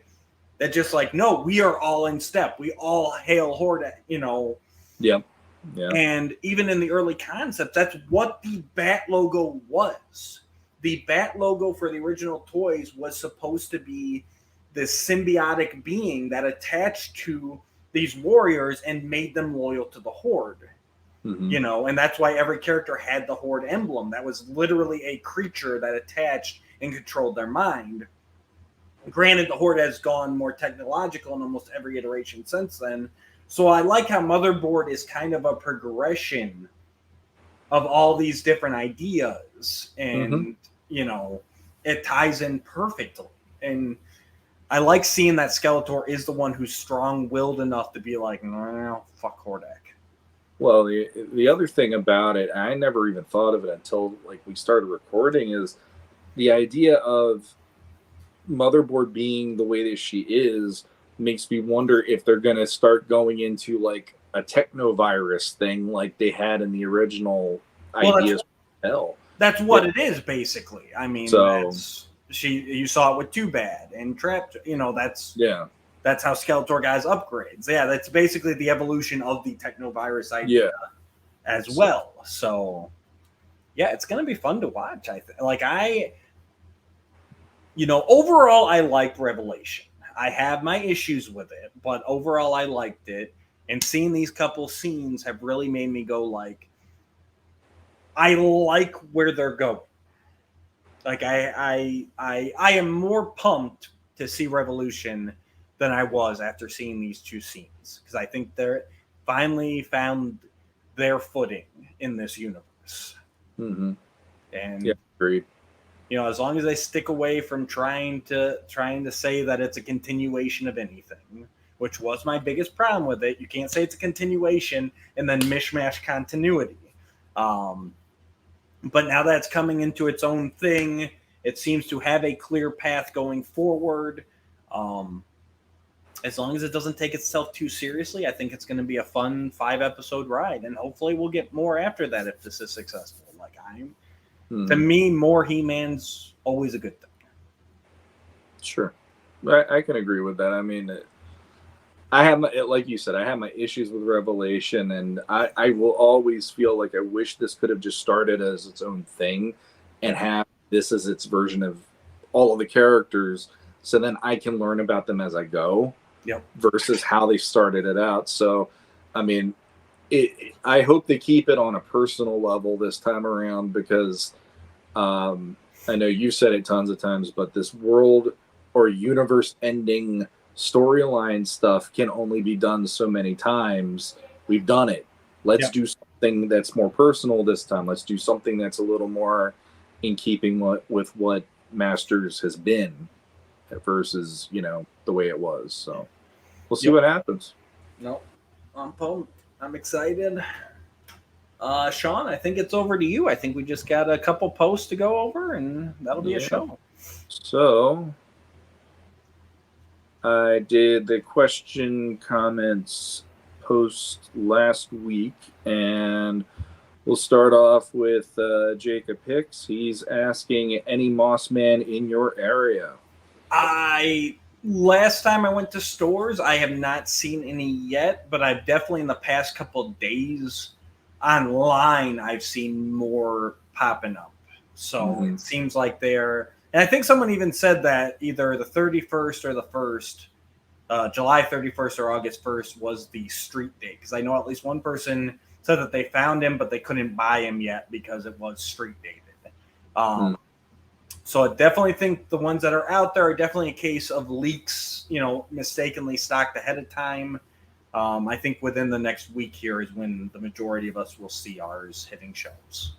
that just like, no, we are all in step. We all hail Horde, Yeah. And even in the early concepts, that's what the Bat logo was. The Bat logo for the original toys was supposed to be this symbiotic being that attached to these warriors and made them loyal to the Horde. And that's why every character had the Horde emblem. That was literally a creature that attached and controlled their mind. Granted, the Horde has gone more technological in almost every iteration since then. So I like how Motherboard is kind of a progression of all these different ideas, and it ties in perfectly. And I like seeing that Skeletor is the one who's strong-willed enough to be like, no, fuck Hordak. Well, the other thing about it, I never even thought of it until like we started recording, is the idea of Motherboard being the way that she is makes me wonder if they're going to start going into like a technovirus thing like they had in the original ideas. That's what it is, basically. I mean, you saw it with Too Bad and Trapped. That's how Skeletor guys upgrades. Yeah, that's basically the evolution of the technovirus idea as well. So, yeah, it's going to be fun to watch. Overall, I liked Revelation. I have my issues with it, but overall, I liked it. And seeing these couple scenes have really made me go like, I like where they're going. Like I am more pumped to see Revolution than I was after seeing these two scenes, because I think they're finally found their footing in this universe. Mm-hmm. And agreed. As long as they stick away from trying to say that it's a continuation of anything, which was my biggest problem with it. You can't say it's a continuation and then mishmash continuity. But now that it's coming into its own thing, it seems to have a clear path going forward. As long as it doesn't take itself too seriously, I think it's going to be a fun 5-episode ride, and hopefully we'll get more after that if this is successful. To me, more He-Man's always a good thing. Sure, I can agree with that. I mean, I have like you said, I have my issues with Revelation, and I will always feel like I wish this could have just started as its own thing, and have this as its version of all of the characters, so then I can learn about them as I go. Yep. Versus how they started it out. So, I mean, I hope they keep it on a personal level this time around, because I know you've said it tons of times, but this world or universe ending storyline stuff can only be done so many times. We've done it. Let's do something that's more personal this time. Let's do something that's a little more in keeping with what Masters has been versus, the way it was. So we'll see what happens. No, I'm pumped. I'm excited. Sean, I think it's over to you. I think we just got a couple posts to go over, and that'll be a show. So I did the question comments post last week, and we'll start off with Jacob Hicks. He's asking, any Moss Man in your area? Last time I went to stores, I have not seen any yet, but I've definitely in the past couple of days online, I've seen more popping up. So it seems like and I think someone even said that either the 31st or the 1st, July 31st or August 1st was the street date. Because I know at least one person said that they found him, but they couldn't buy him yet because it was street dated. So I definitely think the ones that are out there are definitely a case of leaks, mistakenly stocked ahead of time. I think within the next week here is when the majority of us will see ours hitting shelves.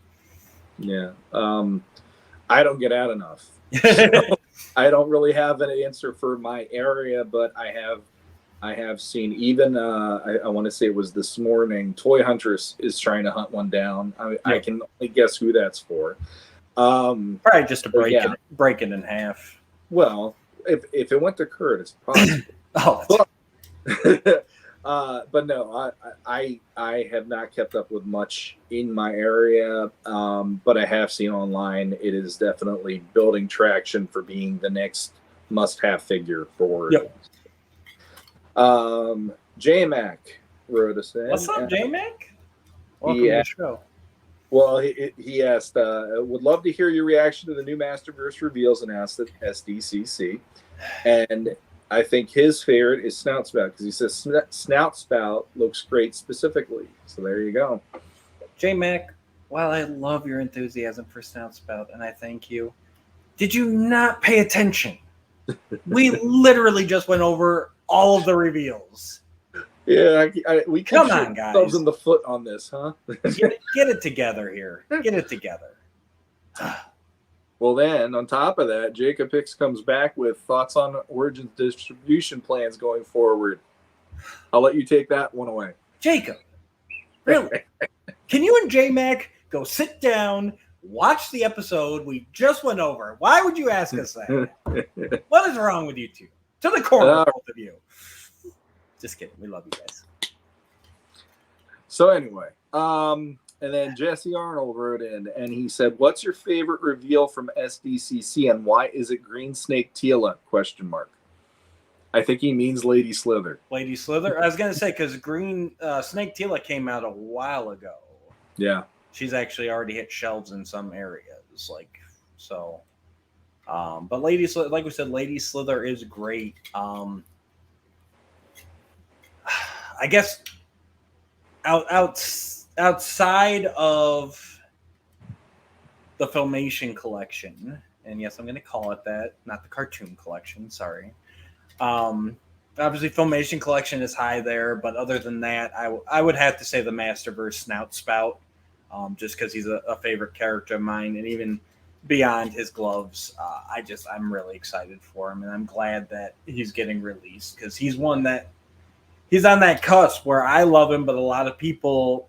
Yeah. I don't get out enough. So I don't really have an answer for my area, but I have seen even, I want to say it was this morning, Toy Huntress is trying to hunt one down. I can only guess who that's for. Probably just to break it in half. Well, if it went to Kurt, it's possible. But no, I have not kept up with much in my area, but I have seen online it is definitely building traction for being the next must-have figure for. Yep. J-Mac wrote us in. What's up, J-Mac? Welcome to the show. Well, he asked, would love to hear your reaction to the new Masterverse reveals announced at SDCC. And I think his favorite is Snout Spout, because he says Snout Spout looks great specifically. So there you go. J-Mac, while I love your enthusiasm for Snout Spout, and I thank you, did you not pay attention We literally just went over all of the reveals. Yeah, we Come shoot on, guys. ourselves in the foot on this, huh? Get it together here. Get it together. Well, then, on top of that, Jacob Hicks comes back with thoughts on Origin's distribution plans going forward. I'll let you take that one away. Jacob, really? Can you and J-Mac go sit down, watch the episode we just went over? Why would you ask us that? What is wrong with you two? To the corner, both of you. Just kidding. We love you guys. So anyway, and then Jesse Arnold wrote in, and he said, "What's your favorite reveal from SDCC, and why is it Green Snake Teela?" ? I think he means Lady Slither. Lady Slither? I was going to say, because Green Snake Teela came out a while ago. Yeah. She's actually already hit shelves in some areas. But Lady Slither, like we said, Lady Slither is great. I guess outside of the Filmation collection, and yes, I'm going to call it that, not the cartoon collection, sorry. Obviously, Filmation collection is high there, but other than that, I would have to say the Masterverse Snout Spout, just because he's a favorite character of mine, and even beyond his gloves, I'm really excited for him, and I'm glad that he's getting released, because he's one that he's on that cusp where I love him, but a lot of people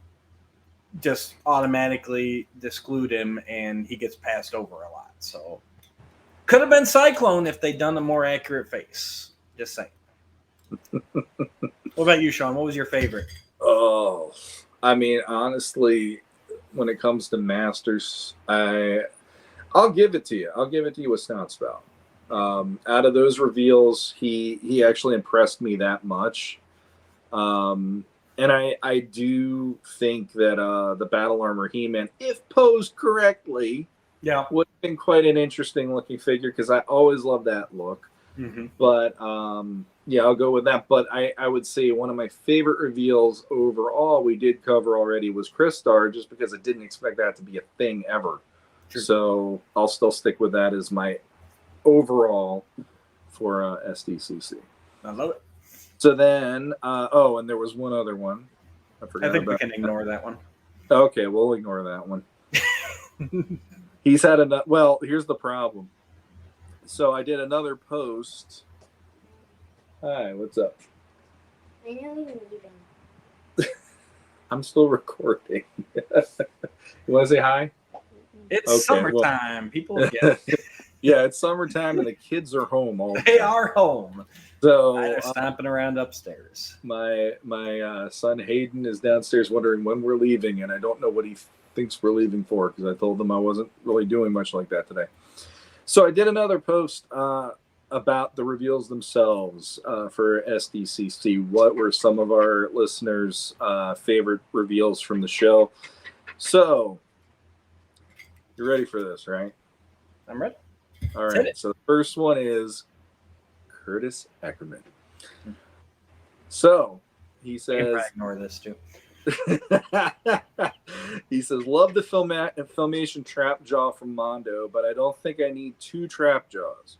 just automatically disclude him, and he gets passed over a lot. So could have been Cyclone if they'd done a more accurate face. Just saying. What about you, Sean? What was your favorite? Oh, I mean, honestly, when it comes to Masters, I'll give it to you. I'll give it to you with Snout Spout. Out of those reveals, he actually impressed me that much. And I do think that the Battle Armor He-Man, if posed correctly, would have been quite an interesting looking figure, because I always love that look. Mm-hmm. But I'll go with that. But I would say one of my favorite reveals overall we did cover already was Crystar, just because I didn't expect that to be a thing ever. Sure. So I'll still stick with that as my overall for SDCC. I love it. So then, and there was one other one. I think we can ignore that one. Okay, we'll ignore that one. He's had enough. Well, here's the problem. So I did another post. Hi, what's up? I know you're leaving. I'm still recording. You want to say hi? It's summertime. People get it. Yeah, it's summertime and the kids are home all the time. They are home. So they're stomping around upstairs. My son Hayden is downstairs wondering when we're leaving, and I don't know what he thinks we're leaving for, because I told him I wasn't really doing much like that today. So I did another post about the reveals themselves for SDCC. What were some of our listeners' favorite reveals from the show? So you're ready for this, right? I'm ready. All right. So the first one is Curtis Ackerman. So he says, ignore this too. He says, love the Filmation trap jaw from Mondo, but I don't think I need two trap jaws.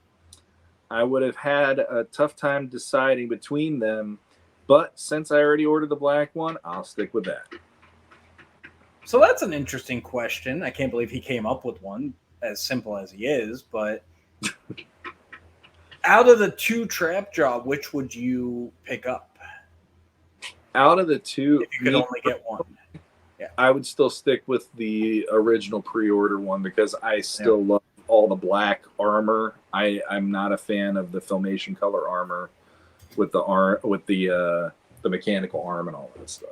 I would have had a tough time deciding between them, but since I already ordered the black one, I'll stick with that. So that's an interesting question. I can't believe he came up with one, as simple as he is, but out of the two trap jaw, which would you pick up? Out of the two, if you could only get one. Yeah, I would still stick with the original pre-order one, because I still love all the black armor. I'm not a fan of the Filmation color armor with the mechanical arm and all that stuff.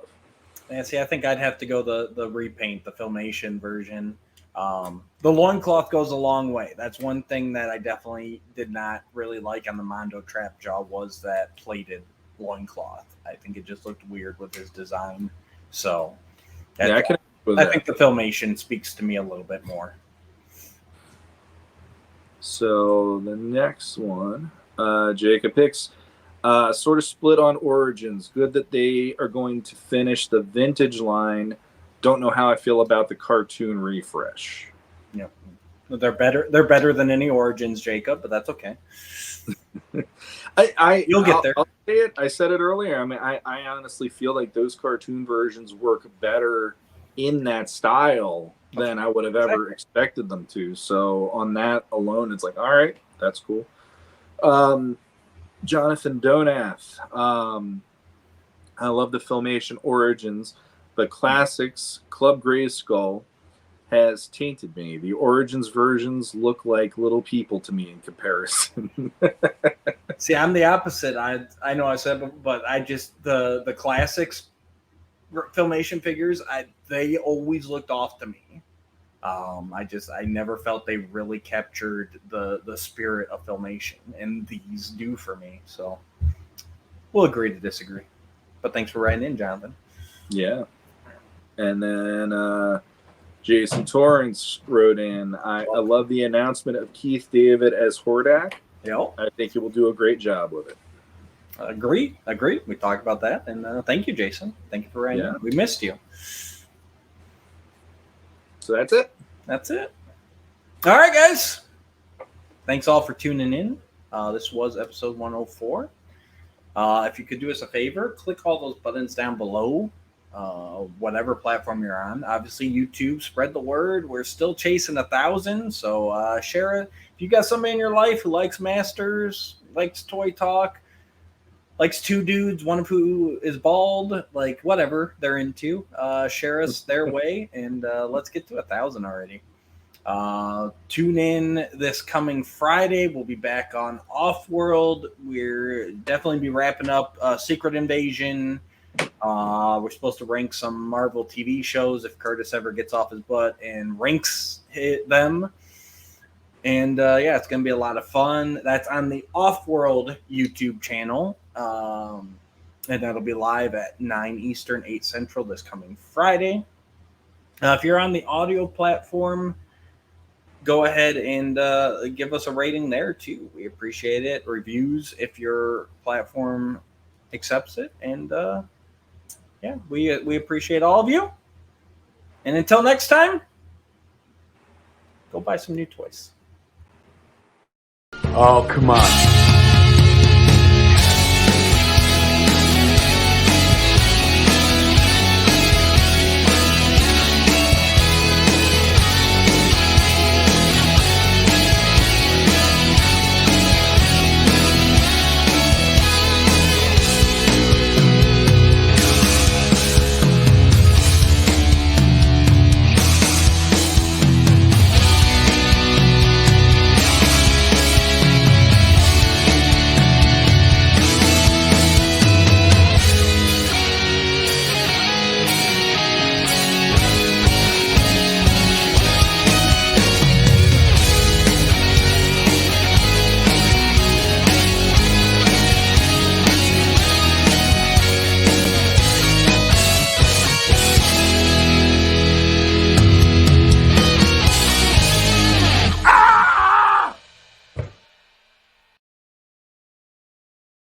Yeah, see, I think I'd have to go the repaint, the Filmation version. The loincloth goes a long way. That's one thing that I definitely did not really like on the Mondo trap jaw, was that plated loincloth. I think it just looked weird with his design. So I think the Filmation speaks to me a little bit more. So the next one, Jacob Hicks, sort of split on Origins. Good that they are going to finish the vintage line. Don't know how I feel about the cartoon refresh. Yep. They're better. They're better than any Origins, Jacob, but that's okay. You'll get there. I'll say it. I said it earlier. I mean, I honestly feel like those cartoon versions work better in that style than I would have ever expected them to. So on that alone, it's like, all right, that's cool. Jonathan Donath. I love the Filmation Origins, but Classics Club Grayskull has tainted me. The Origins versions look like little people to me in comparison. See, I'm the opposite. I know I said, but I just the Classics Filmation figures, they always looked off to me. I never felt they really captured the spirit of Filmation, and these do for me. So we'll agree to disagree. But thanks for writing in, Jonathan. Yeah. And then Jason Torrance wrote in, I love the announcement of Keith David as Hordak. Yep. I think he will do a great job with it. Agree. We talked about that. And thank you, Jason. Thank you for writing in. We missed you. So that's it. That's it. All right, guys. Thanks all for tuning in. This was episode 104. If you could do us a favor, click all those buttons down below, whatever platform you're on. Obviously, YouTube, spread the word. We're still chasing 1,000, so share it. If you got somebody in your life who likes Masters, likes Toy Talk, likes two dudes, one of who is bald, like whatever they're into, share us their way, and let's get to 1,000 already. Tune in this coming Friday. We'll be back on Offworld. We're definitely be wrapping up Secret Invasion. We're supposed to rank some Marvel TV shows if Curtis ever gets off his butt and ranks them. And yeah, it's going to be a lot of fun. That's on the Offworld YouTube channel. And that'll be live at 9 Eastern, 8 Central this coming Friday. If you're on the audio platform, go ahead and give us a rating there too. We appreciate it. Reviews if your platform accepts it. And yeah, we appreciate all of you. And until next time, go buy some new toys. Oh, come on.